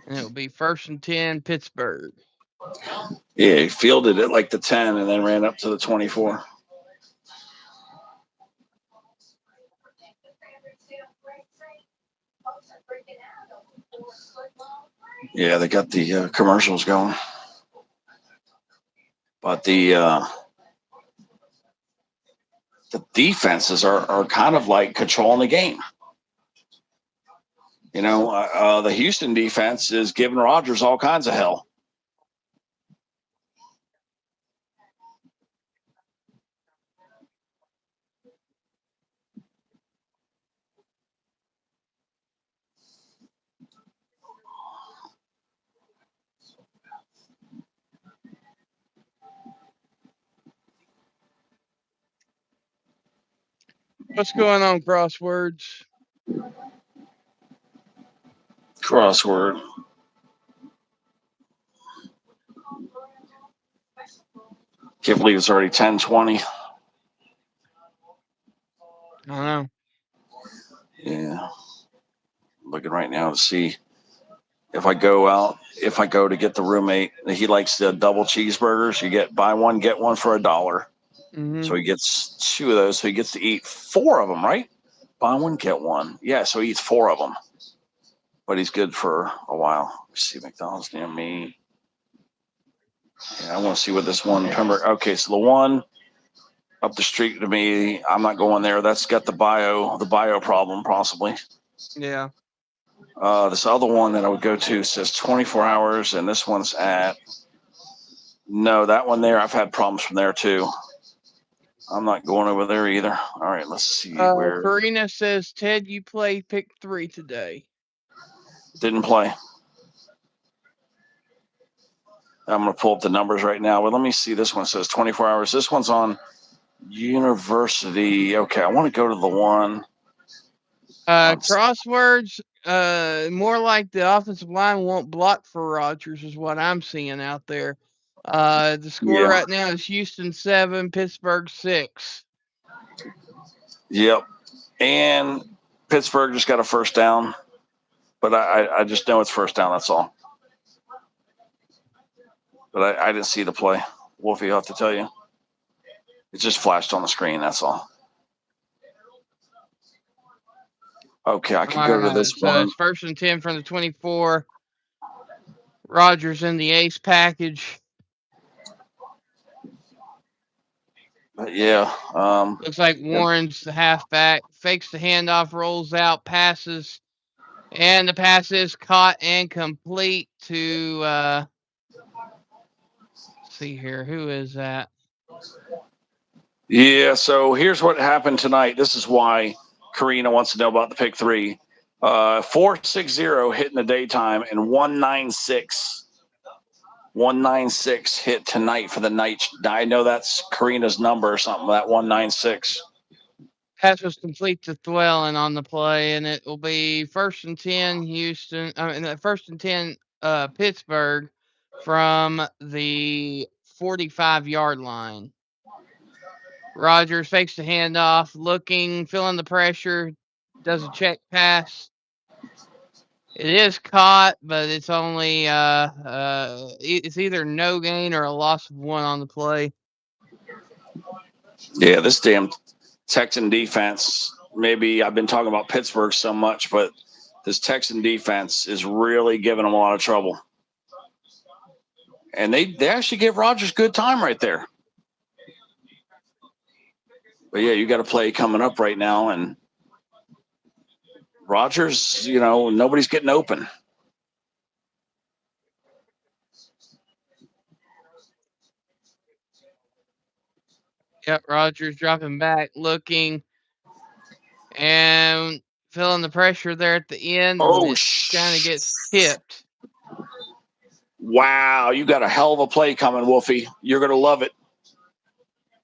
And it will be 1st and 10, Pittsburgh. Yeah, he fielded it like the 10 and then ran up to the 24. Yeah, they got the commercials going. But the defenses are kind of like controlling the game. You know, the Houston defense is giving Rodgers all kinds of hell. What's going on, Crosswords? Crossword. Can't believe it's already 10:20. I don't know. Yeah. Looking right now to see if I go to get the roommate. He likes the double cheeseburgers. You get buy one, get one for $1. Mm-hmm. So he gets 2 of those. So he gets to eat 4 of them, right? Buy one, get one. Yeah, so he eats 4 of them. But he's good for a while. Let's see, McDonald's near me. Yeah, I want to see what this one. Okay, so the one up the street to me, I'm not going there. That's got the bio problem possibly. Yeah. This other one that I would go to says 24 hours, and this one's at. No, that one there, I've had problems from there too. I'm not going over there either. All right, let's see where. Karina says, Ted, you played pick 3 today. Didn't play. I'm going to pull up the numbers right now. Well, let me see. This one says 24 hours. This one's on University. Okay, I want to go to the one. Crosswords, more like the offensive line won't block for Rodgers is what I'm seeing out there. The score right now is Houston 7, Pittsburgh 6. Yep. And Pittsburgh just got a first down. But I just know it's first down, that's all. But I didn't see the play. Wolfie, I'll have to tell you. It just flashed on the screen, that's all. Okay, I can go to this one. It's 1st and 10 from the 24. Rodgers in the ace package. Yeah. Looks like Warren's the halfback. Fakes the handoff, rolls out, passes. And the pass is caught and complete to, let's see here. Who is that? Yeah, so here's what happened tonight. This is why Karina wants to know about the pick 3. 460 hit in the daytime and 196 hit tonight for the night. I know that's Karina's number or something, that 196. Pass was complete to Thwellen on the play, and it will be 1st and 10 Houston. I mean, 1st and 10 Pittsburgh from the 45-yard line. Rodgers fakes the handoff, looking, feeling the pressure, does a check pass. It is caught, but it's only it's either no gain or a loss of 1 on the play. Yeah, this damn Texan defense. Maybe I've been talking about Pittsburgh so much, but this Texan defense is really giving them a lot of trouble. And they actually give Rodgers good time right there. But yeah, you got a play coming up right now, and Rodgers, nobody's getting open. Yep, Rodgers dropping back, looking, and feeling the pressure there at the end. Oh, and kind of gets tipped. Wow, you got a hell of a play coming, Wolfie. You're going to love it.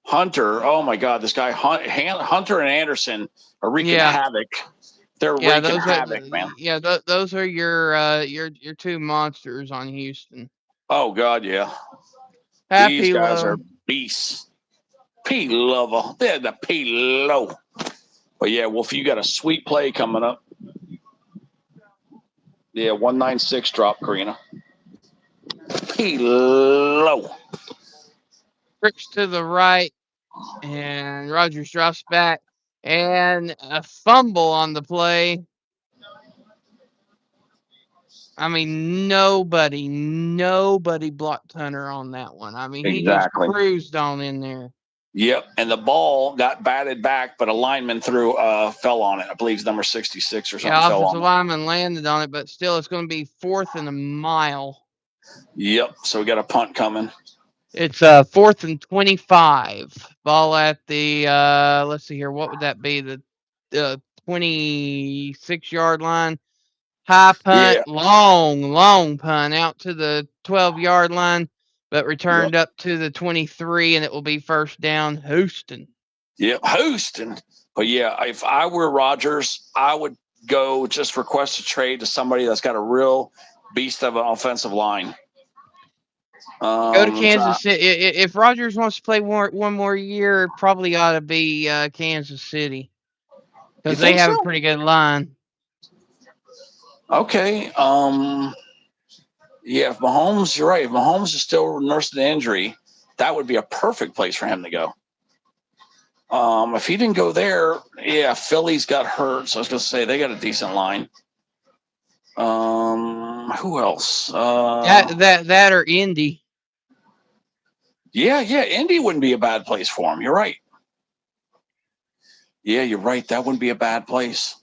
Hunter, oh my God, this guy Hunter and Anderson are wreaking havoc. They're wreaking havoc, man. Yeah, those are your 2 monsters on Houston. Oh God, yeah. These guys are beasts. P-Lover. They're the P-Low. But yeah, Wolfie, you got a sweet play coming up. Yeah, 196 drop, Karina. P-Low. Trips to the right, and Rodgers drops back, and a fumble on the play. I mean, nobody blocked Hunter on that one. I mean, he just cruised on in there. Yep, and the ball got batted back, but a lineman fell on it. I believe it's number 66 or something. Yeah, offensive lineman landed on it, but still, it's going to be 4th and a mile. Yep, so we got a punt coming. It's 4th and 25. Ball at the let's see here. What would that be? The 26-yard line. High punt, long punt out to the 12-yard line, but returned up to the 23, and it will be 1st down, Houston. Yep, Houston. But yeah, if I were Rodgers, I would go just request a trade to somebody that's got a real beast of an offensive line. Go to Kansas City. If Rodgers wants to play one more year, it probably ought to be Kansas City because they have a pretty good line. Okay. Yeah, if Mahomes, you're right. If Mahomes is still nursing an injury, that would be a perfect place for him to go. If he didn't go there, yeah, Philly's got hurt, so I was going to say they got a decent line. Who else? That or Indy. Yeah, Indy wouldn't be a bad place for him. You're right. Yeah, you're right. That wouldn't be a bad place.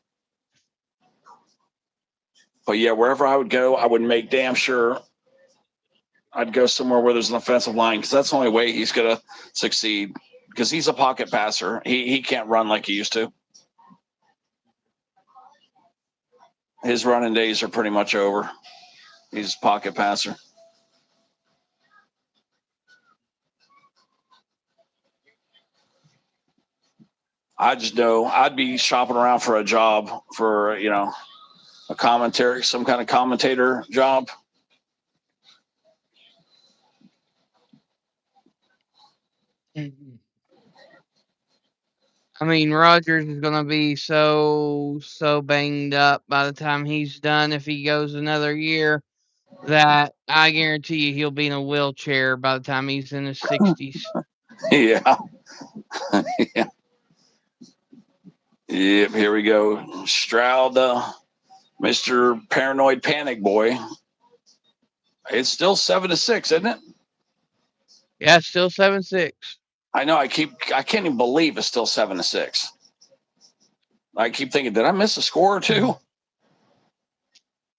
But yeah, wherever I would go, I would make damn sure I'd go somewhere where there's an offensive line because that's the only way he's going to succeed because he's a pocket passer. He can't run like he used to. His running days are pretty much over. He's a pocket passer. I just know I'd be shopping around for a job for, a commentary, some kind of commentator job. Mm-hmm. I mean, Rodgers is going to be so banged up by the time he's done if he goes another year that I guarantee you he'll be in a wheelchair by the time he's in his 60s. Yeah. Yeah. Yep, here we go. Stroud, Mr. Paranoid Panic Boy. It's still 7-6, isn't it? Yeah, it's still 7-6. I know. I can't even believe it's still 7-6. I keep thinking, did I miss a score or two?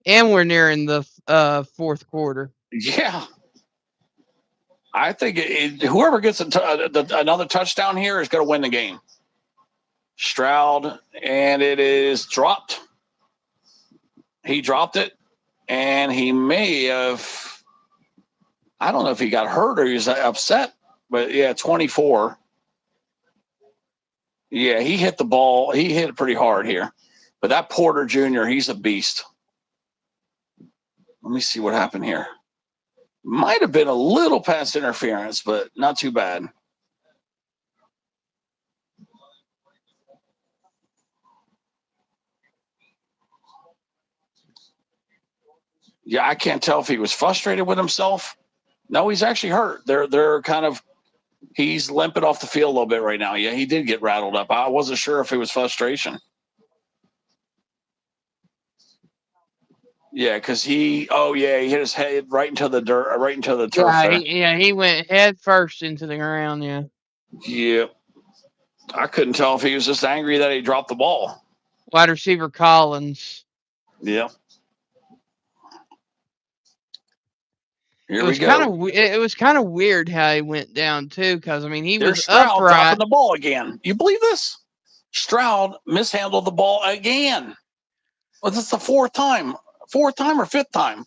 And we're nearing the fourth quarter. Yeah. I think whoever gets another touchdown here is going to win the game. Stroud, and it is dropped. He dropped it, and he may have. I don't know if he got hurt or he was upset, but yeah, 24. Yeah, he hit the ball. He hit it pretty hard here. But that Porter Jr., he's a beast. Let me see what happened here. Might have been a little pass interference, but not too bad. Yeah, I can't tell if he was frustrated with himself. No, he's actually hurt. They're kind of he's limping off the field a little bit right now. Yeah, he did get rattled up. I wasn't sure if it was frustration. Yeah, because he hit his head right into the dirt, right into the turf there. He went head first into the ground. Yeah. Yeah, I couldn't tell if he was just angry that he dropped the ball. Wide receiver Collins. Yeah. Here It was we go. It was kind of weird how he went down too, because I mean he There's was Stroud upright. dropping the ball again. You believe this? Stroud mishandled the ball again. Well, this is the fourth time or fifth time.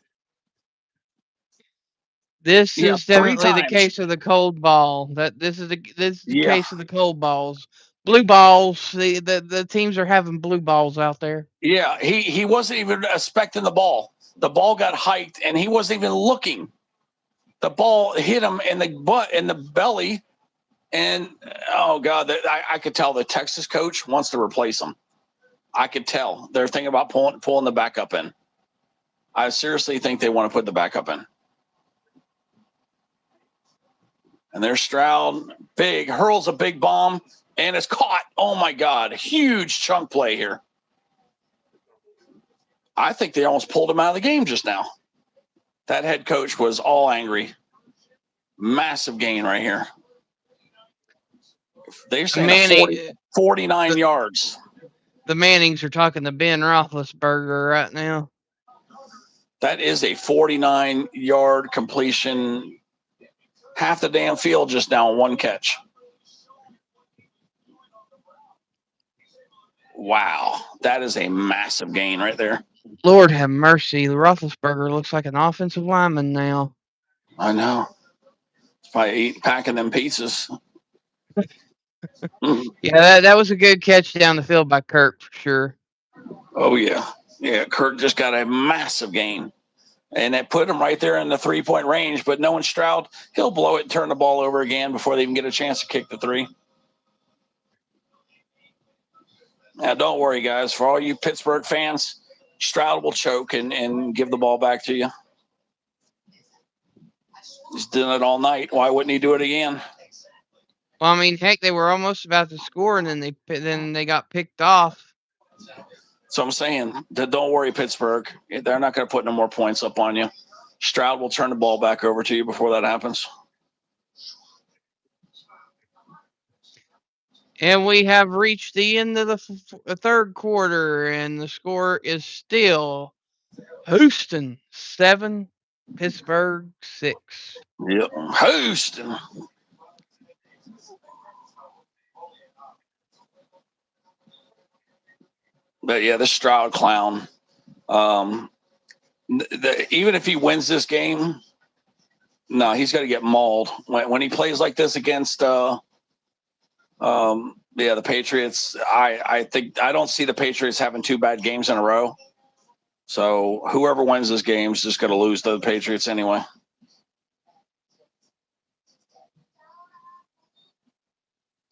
This is definitely the case of the cold ball. This is the case of the cold balls. Blue balls. The teams are having blue balls out there. Yeah, he wasn't even expecting the ball. The ball got hiked, and he wasn't even looking. The ball hit him in the butt, in the belly, and oh god, I could tell the Texas coach wants to replace him. I could tell they're thinking about pulling the backup in. I seriously think they want to put the backup in. And there's Stroud, hurls a big bomb, and it's caught. Oh my god, huge chunk play here. I think they almost pulled him out of the game just now. That head coach was all angry. Massive gain right here. They're saying 49 yards. The Mannings are talking to Ben Roethlisberger right now. That is a 49-yard completion. Half the damn field just now on one catch. Wow. That is a massive gain right there. Lord have mercy. The Roethlisberger looks like an offensive lineman now. I know. It's probably packing them pizzas. Yeah, that was a good catch down the field by Kirk for sure. Oh, yeah. Yeah, Kirk just got a massive gain. And that put him right there in the 3-point range. But knowing Stroud, he'll blow it and turn the ball over again before they even get a chance to kick the three. Now, don't worry, guys. For all you Pittsburgh fans, Stroud will choke and give the ball back to you. He's doing it all night. Why wouldn't he do it again? Well, I mean, heck, they were almost about to score, and then they got picked off. So I'm saying that don't worry, Pittsburgh. They're not going to put no more points up on you. Stroud will turn the ball back over to you before that happens. And we have reached the end of the third quarter, and the score is still Houston 7, Pittsburgh 6. Yep, Houston. But yeah, this Stroud clown. Even if he wins this game, no, he's got to get mauled when he plays like this against the Patriots. I think I don't see the Patriots having 2 bad games in a row. So whoever wins this game is just going to lose to the Patriots anyway.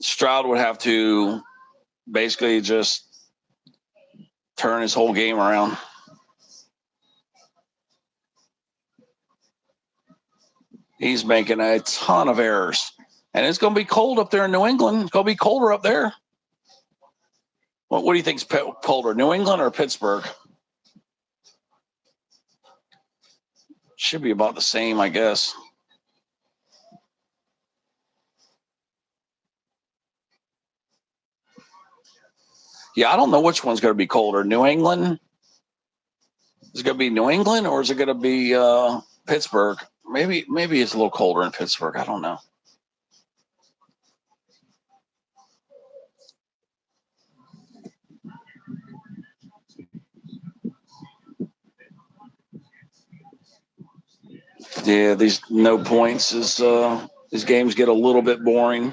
Stroud would have to basically just turn his whole game around. He's making a ton of errors. And it's going to be cold up there in New England. It's going to be colder up there. What do you think's colder, New England or Pittsburgh? Should be about the same, I guess. Yeah, I don't know which one's going to be colder. New England? Is it going to be New England or is it going to be Pittsburgh? Maybe it's a little colder in Pittsburgh. I don't know. Yeah, these no points is these games get a little bit boring.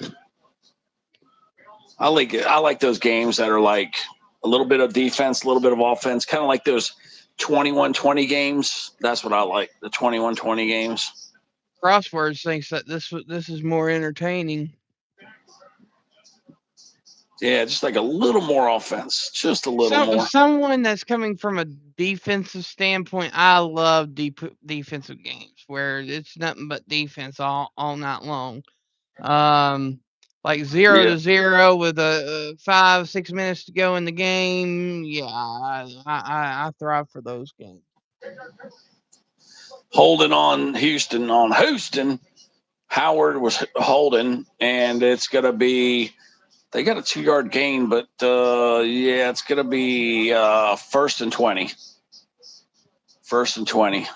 I like those games that are like a little bit of defense, a little bit of offense, kind of like those 21-20 games. That's what I like, the 21-20 games. Crosswords thinks that this is more entertaining. Yeah, just like a little more offense, just a little more. Someone that's coming from a defensive standpoint, I love defensive games where it's nothing but defense all night long. Like 0-0 with 5-6 minutes to go in the game. Yeah, I thrive for those games. Holding on Houston. Howard was holding, and it's gonna be. They got a 2-yard gain, but it's gonna be 1st and 20. 1st and 20.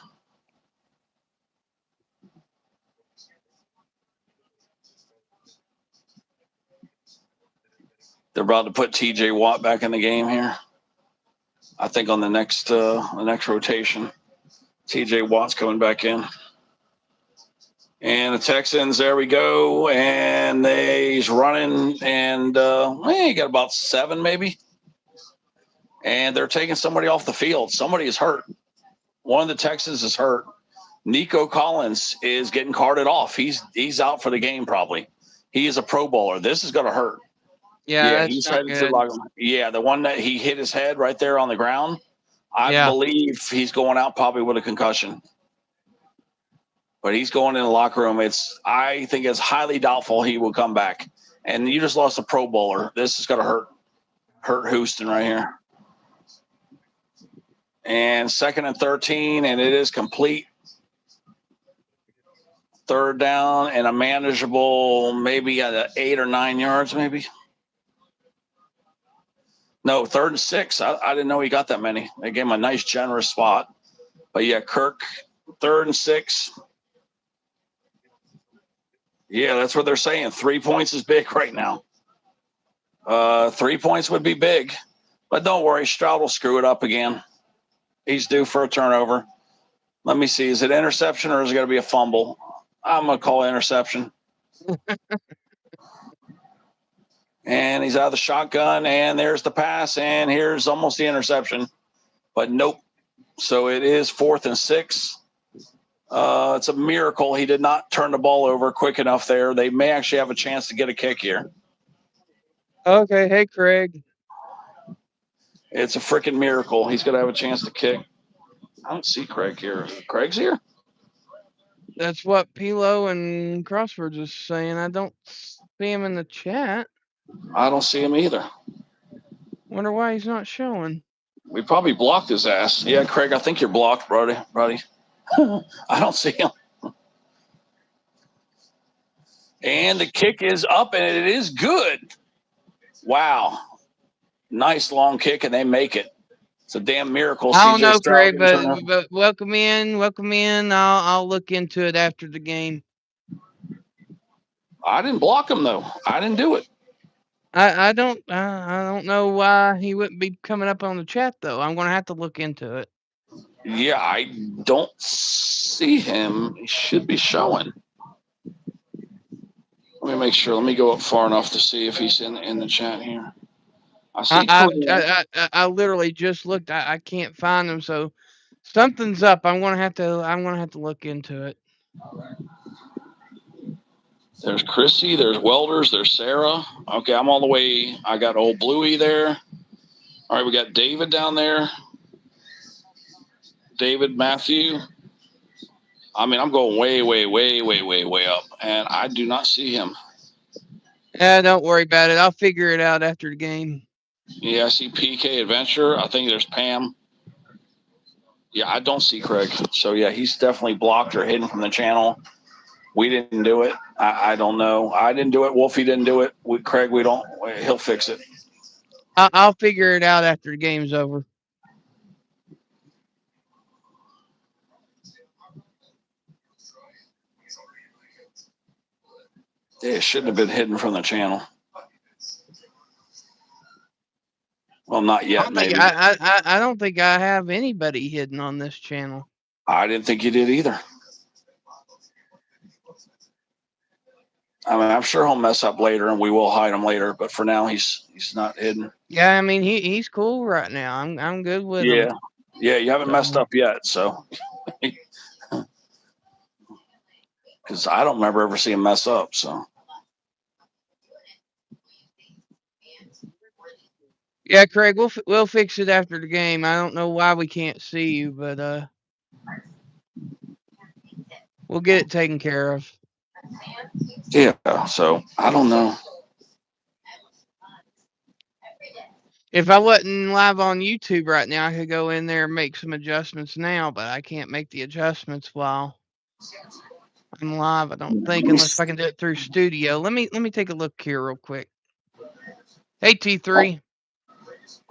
They're about to put T.J. Watt back in the game here. I think on the next rotation, T.J. Watt's coming back in. And the Texans, there we go, and he's running, and he got about 7 maybe. And they're taking somebody off the field. Somebody is hurt. One of the Texans is hurt. Nico Collins is getting carted off. He's out for the game probably. He is a Pro Bowler. This is going to hurt. Yeah, he's headed to locker room. Yeah, the one that he hit his head right there on the ground. I believe he's going out probably with a concussion. But he's going in the locker room. I think it's highly doubtful he will come back. And you just lost a Pro Bowler. This is going to hurt Houston right here. And 2nd and 13, and it is complete. 3rd down and a manageable, maybe at 8 or 9 yards, maybe. No, 3rd and 6. I didn't know he got that many. They gave him a nice, generous spot. But yeah, Kirk, 3rd and 6. Yeah, that's what they're saying. 3 points is big right now. 3 points would be big. But don't worry, Stroud will screw it up again. He's due for a turnover. Let me see. Is it interception or is it going to be a fumble? I'm going to call interception. And he's out of the shotgun, and there's the pass, and here's almost the interception. But nope. So it is 4th and 6. It's a miracle he did not turn the ball over quick enough there. They may actually have a chance to get a kick here. Okay. Hey, Craig. It's a freaking miracle. He's going to have a chance to kick. I don't see Craig here. Craig's here? That's what Pilo and Crosswords is saying. I don't see him in the chat. I don't see him either. Wonder why he's not showing. We probably blocked his ass. Yeah, Craig, I think you're blocked, buddy. I don't see him. And the kick is up, and it is good. Wow. Nice long kick, and they make it. It's a damn miracle. I don't CJ know, Stroud Craig, didn't turn out. but welcome in. I'll look into it after the game. I didn't block him though. I didn't do it. I don't know why he wouldn't be coming up on the chat though. I'm gonna have to look into it. Yeah, I don't see him. He should be showing. Let me make sure. Let me go up far enough to see if he's in the chat here. I see. I literally just looked. I can't find him, so something's up. I'm gonna have to look into it. There's Chrissy. There's Welders. There's Sarah. Okay, I'm all the way. I got old Bluey there. All right, we got David down there. David, Matthew. I mean, I'm going way up, and I do not see him. Yeah, don't worry about it. I'll figure it out after the game. Yeah, I see PK Adventure. I think there's Pam. Yeah, I don't see Craig. So, yeah, he's definitely blocked or hidden from the channel. We didn't do it. I don't know. I didn't do it. Wolfie didn't do it. Craig, we don't. He'll fix it. I'll figure it out after the game's over. It shouldn't have been hidden from the channel. Well, not yet, maybe. I don't think I have anybody hidden on this channel. I didn't think you did either. I mean, I'm sure he'll mess up later, and we will hide him later. But for now, he's not hidden. Yeah, I mean he's cool right now. I'm good with him. Yeah, you haven't messed up yet, so. Because I don't remember ever seeing him mess up. So. Yeah, Craig, we'll fix it after the game. I don't know why we can't see you, but we'll get it taken care of. Yeah, so I don't know. If I wasn't live on YouTube right now, I could go in there and make some adjustments now, but I can't make the adjustments while I'm live. I don't think, unless I can do it through Studio. Let me take a look here real quick. Hey, T3.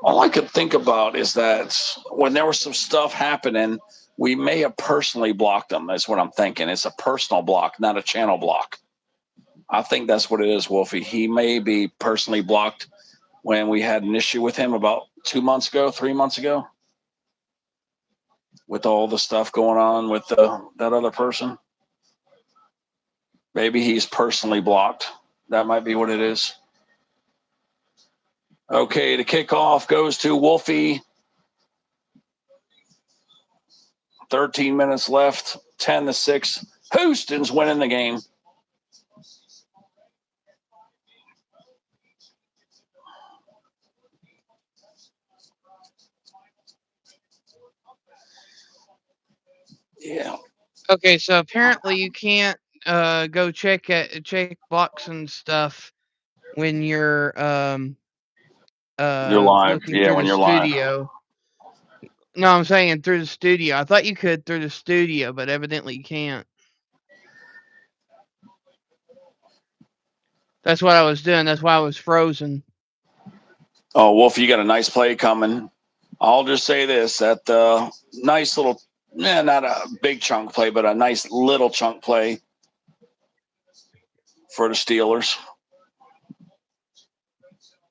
All I could think about is that when there was some stuff happening, we may have personally blocked them. That's what I'm thinking. It's a personal block, not a channel block. I think that's what it is, Wolfie. He may be personally blocked when we had an issue with him about 3 months ago, with all the stuff going on with that other person. Maybe he's personally blocked. That might be what it is. Okay, the kickoff goes to Wolfie. 13 minutes left, 10-6. Houston's winning the game. Yeah. Okay, so apparently you can't go check blocks and stuff when you're live. looking Yeah, through when the you're live. studio. No, I'm saying through the studio. I thought you could through the studio, but evidently you can't. That's what I was doing. That's why I was frozen. Oh, Wolf, you got a nice play coming. I'll just say this: that nice little, not a big chunk play, but a nice little chunk play for the Steelers.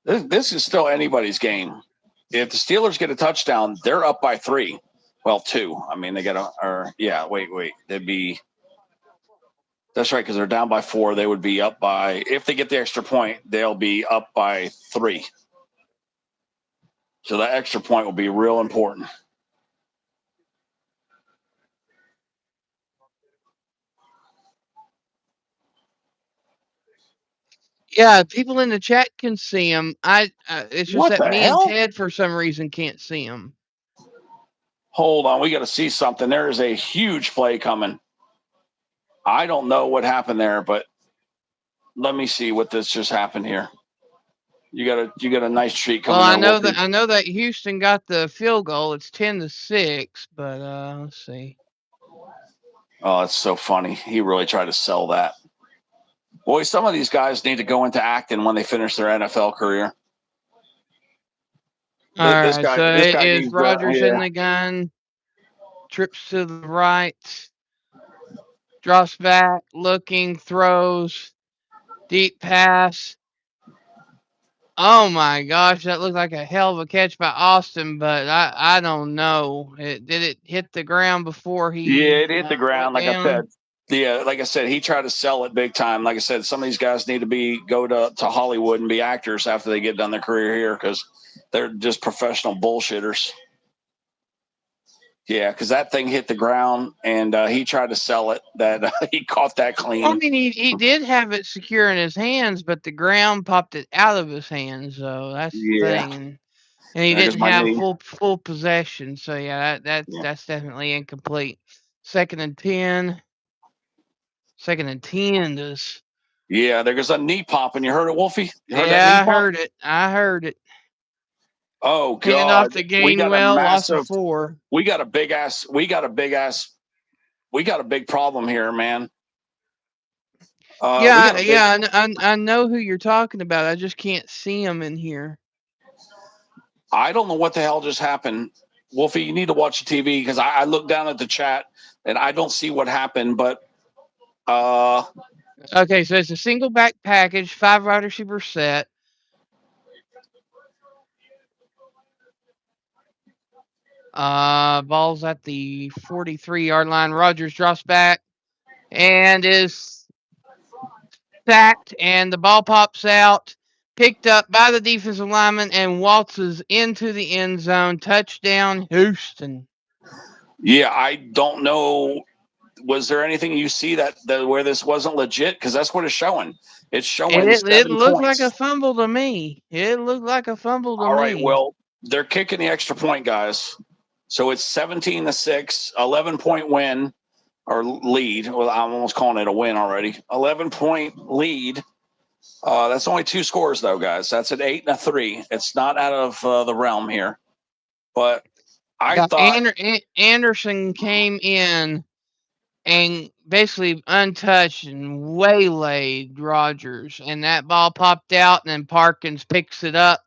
This is still anybody's game. If the Steelers get a touchdown, they're up by 3. Well, 2. I mean, they got wait. They'd be. That's right, because they're down by 4. They would be up by. If they get the extra point, they'll be up by 3. So that extra point will be real important. Yeah, people in the chat can see him. It's just What that the me hell? and Ted for some reason can't see him. Hold on, we got to see something. There is a huge play coming. I don't know what happened there, but let me see what this just happened here. You got a nice treat coming. Well, there, I know that Houston got the field goal. It's 10-6, but let's see. Oh, it's so funny. He really tried to sell that. Boy, some of these guys need to go into acting when they finish their NFL career. All right, so This it guy is needs Rogers in yeah. the gun, trips to the right, drops back, looking, throws, deep pass. Oh my gosh, that looked like a hell of a catch by Austin, but I don't know. Did it hit the ground before Yeah, he it hit the went ground. Like I said, down? yeah, like I said, he tried to sell it big time. Like I said, some of these guys need to go to Hollywood and be actors after they get done their career here because they're just professional bullshitters. Yeah, because that thing hit the ground and he tried to sell it. That he caught that Well, I clean. mean, he did have it secure in his hands, but the ground popped it out of his hands. So that's the Yeah, thing, and he there goes didn't my have knee. full possession. So yeah, Yeah, that's definitely incomplete. Second and 10. Second and 10 is. yeah, there goes a knee pop, and you heard it, Wolfie. You heard that knee Yeah, I pop? heard it. I heard it. Oh Hand off God, to we got a Gainwell, loss for massive. 4. We got a big ass. We got a big problem here, man. We got Yeah, a big. yeah, I know who you're talking about. I just can't see him in here. I don't know what the hell just happened. Wolfie, you need to watch the TV because I look down at the chat and I don't see what happened, but Okay, so it's a single back package, 5 wide receiver set. Ball's at the 43-yard line. Rogers drops back and is sacked, and the ball pops out, picked up by the defensive lineman, and waltzes into the end zone. Touchdown, Houston. yeah, I don't know. Was there anything you see that where this wasn't legit? Because that's what it's showing. It's showing It 7 looked like a points. fumble to me. It looked like a fumble to All right, me. well, they're kicking the extra point, guys. So it's 17-6, 11-point win or lead. Well, I'm almost calling it a win already. 11-point lead. That's only 2 scores, though, guys. That's an 8 and a 3. It's not out of the realm here. But I Yeah, thought Anderson came in and basically untouched and waylaid Rogers, and that ball popped out, and then Parkins picks it up,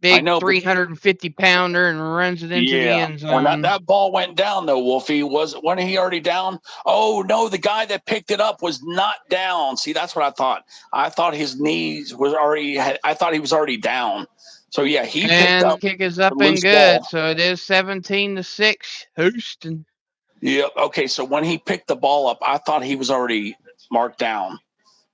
I big know, but 350-pounder, and runs it into the yeah, end when zone. that ball went down, though, Wolfie wasn't he already down? Oh no, the guy that picked it up was not down. See, that's what I thought. I thought his knees was already. I thought he was already down. So yeah, he picked And the up kick is the up and loose good, ball. so it is 17-6, Houston. Yeah. Okay. So when he picked the ball up, I thought he was already marked down,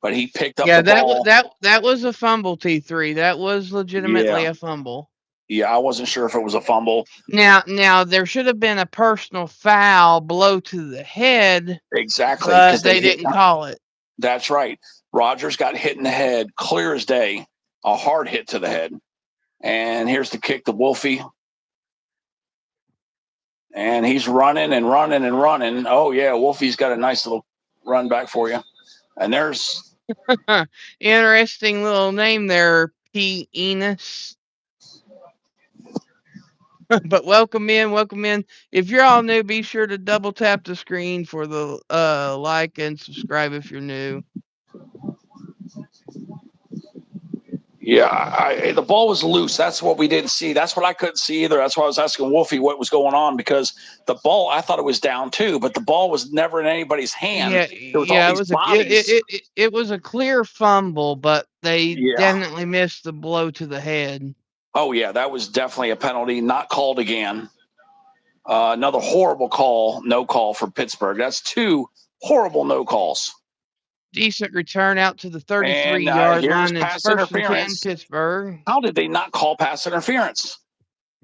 but he picked up Yeah, the ball. that was a fumble, T3. That was legitimately Yeah. a fumble. Yeah. I wasn't sure if it was a fumble. Now there should have been a personal foul, blow to the head, Exactly, because but they they hit. didn't call it. That's right. Rogers got hit in the head, clear as day, a hard hit to the head. And here's the kick to Wolfie. And he's running and running and running. Oh, yeah, Wolfie's got a nice little run back for you. And there's. Interesting little name there, P. Enos. But welcome in, welcome in. If you're all new, be sure to double tap the screen for the like and subscribe if you're new. Yeah, the ball was loose. That's what we didn't see. That's what I couldn't see either. That's why I was asking Wolfie what was going on because the ball, I thought it was down too, but the ball was never in anybody's hand. There was all Yeah, these bodies. it was a clear fumble, but they Yeah. definitely missed the blow to the head. Oh, yeah, that was definitely a penalty, not called again. Another horrible call, no call for Pittsburgh. That's 2 horrible no calls. Decent return out to the And 33-yard here's line. It's pass 1st and 10, interference. Pittsburgh. How did they not call pass interference?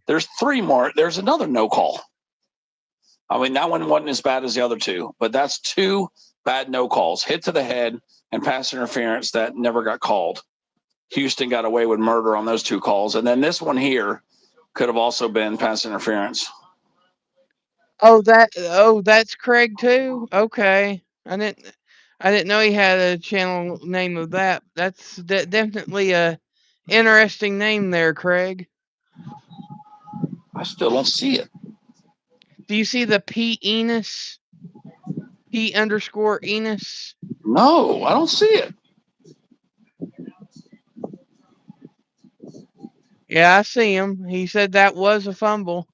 There's 3 more. There's another no call. I mean, that one wasn't as bad as the other 2, but that's 2 bad no calls. Hit to the head and pass interference that never got called. Houston got away with murder on those 2 calls. And then this one here could have also been pass interference. That's Craig too. Okay, I didn't know he had a channel name of that. That's definitely a interesting name there, Craig. I still don't see it. Do you see the P Enos? P_Enos? No, I don't see it. Yeah, I see him. He said that was a fumble.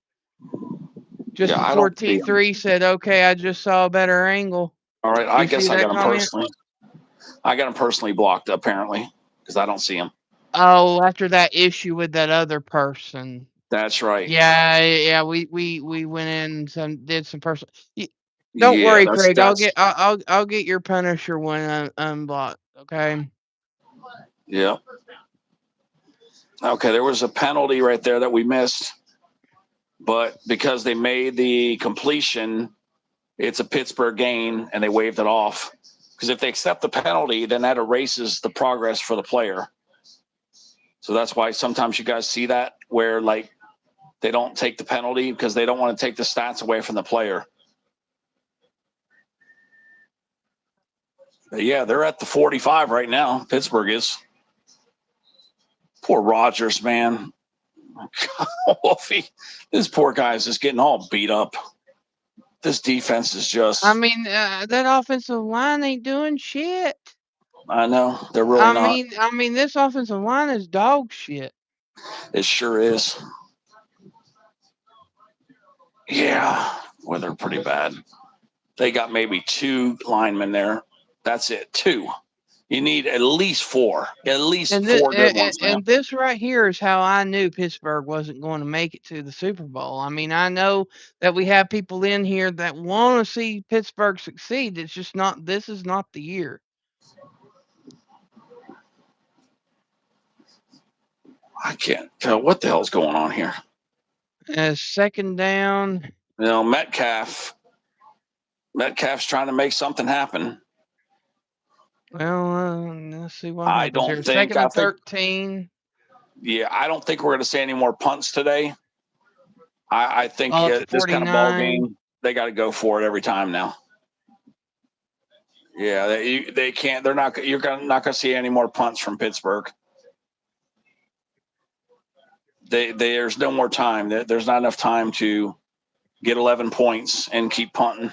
Just Yeah, I before don't see him. T3 said, "Okay, I just saw a better angle." All right, You I see guess I that got him comment? personally. I got him personally blocked apparently because I don't see him. Oh, after that issue with that other person. That's right. Yeah. We went in and did some personal. Don't Yeah, worry, that's Craig. that's I'll get your Punisher one unblocked. Okay. yeah. Okay, there was a penalty right there that we missed, but because they made the completion, it's a Pittsburgh gain, and they waved it off. Because if they accept the penalty, then that erases the progress for the player. So that's why sometimes you guys see that where like they don't take the penalty because they don't want to take the stats away from the player. But yeah, they're at the 45 right now. Pittsburgh is. Poor Rodgers, man. Wolfie, this poor guy's just getting all beat up. This defense is just. I mean, that offensive line ain't doing shit. I know they're really not. I mean, this offensive line is dog shit. It sure is. Yeah, well, they're pretty bad. They got maybe 2 linemen there. That's it. 2. You need at least 4. At least And, 4 good ones, man. and this right here is how I knew Pittsburgh wasn't going to make it to the Super Bowl. I mean, I know that we have people in here that want to see Pittsburgh succeed. It's just not. This is not the year. I can't tell what the hell's going on here. Second down. You know, Metcalf's trying to make something happen. Well, let's see what I happens here. don't think. Second I and think. 13. Yeah, I don't think we're going to see any more punts today. I think Ball at the this kind of ball 49. game, they got to go for it every time now. Yeah, they can't. They're not. You're not going to see any more punts from Pittsburgh. There's no more time. There's not enough time to get 11 points and keep punting.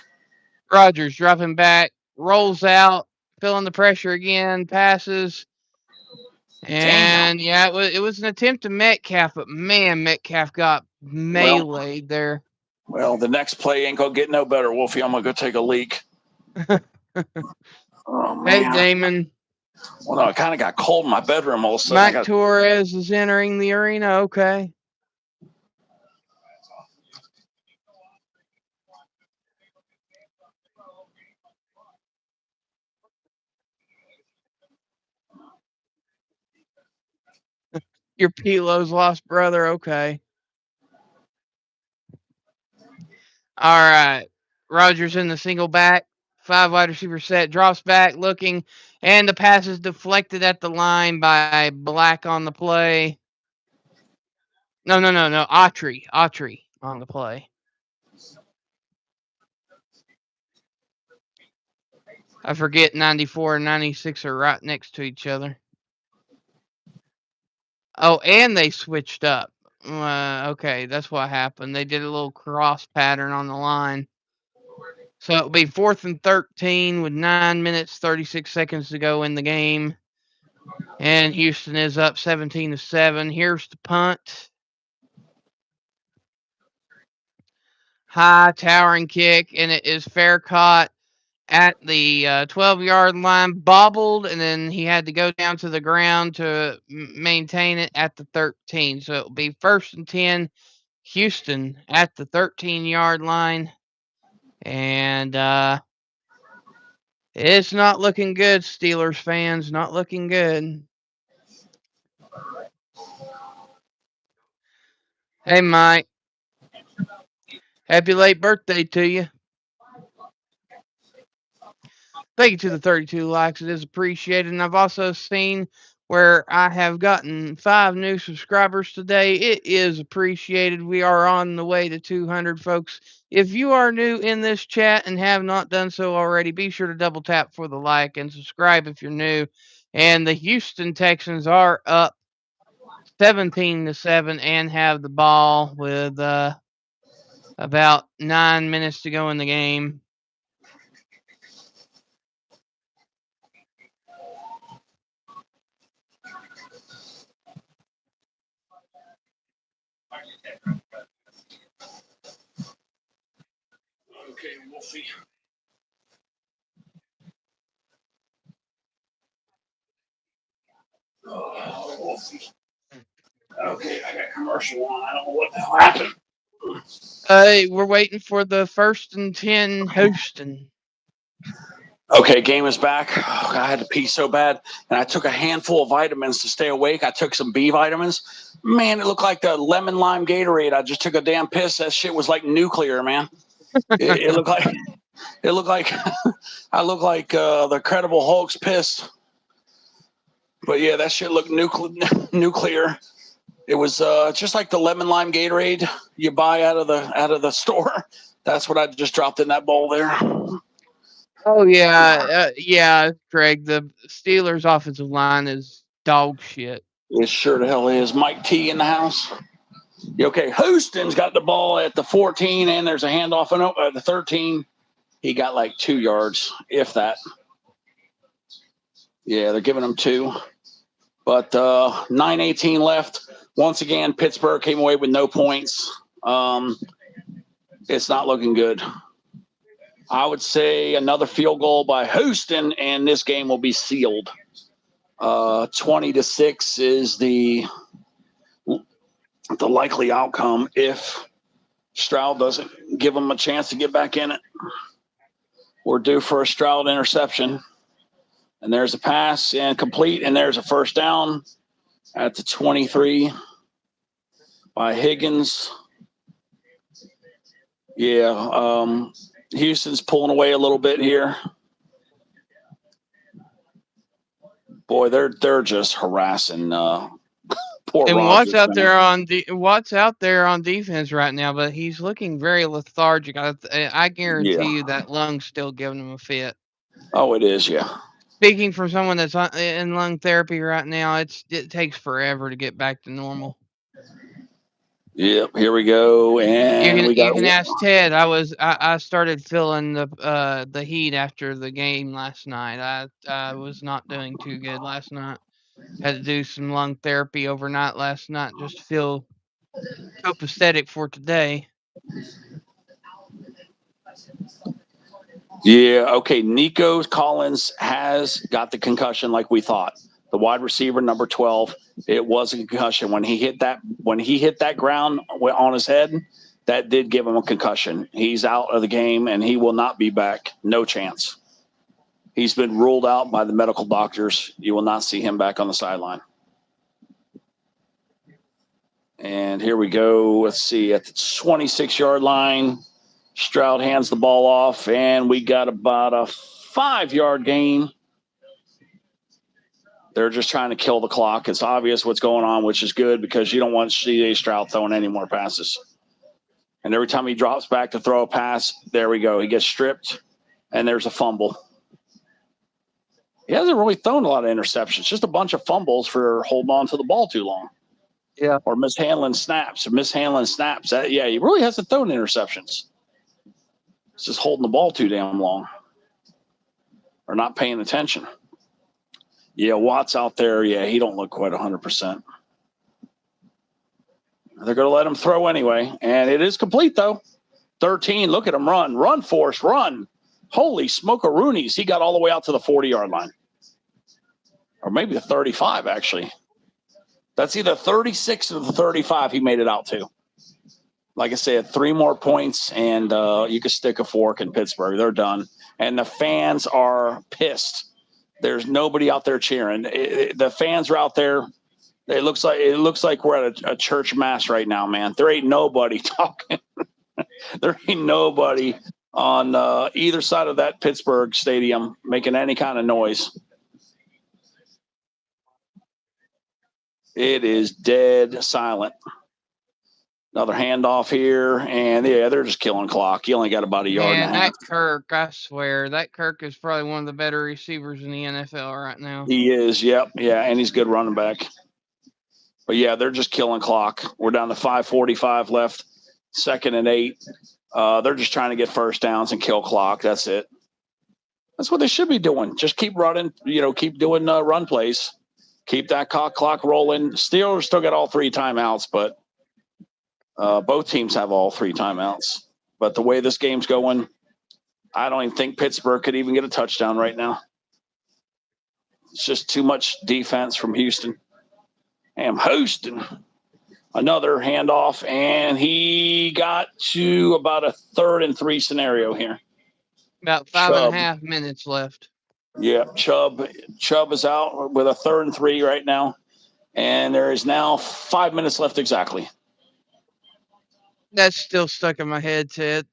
Rodgers dropping back, rolls out, feeling the pressure again, passes. And Damn. yeah, it was an attempt to Metcalf, but man, Metcalf got meleeed there. Well, the next play ain't gonna get no better, Wolfie. I'm gonna go take a leak. Oh man. Hey, Damon. Well, no, it kind of got cold in my bedroom all of a sudden. Mike Torres is entering the arena. Okay. Your Pilo's lost brother. Okay. All right. Rodgers in the single back. 5 wide receiver set. Drops back looking. And the pass is deflected at the line by Black on the play. No. Autry on the play. I forget 94 and 96 are right next to each other. Oh, and they switched up. Okay, that's what happened. They did a little cross pattern on the line. So it'll be 4th and 13 with 9 minutes 36 seconds to go in the game. And Houston is up 17-7. Here's the punt. High towering kick, and it is fair caught at the 12-yard line, bobbled, and then he had to go down to the ground to maintain it at the 13. So it'll be 1st and 10, Houston at the 13-yard line. And it's not looking good, Steelers fans. Not looking good. Hey, Mike. Happy late birthday to you. Thank you to the 32 likes. It is appreciated. And I've also seen where I have gotten 5 new subscribers today. It is appreciated. We are on the way to 200, folks. If you are new in this chat and have not done so already, be sure to double tap for the like and subscribe if you're new. And the Houston Texans are up 17-7 and have the ball with about 9 minutes to go in the game. Okay, Wolfie. Oh, Wolfie. Okay, I got commercial on. I don't know what the hell happened. We're waiting for the 1st and 10 Houston. Okay, game is back. Oh, I had to pee so bad, and I took a handful of vitamins to stay awake. I took some B vitamins. Man, it looked like the lemon lime Gatorade. I just took a damn piss. That shit was like nuclear, man. It looked like I looked like the Incredible Hulk's piss. But yeah, that shit looked nuclear. It was just like the lemon lime Gatorade you buy out of the store. That's what I just dropped in that bowl there. Oh yeah, Craig. The Steelers' offensive line is dog shit. It sure the hell is. Mike T in the house. Okay, Houston's got the ball at the 14, and there's a handoff at the 13. He got like 2 yards, if that. Yeah, they're giving him 2. But 9:18 left. Once again, Pittsburgh came away with no points. It's not looking good. I would say another field goal by Houston, and this game will be sealed. 20-6 is the likely outcome if Stroud doesn't give them a chance to get back in it. We're due for a Stroud interception. And there's a pass and complete, and there's a first down at the 23 by Higgins. Yeah, Houston's pulling away a little bit here. Boy, they're just harassing poor And Rodgers. Watt's out there on defense right now, but he's looking very lethargic. I guarantee you that lung's still giving him a fit. Oh, it is, yeah. Speaking from someone that's in lung therapy right now, it takes forever to get back to normal. Yep, here we go, and you can ask Ted. I started feeling the heat after the game last night. I was not doing too good last night. Had to do some lung therapy overnight last night just to feel copacetic for today. Yeah, okay. Nico Collins has got the concussion like we thought. The wide receiver, number 12, it was a concussion. When he hit that ground on his head, that did give him a concussion. He's out of the game, and he will not be back. No chance. He's been ruled out by the medical doctors. You will not see him back on the sideline. And here we go. Let's see, at the 26-yard line, Stroud hands the ball off, and we got about a 5-yard gain. They're just trying to kill the clock. It's obvious what's going on, which is good because you don't want C.J. Stroud throwing any more passes. And every time he drops back to throw a pass, there we go. He gets stripped, and there's a fumble. He hasn't really thrown a lot of interceptions, just a bunch of fumbles for holding on to the ball too long. Yeah. Or mishandling snaps. Yeah, he really hasn't thrown interceptions. It's just holding the ball too damn long or not paying attention. Yeah, Watt's out there. Yeah, he don't look quite 100%. They're going to let him throw anyway, and it is complete, though. 13, look at him run. Run, Force, run. Holy smoke-a-roonies. He got all the way out to the 40-yard line. Or maybe the 35, actually. That's either 36 or the 35 he made it out to. Like I said, 3 more points, and you can stick a fork in Pittsburgh. They're done. And the fans are pissed. There's nobody out there cheering. The fans are out there. It looks like we're at a church mass right now, man. There ain't nobody talking. There ain't nobody on either side of that Pittsburgh stadium making any kind of noise. It is dead silent. Another handoff here, and yeah, they're just killing clock. You only got about a yard and a half. That Kirk, I swear, that Kirk is probably one of the better receivers in the NFL right now. He is, yep, yeah, and he's a good running back. But yeah, they're just killing clock. We're down to 5:45 left, 2nd and 8. They're just trying to get first downs and kill clock. That's it. That's what they should be doing. Just keep running, keep doing run plays. Keep that clock rolling. Steelers still got all 3 timeouts, but Both teams have all 3 timeouts. But the way this game's going, I don't even think Pittsburgh could even get a touchdown right now. It's just too much defense from Houston. And Houston, another handoff, and he got to about a 3rd and 3 scenario here. About 5.5 minutes left. Yeah, Chubb is out with a 3rd and 3 right now, and there is now 5 minutes left exactly. That's still stuck in my head, Ted.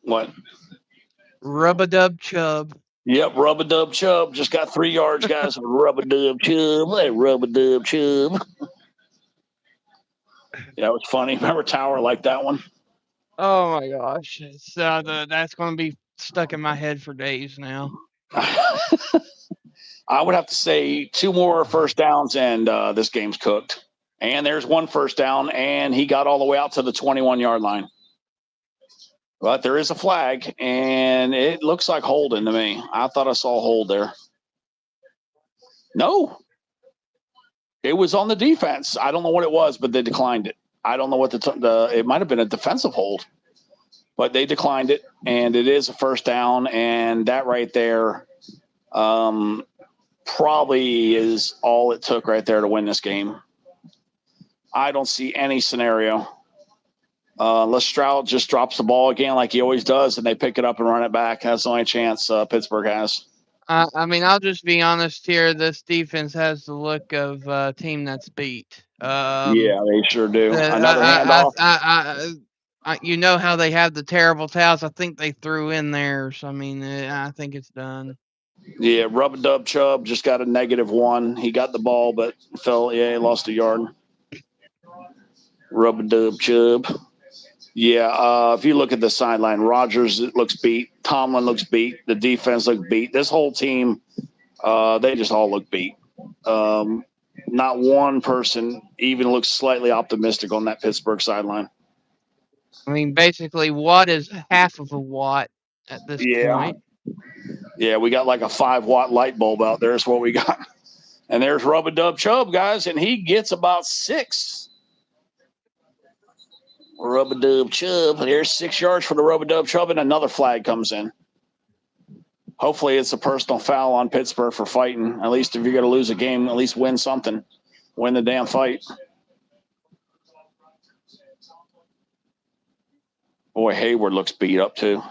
What? Rub-a-dub Chubb. Yep, Rub-a-dub Chubb just got 3 yards, guys. Rub-a-dub Chubb. Hey, Rub-a-dub Chubb. Yeah, it was funny. Remember Tower like that one? Oh my gosh. So that's going to be stuck in my head for days now. I would have to say 2 more first downs and this game's cooked. And there's 1 first down, and he got all the way out to the 21-yard line. But there is a flag, and it looks like holding to me. I thought I saw a hold there. No. It was on the defense. I don't know what it was, but they declined it. I don't know what it might have been a defensive hold, but they declined it, and it is a first down, and that right there probably is all it took right there to win this game. I don't see any scenario. Unless Stroud just drops the ball again like he always does, and they pick it up and run it back. That's the only chance Pittsburgh has. I mean, I'll just be honest here. This defense has the look of a team that's beat. Yeah, they sure do. Another handoff. You know how they have the terrible towels. I think they threw in theirs. I mean, I think it's done. Yeah, Rub-a-dub Chubb just got a -1. He got the ball, but fell. Yeah, he lost a yard. Rub-a-dub Chubb. Yeah, if you look at the sideline, Rodgers looks beat. Tomlin looks beat. The defense looks beat. This whole team, they just all look beat. Not one person even looks slightly optimistic on that Pittsburgh sideline. I mean, basically, Watt is half of a watt at this point. Yeah, we got like a 5-watt light bulb out there. Is what we got. And there's Rub-a-dub Chubb, guys, and he gets about 6. Rub-a-dub Chubb. There's 6 yards for the Rub-a-dub Chubb, and another flag comes in. Hopefully it's a personal foul on Pittsburgh for fighting. At least if you're going to lose a game, at least win something. Win the damn fight. Boy, Hayward looks beat up too.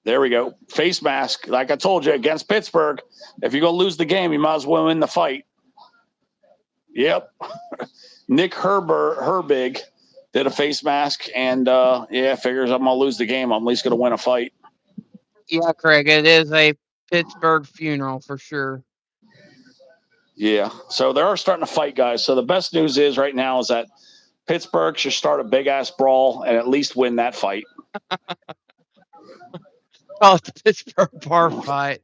There we go. Face mask. Like I told you, against Pittsburgh, if you're going to lose the game, you might as well win the fight. Yep. Nick Herbig did a face mask, and figures I'm going to lose the game. I'm at least going to win a fight. Yeah, Craig, it is a Pittsburgh funeral for sure. Yeah, so they are starting to fight, guys. So the best news is right now is that Pittsburgh should start a big-ass brawl and at least win that fight. Oh, the Pittsburgh bar fight.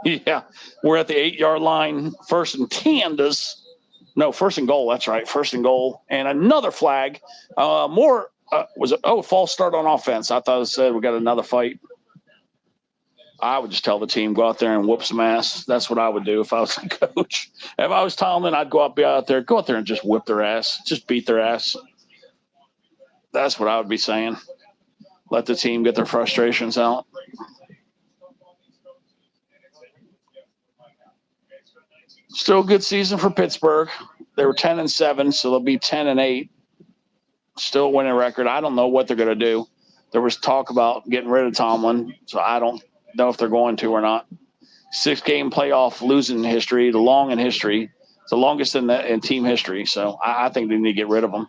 Yeah, we're at the 8-yard line, 1st and 10. First and goal. That's right, 1st and goal, and another flag. False start on offense. I thought it said we got another fight. I would just tell the team, go out there and whoop some ass. That's what I would do if I was a coach. If I was Tomlin, I'd go out there and just whip their ass, just beat their ass. That's what I would be saying. Let the team get their frustrations out. Still a good season for Pittsburgh. They were 10-7, so they'll be 10-8. Still a winning record. I don't know what they're going to do. There was talk about getting rid of Tomlin, so I don't know if they're going to or not. 6-game playoff losing history, the long in history. It's the longest in team history, so I think they need to get rid of them.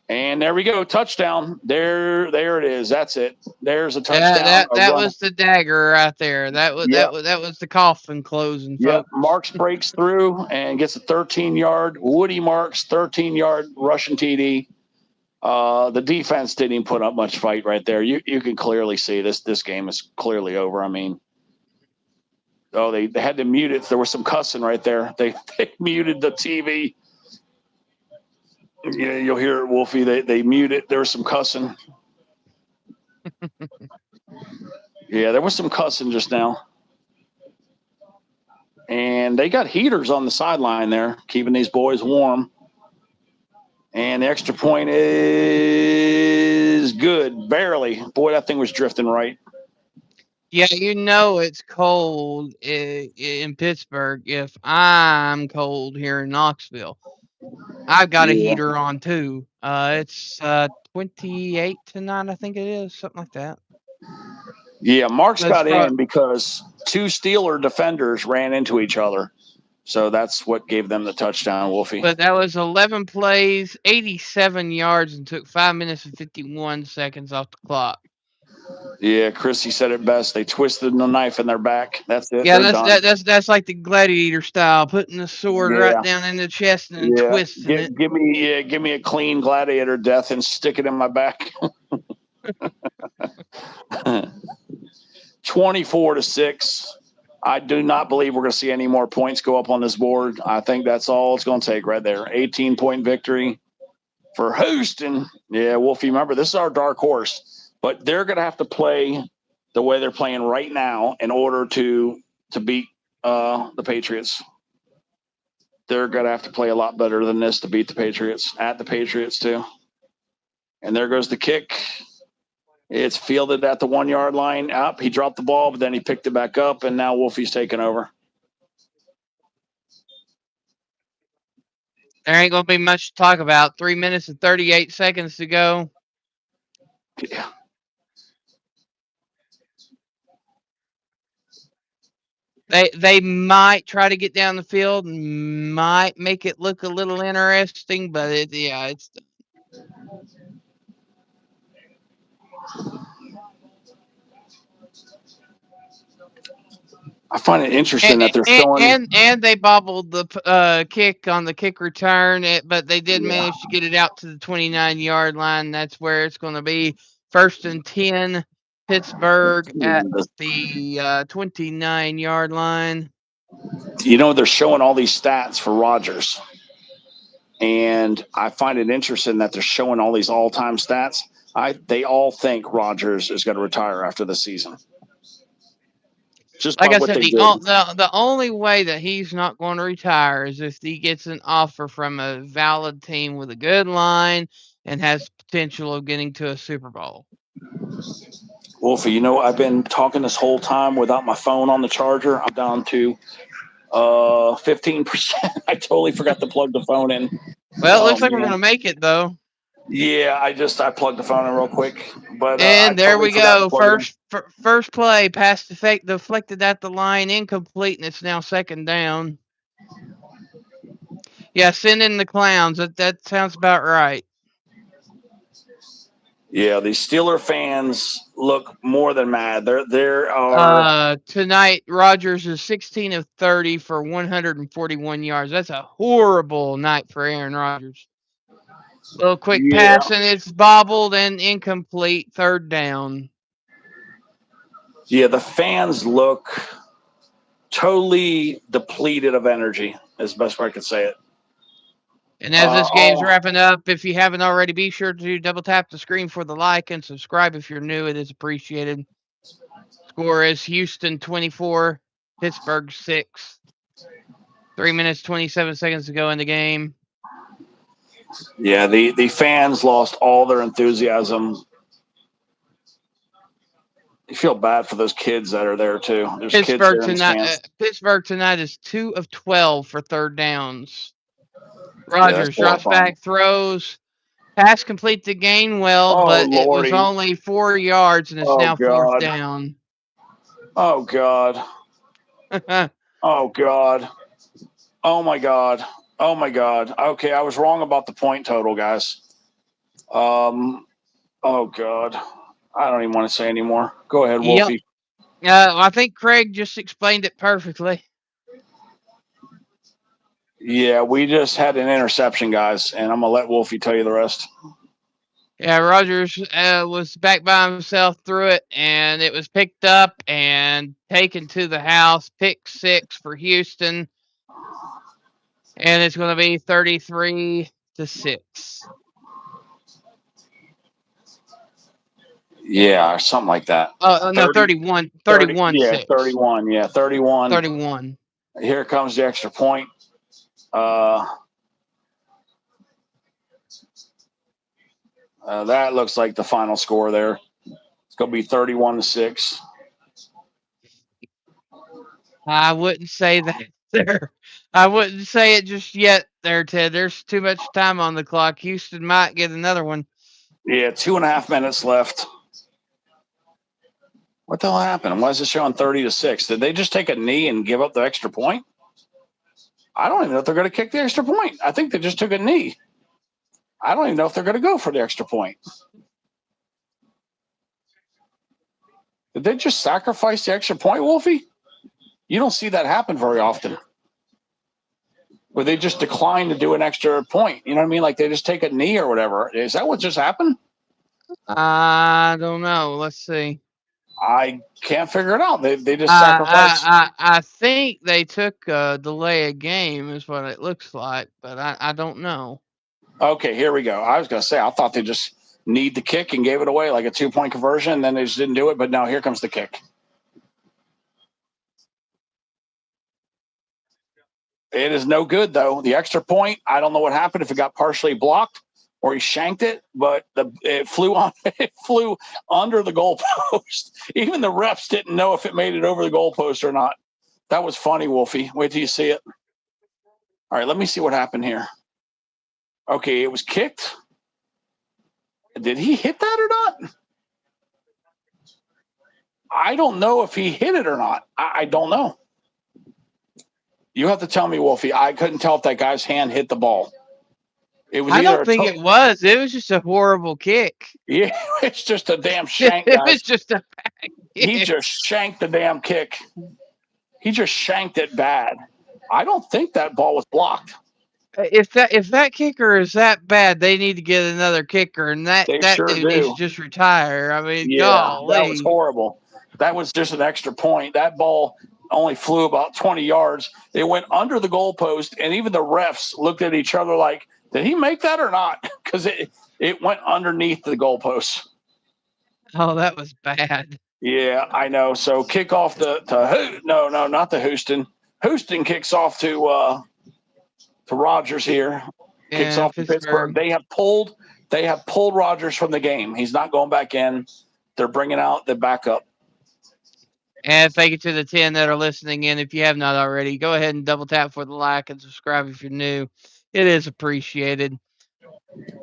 And there we go, touchdown. There it is. That's it. There's a touchdown. That was the dagger right there. That was the coffin closing. Yep. Marks breaks through and gets a 13-yard. Woody Marks 13-yard rushing TD. The defense didn't even put up much fight right there. You can clearly see this game is clearly over. I mean, they had to mute it. There was some cussing right there. They muted the TV. Yeah, you'll hear it, Wolfie. They mute it. There was some cussing. Yeah, there was some cussing just now. And they got heaters on the sideline there, keeping these boys warm. And the extra point is good, barely. Boy, that thing was drifting right. Yeah, it's cold in Pittsburgh if I'm cold here in Knoxville. I've got a Yeah. heater on too. It's 28 tonight, I think it is, something like that. Yeah, Marks That's got in because two Steeler defenders ran into each other. So that's what gave them the touchdown, Wolfie. But that was 11 plays, 87 yards, and took 5 minutes and 51 seconds off the clock. Yeah, Chrissy said it best. They twisted the knife in their back. That's it. Yeah, They're done. that's like the gladiator style, putting the sword right down in the chest and Yeah. twisting it. Give me a clean gladiator death and stick it in my back. 24-6. I do not believe we're going to see any more points go up on this board. I think that's all it's going to take right there. 18-point victory for Houston. Yeah, Wolfie, remember, this is our dark horse, but they're going to have to play the way they're playing right now in order to beat the Patriots. They're going to have to play a lot better than this to beat the Patriots, at the Patriots too. And there goes the kick. It's fielded at the 1 yard line. Up, he dropped the ball, but then he picked it back up, and now Wolfie's taking over. There ain't gonna be much to talk about. 3 minutes and 38 seconds to go. Yeah. They might try to get down the field, might make it look a little interesting, but it's. I find it interesting that they're showing. And they bobbled the kick on the kick return, but they did manage to get it out to the 29-yard line. That's where it's going to be 1st and 10, Pittsburgh at the 29-yard line. They're showing all these stats for Rodgers. And I find it interesting that they're showing all these all-time stats. They all think Rodgers is going to retire after the season. Just like by I what said, they did. The only way that he's not going to retire is if he gets an offer from a valid team with a good line and has potential of getting to a Super Bowl. Wolfie, I've been talking this whole time without my phone on the charger. I'm down to 15%. I totally forgot to plug the phone in. Well, it looks like we're going to make it, though. Yeah, I plugged the phone in real quick, but and there totally we go. First play, pass deflected at the line, incomplete, and it's now 2nd down. Yeah, send in the clowns. That sounds about right. Yeah, these Steeler fans look more than mad. There are tonight. Rodgers is 16 of 30 for 141 yards. That's a horrible night for Aaron Rodgers. Little quick pass, and it's bobbled and incomplete. 3rd down. Yeah, the fans look totally depleted of energy, is the best way I could say it. And as this game's wrapping up, if you haven't already, be sure to double tap the screen for the like and subscribe if you're new. It is appreciated. Score is Houston 24, Pittsburgh 6. 3 minutes, 27 seconds to go in the game. Yeah, the fans lost all their enthusiasm. You feel bad for those kids that are there too. There's Pittsburgh kids there in the stands. Pittsburgh tonight is 2 of 12 for 3rd downs. Rodgers drops back, throws, pass complete to Gainwell, but it was only 4 yards, and it's now 4th down. Oh God! Oh God! Oh my God! Oh my God! Okay, I was wrong about the point total, guys. Oh God! I don't even want to say anymore. Go ahead, Wolfie. I think Craig just explained it perfectly. Yeah, we just had an interception, guys, and I'm gonna let Wolfie tell you the rest. Yeah, Rodgers was back by himself through it, and it was picked up and taken to the house. Pick 6 for Houston, and it's going to be 33-6. Yeah, something like that. No, 31. 31. Yeah, 6. 31. Yeah, 31. 31. Here comes the extra point. That looks like the final score there. It's going to be 31-6. I wouldn't say that there. I wouldn't say it just yet there, Ted. There's too much time on the clock. Houston might get another one. Yeah, 2.5 minutes left. What the hell happened? Why is it showing 30-6? Did they just take a knee and give up the extra point? I don't even know if they're going to kick the extra point. I think they just took a knee. I don't even know if they're going to go for the extra point. Did they just sacrifice the extra point, Wolfie? You don't see that happen very often. Where they just decline to do an extra point. You know what I mean? Like they just take a knee or whatever. Is that what just happened? I don't know. Let's see. I can't figure it out. They just sacrificed. I think they took a delay a game is what it looks like, but I don't know. Okay, here we go. I was going to say, I thought they just kneed the kick and gave it away like a 2-point conversion, and then they just didn't do it. But now here comes the kick. It is no good, though. The extra point, I don't know what happened, if it got partially blocked or he shanked it, but it flew on. It flew under the goalpost. Even the refs didn't know if it made it over the goalpost or not. That was funny, Wolfie. Wait till you see it. All right, let me see what happened here. Okay, it was kicked. Did he hit that or not? I don't know if he hit it or not. I don't know. You have to tell me, Wolfie. I couldn't tell if that guy's hand hit the ball. It was I either don't think it was. It was just a horrible kick. Yeah, it's just a damn shank, It guys. was just a bad kick. He just shanked the damn kick. He just shanked it bad. I don't think that ball was blocked. If that kicker is that bad, they need to get another kicker, and that They sure dude needs do. to just retire. I mean, Yeah, that was golly. horrible. That was just an extra point. That ball only flew about 20 yards. It went under the goalpost, and even the refs looked at each other like, did he make that or not? Because it went underneath the goalpost. Oh, that was bad. Yeah, I know. So kick off no, not the Houston. Houston kicks off to Rogers here. Kicks Yeah, off to Pittsburgh. They have pulled Rogers from the game. He's not going back in. They're bringing out the backup. And thank you to the 10 that are listening in. If you have not already, go ahead and double tap for the like and subscribe if you're new. It is appreciated.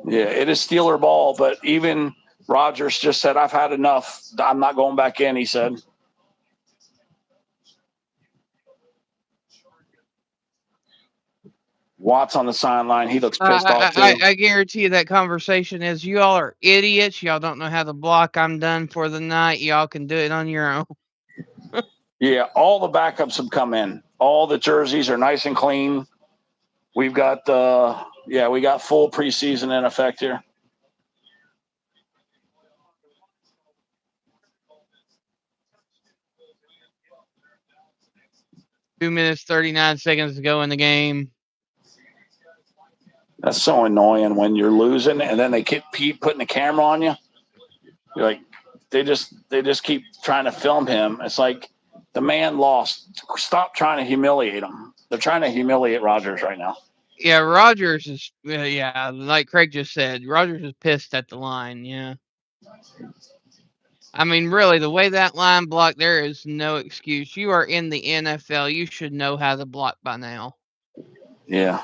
Yeah, it is Steeler ball, but even Rogers just said, I've had enough. I'm not going back in, he said. Watts on the sideline. He looks pissed off, too. I guarantee you that conversation is, you all are idiots. Y'all don't know how to block. I'm done for the night. Y'all can do it on your own. Yeah, all the backups have come in. All the jerseys are nice and clean. We've got we got full preseason in effect here. Two minutes, 39 seconds to go in the game. That's so annoying when you're losing and then they keep putting the camera on you. You're like, they just keep trying to film him. It's like, the man lost. Stop trying to humiliate him. They're trying to humiliate Rogers right now. Yeah, Rogers is, like Craig just said, Rogers is pissed at the line. Yeah. I mean, really, the way that line blocked, there is no excuse. You are in the NFL. You should know how to block by now. Yeah.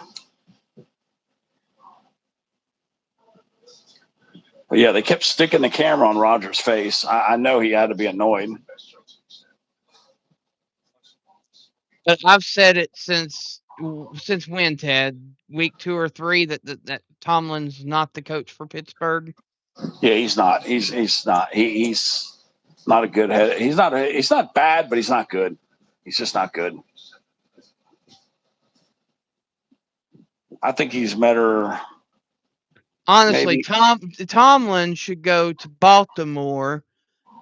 But yeah, they kept sticking the camera on Rogers' face. I know he had to be annoyed. But I've said it since when, Ted? Week 2 or 3 that Tomlin's not the coach for Pittsburgh. Yeah, he's not. He's not. He's not a good head. He's not bad, but he's not good. He's just not good. I think he's better. Honestly, Tomlin should go to Baltimore,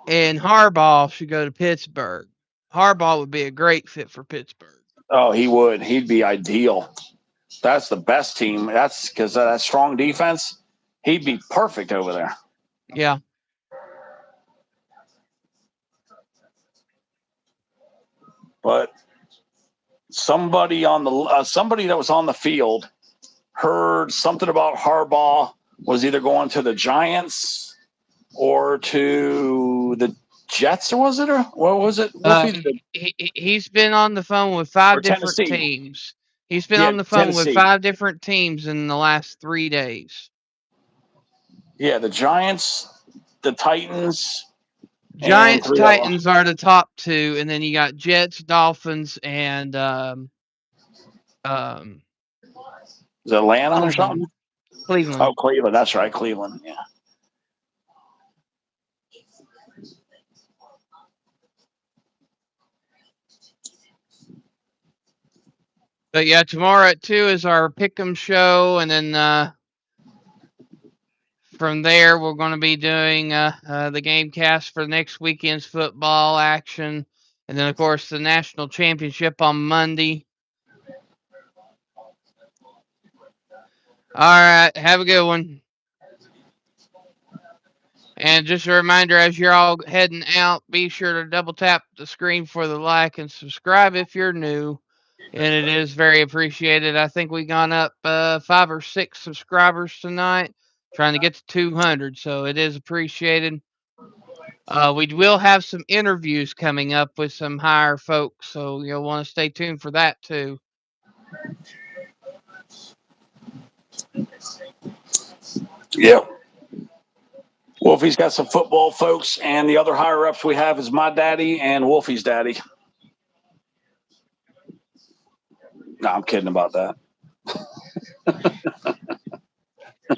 and Harbaugh should go to Pittsburgh. Harbaugh would be a great fit for Pittsburgh. Oh, he would. He'd be ideal. That's the best team. That's because of that strong defense. He'd be perfect over there. Yeah. But somebody that was on the field heard something about Harbaugh was either going to the Giants or to the Jets, or was it? Or what was it? He's been on the phone with 5 different Tennessee. teams. He's been on the phone with 5 different teams in the last 3 days. Yeah, the Giants, the Titans. Giants, Titans are the top 2, and then you got Jets, Dolphins, and is it Atlanta or something? Cleveland. Oh, Cleveland. That's right, Cleveland. Yeah. But yeah, tomorrow at 2 is our Pick'em show, and then from there we're going to be doing the GameCast for next weekend's football action, and then of course the national championship on Monday. All right, have a good one. And just a reminder, as you're all heading out, be sure to double tap the screen for the like and subscribe if you're new. And it is very appreciated. I think we gone up 5 or 6 subscribers tonight, trying to get to 200. So it is appreciated. We will have some interviews coming up with some higher folks, so you'll want to stay tuned for that too. Yep. Wolfie's got some football folks, and the other higher ups we have is my daddy and Wolfie's daddy. No, I'm kidding about that.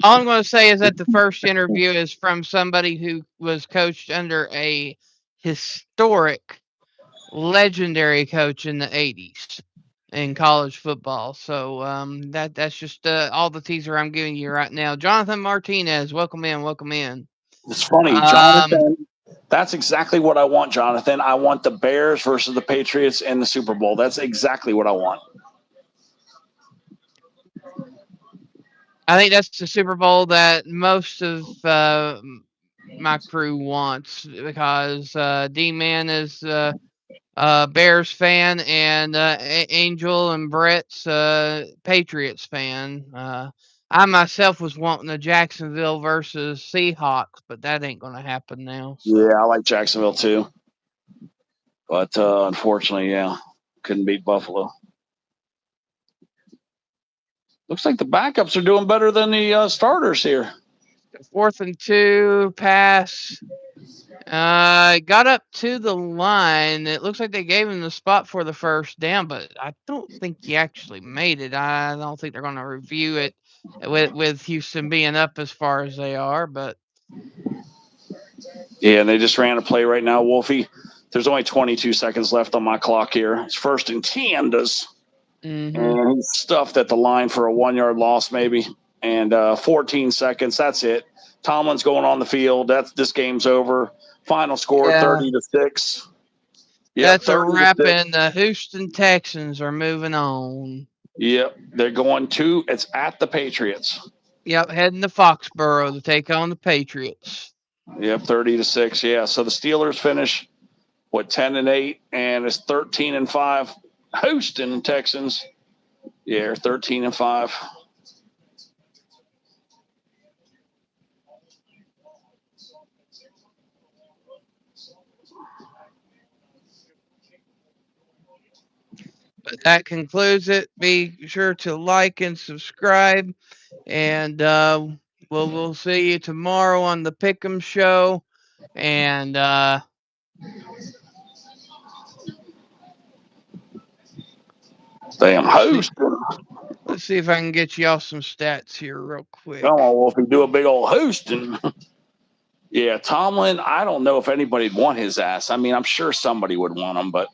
All I'm going to say is that the first interview is from somebody who was coached under a historic, legendary coach in the 80s in college football. So that's just all the teaser I'm giving you right now. Jonathan Martinez, welcome in, welcome in. It's funny, Jonathan. That's exactly what I want, Jonathan. I want the Bears versus the Patriots in the Super Bowl. That's exactly what I want. I think that's the Super Bowl that most of my crew wants, because D-Man is Bears fan, and Angel and Brett's Patriots fan. I myself was wanting the Jacksonville versus Seahawks, but that ain't going to happen now. So. Yeah, I like Jacksonville too. But unfortunately, yeah, couldn't beat Buffalo. Looks like the backups are doing better than the starters here. 4th and 2 pass. Got up to the line. It looks like they gave him the spot for the first down, but I don't think he actually made it. I don't think they're going to review it with Houston being up as far as they are. But yeah, they just ran a play right now, Wolfie. There's only 22 seconds left on my clock here. It's 1st and 10. And he's stuffed at the line for a 1-yard loss, maybe. And 14 seconds. That's it. Tomlin's going on the field. This game's over. Final score 30-6. Yep, that's a wrap, and the Houston Texans are moving on. Yep, they're going to. It's at the Patriots. Yep, heading to Foxborough to take on the Patriots. Yep, 30-6. Yeah, so the Steelers finish 10-8, and it's 13-5. Houston Texans. Yeah, 13-5. But that concludes it. Be sure to like and subscribe, and we'll see you tomorrow on the Pick'em show. And damn, Houston. Let's see if I can get y'all some stats here real quick. Come on, Wolfie, do a big old Houston. Yeah, Tomlin, I don't know if anybody'd want his ass. I mean, I'm sure somebody would want him, but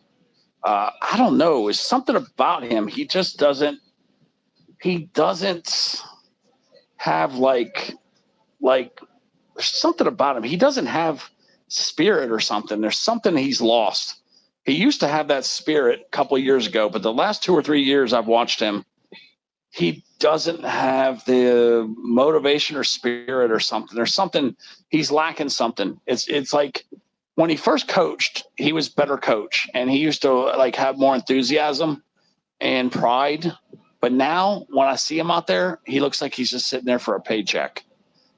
I don't know. It's something about him. He just doesn't have like there's something about him. He doesn't have spirit or something. There's something he's lost. He used to have that spirit a couple of years ago, but the last 2 or 3 years I've watched him, he doesn't have the motivation or spirit or something. There's something, he's lacking something. It's like when he first coached, he was a better coach, and he used to like have more enthusiasm and pride. But now when I see him out there, he looks like he's just sitting there for a paycheck.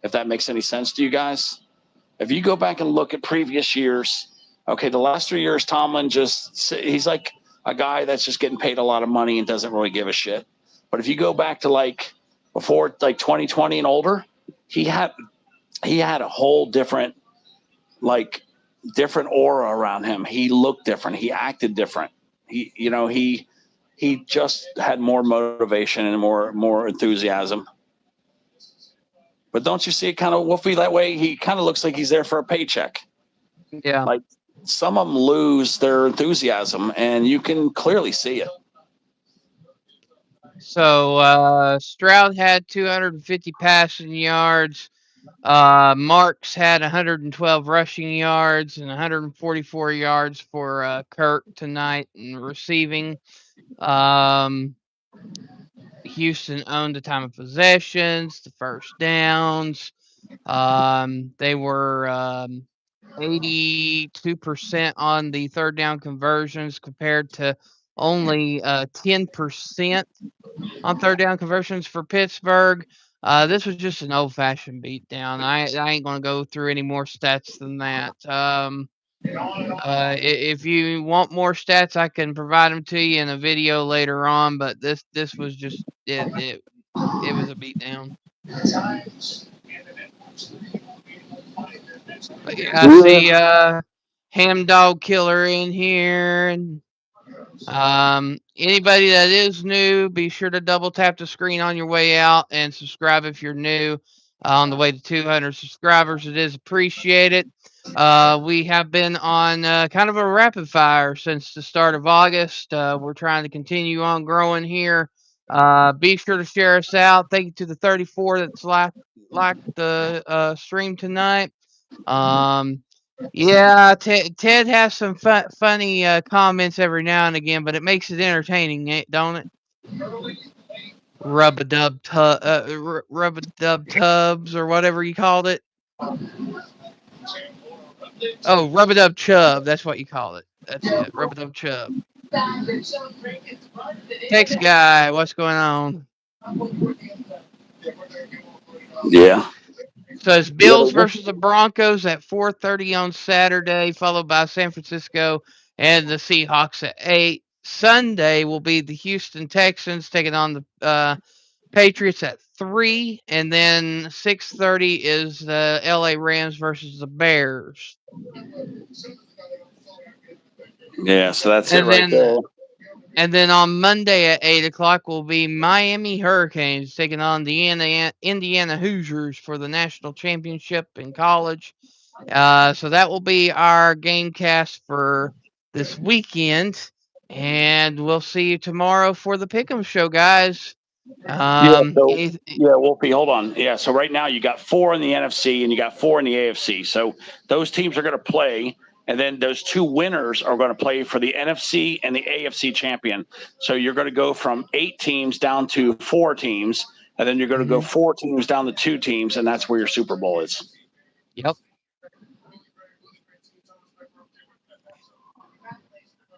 if that makes any sense to you guys. If you go back and look at previous years, okay, the last 3 years, Tomlin he's like a guy that's just getting paid a lot of money and doesn't really give a shit. But if you go back to like before like 2020 and older, he had a whole different different aura around him. He looked different. He acted different. He just had more motivation and more enthusiasm. But don't you see it kind of Wolfie that way? He kind of looks like he's there for a paycheck. Yeah. Like some of them lose their enthusiasm, and you can clearly see it. So Stroud had 250 passing yards. Marks had 112 rushing yards and 144 yards for Kirk tonight in receiving. Houston owned the time of possessions, the first downs. They were 82% on the third down conversions compared to only 10% on third down conversions for Pittsburgh. This was just an old-fashioned beatdown. I ain't going to go through any more stats than that. If you want more stats, I can provide them to you in a video later on. But this was just it was a beatdown. But yeah, I see Ham Dog Killer in here, and anybody that is new, be sure to double tap the screen on your way out and subscribe if you're new. On the way to 200 subscribers, it is appreciated. We have been on kind of a rapid fire since the start of August. We're trying to continue on growing here. Be sure to share us out. Thank you to the 34 that's like the stream tonight. Yeah, Ted has some funny comments every now and again, but it makes it entertaining, don't it? Rub-a-dub tubs or whatever you called it. Oh, Rub-a-dub chub. That's what you call it. That's it. Rub-a-dub chub. Text guy, what's going on? Yeah. So it's Bills versus the Broncos at 4:30 on Saturday, followed by San Francisco and the Seahawks at 8. Sunday will be the Houston Texans taking on the Patriots at 3, and then 6:30 is the LA Rams versus the Bears. Yeah, so that's it right there. And then on Monday at 8 o'clock will be Miami Hurricanes taking on the Indiana Hoosiers for the national championship in college. So that will be our GameCast for this weekend. And we'll see you tomorrow for the Pick'em show, guys. Wolfie, hold on. Yeah, so right now you got 4 in the NFC and you got 4 in the AFC. So those teams are going to play. And then those 2 winners are going to play for the NFC and the AFC champion. So you're going to go from 8 teams down to 4 teams. And then you're going to go 4 teams down to 2 teams. And that's where your Super Bowl is. Yep.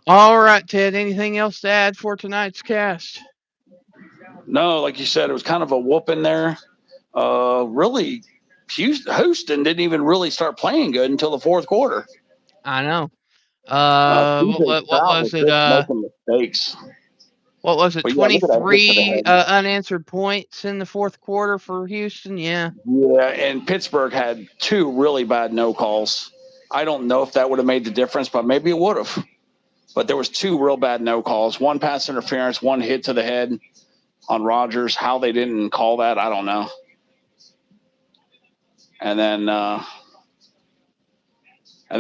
All right, Ted. Anything else to add for tonight's cast? No, like you said, it was kind of a whooping there. Really, Houston didn't even really start playing good until the fourth quarter. I know. What was it? Making mistakes. What was it? 23 unanswered points in the fourth quarter for Houston. Yeah. Yeah, and Pittsburgh had 2 really bad no calls. I don't know if that would have made the difference, but maybe it would have. But there was 2 real bad no calls. 1 pass interference, 1 hit to the head on Rodgers. How they didn't call that, I don't know. And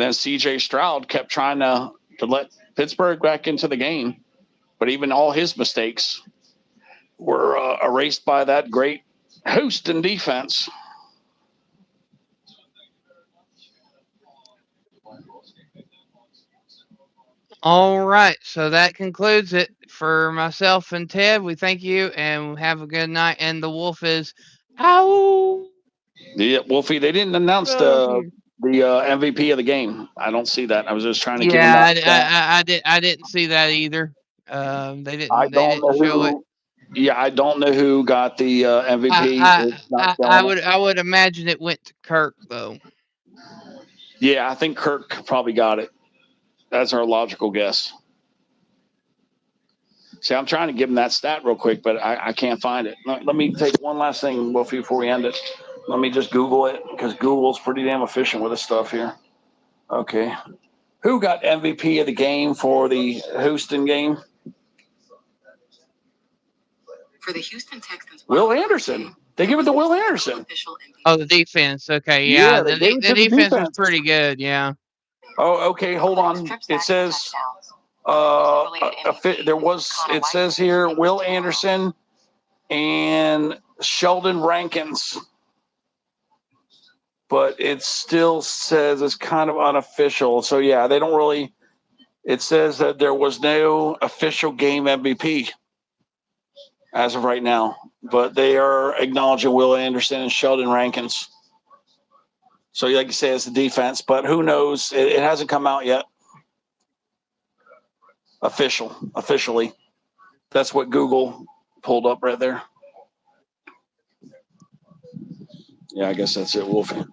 then C.J. Stroud kept trying to let Pittsburgh back into the game, but even all his mistakes were erased by that great Houston defense. All right, so that concludes it for myself and Ted. We thank you and have a good night. And the wolf is ow. Yeah, Wolfie, they didn't announce the MVP of the game. I don't see that. I was just trying to give them that. I didn't see that either. They didn't show it. Yeah, I don't know who got the MVP. It's not showing it. I would imagine it went to Kirk though. Yeah, I think Kirk probably got it. That's our logical guess. See, I'm trying to give him that stat real quick, but I can't find it. Let me take one last thing before we end it. Let me just Google it because Google's pretty damn efficient with this stuff here. Okay. Who got MVP of the game for the Houston game? For the Houston Texans, Will Anderson. They give it to Will Anderson. Oh, the defense. Okay, Yeah, yeah. they gave it The to the defense was defense. pretty good. Yeah. Oh, okay. Hold on. It says there was. It says here Will Anderson and Sheldon Rankins, but it still says it's kind of unofficial. So yeah, they don't really. It says that there was no official game MVP as of right now, but they are acknowledging Will Anderson and Sheldon Rankins. So, like you say, it's the defense, but who knows? It hasn't come out yet. Officially. That's what Google pulled up right there. Yeah, I guess that's it, Wolfie.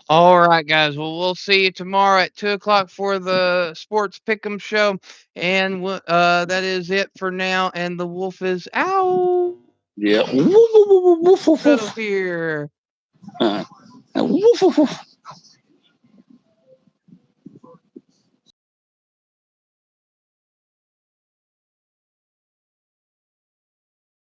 All right, guys. Well, we'll see you tomorrow at 2:00 for the Sports Pick'em show, and that is it for now. And the wolf is out. Yeah. Woof, woof, woof, woof, woof. Here. Woof, woof, woof.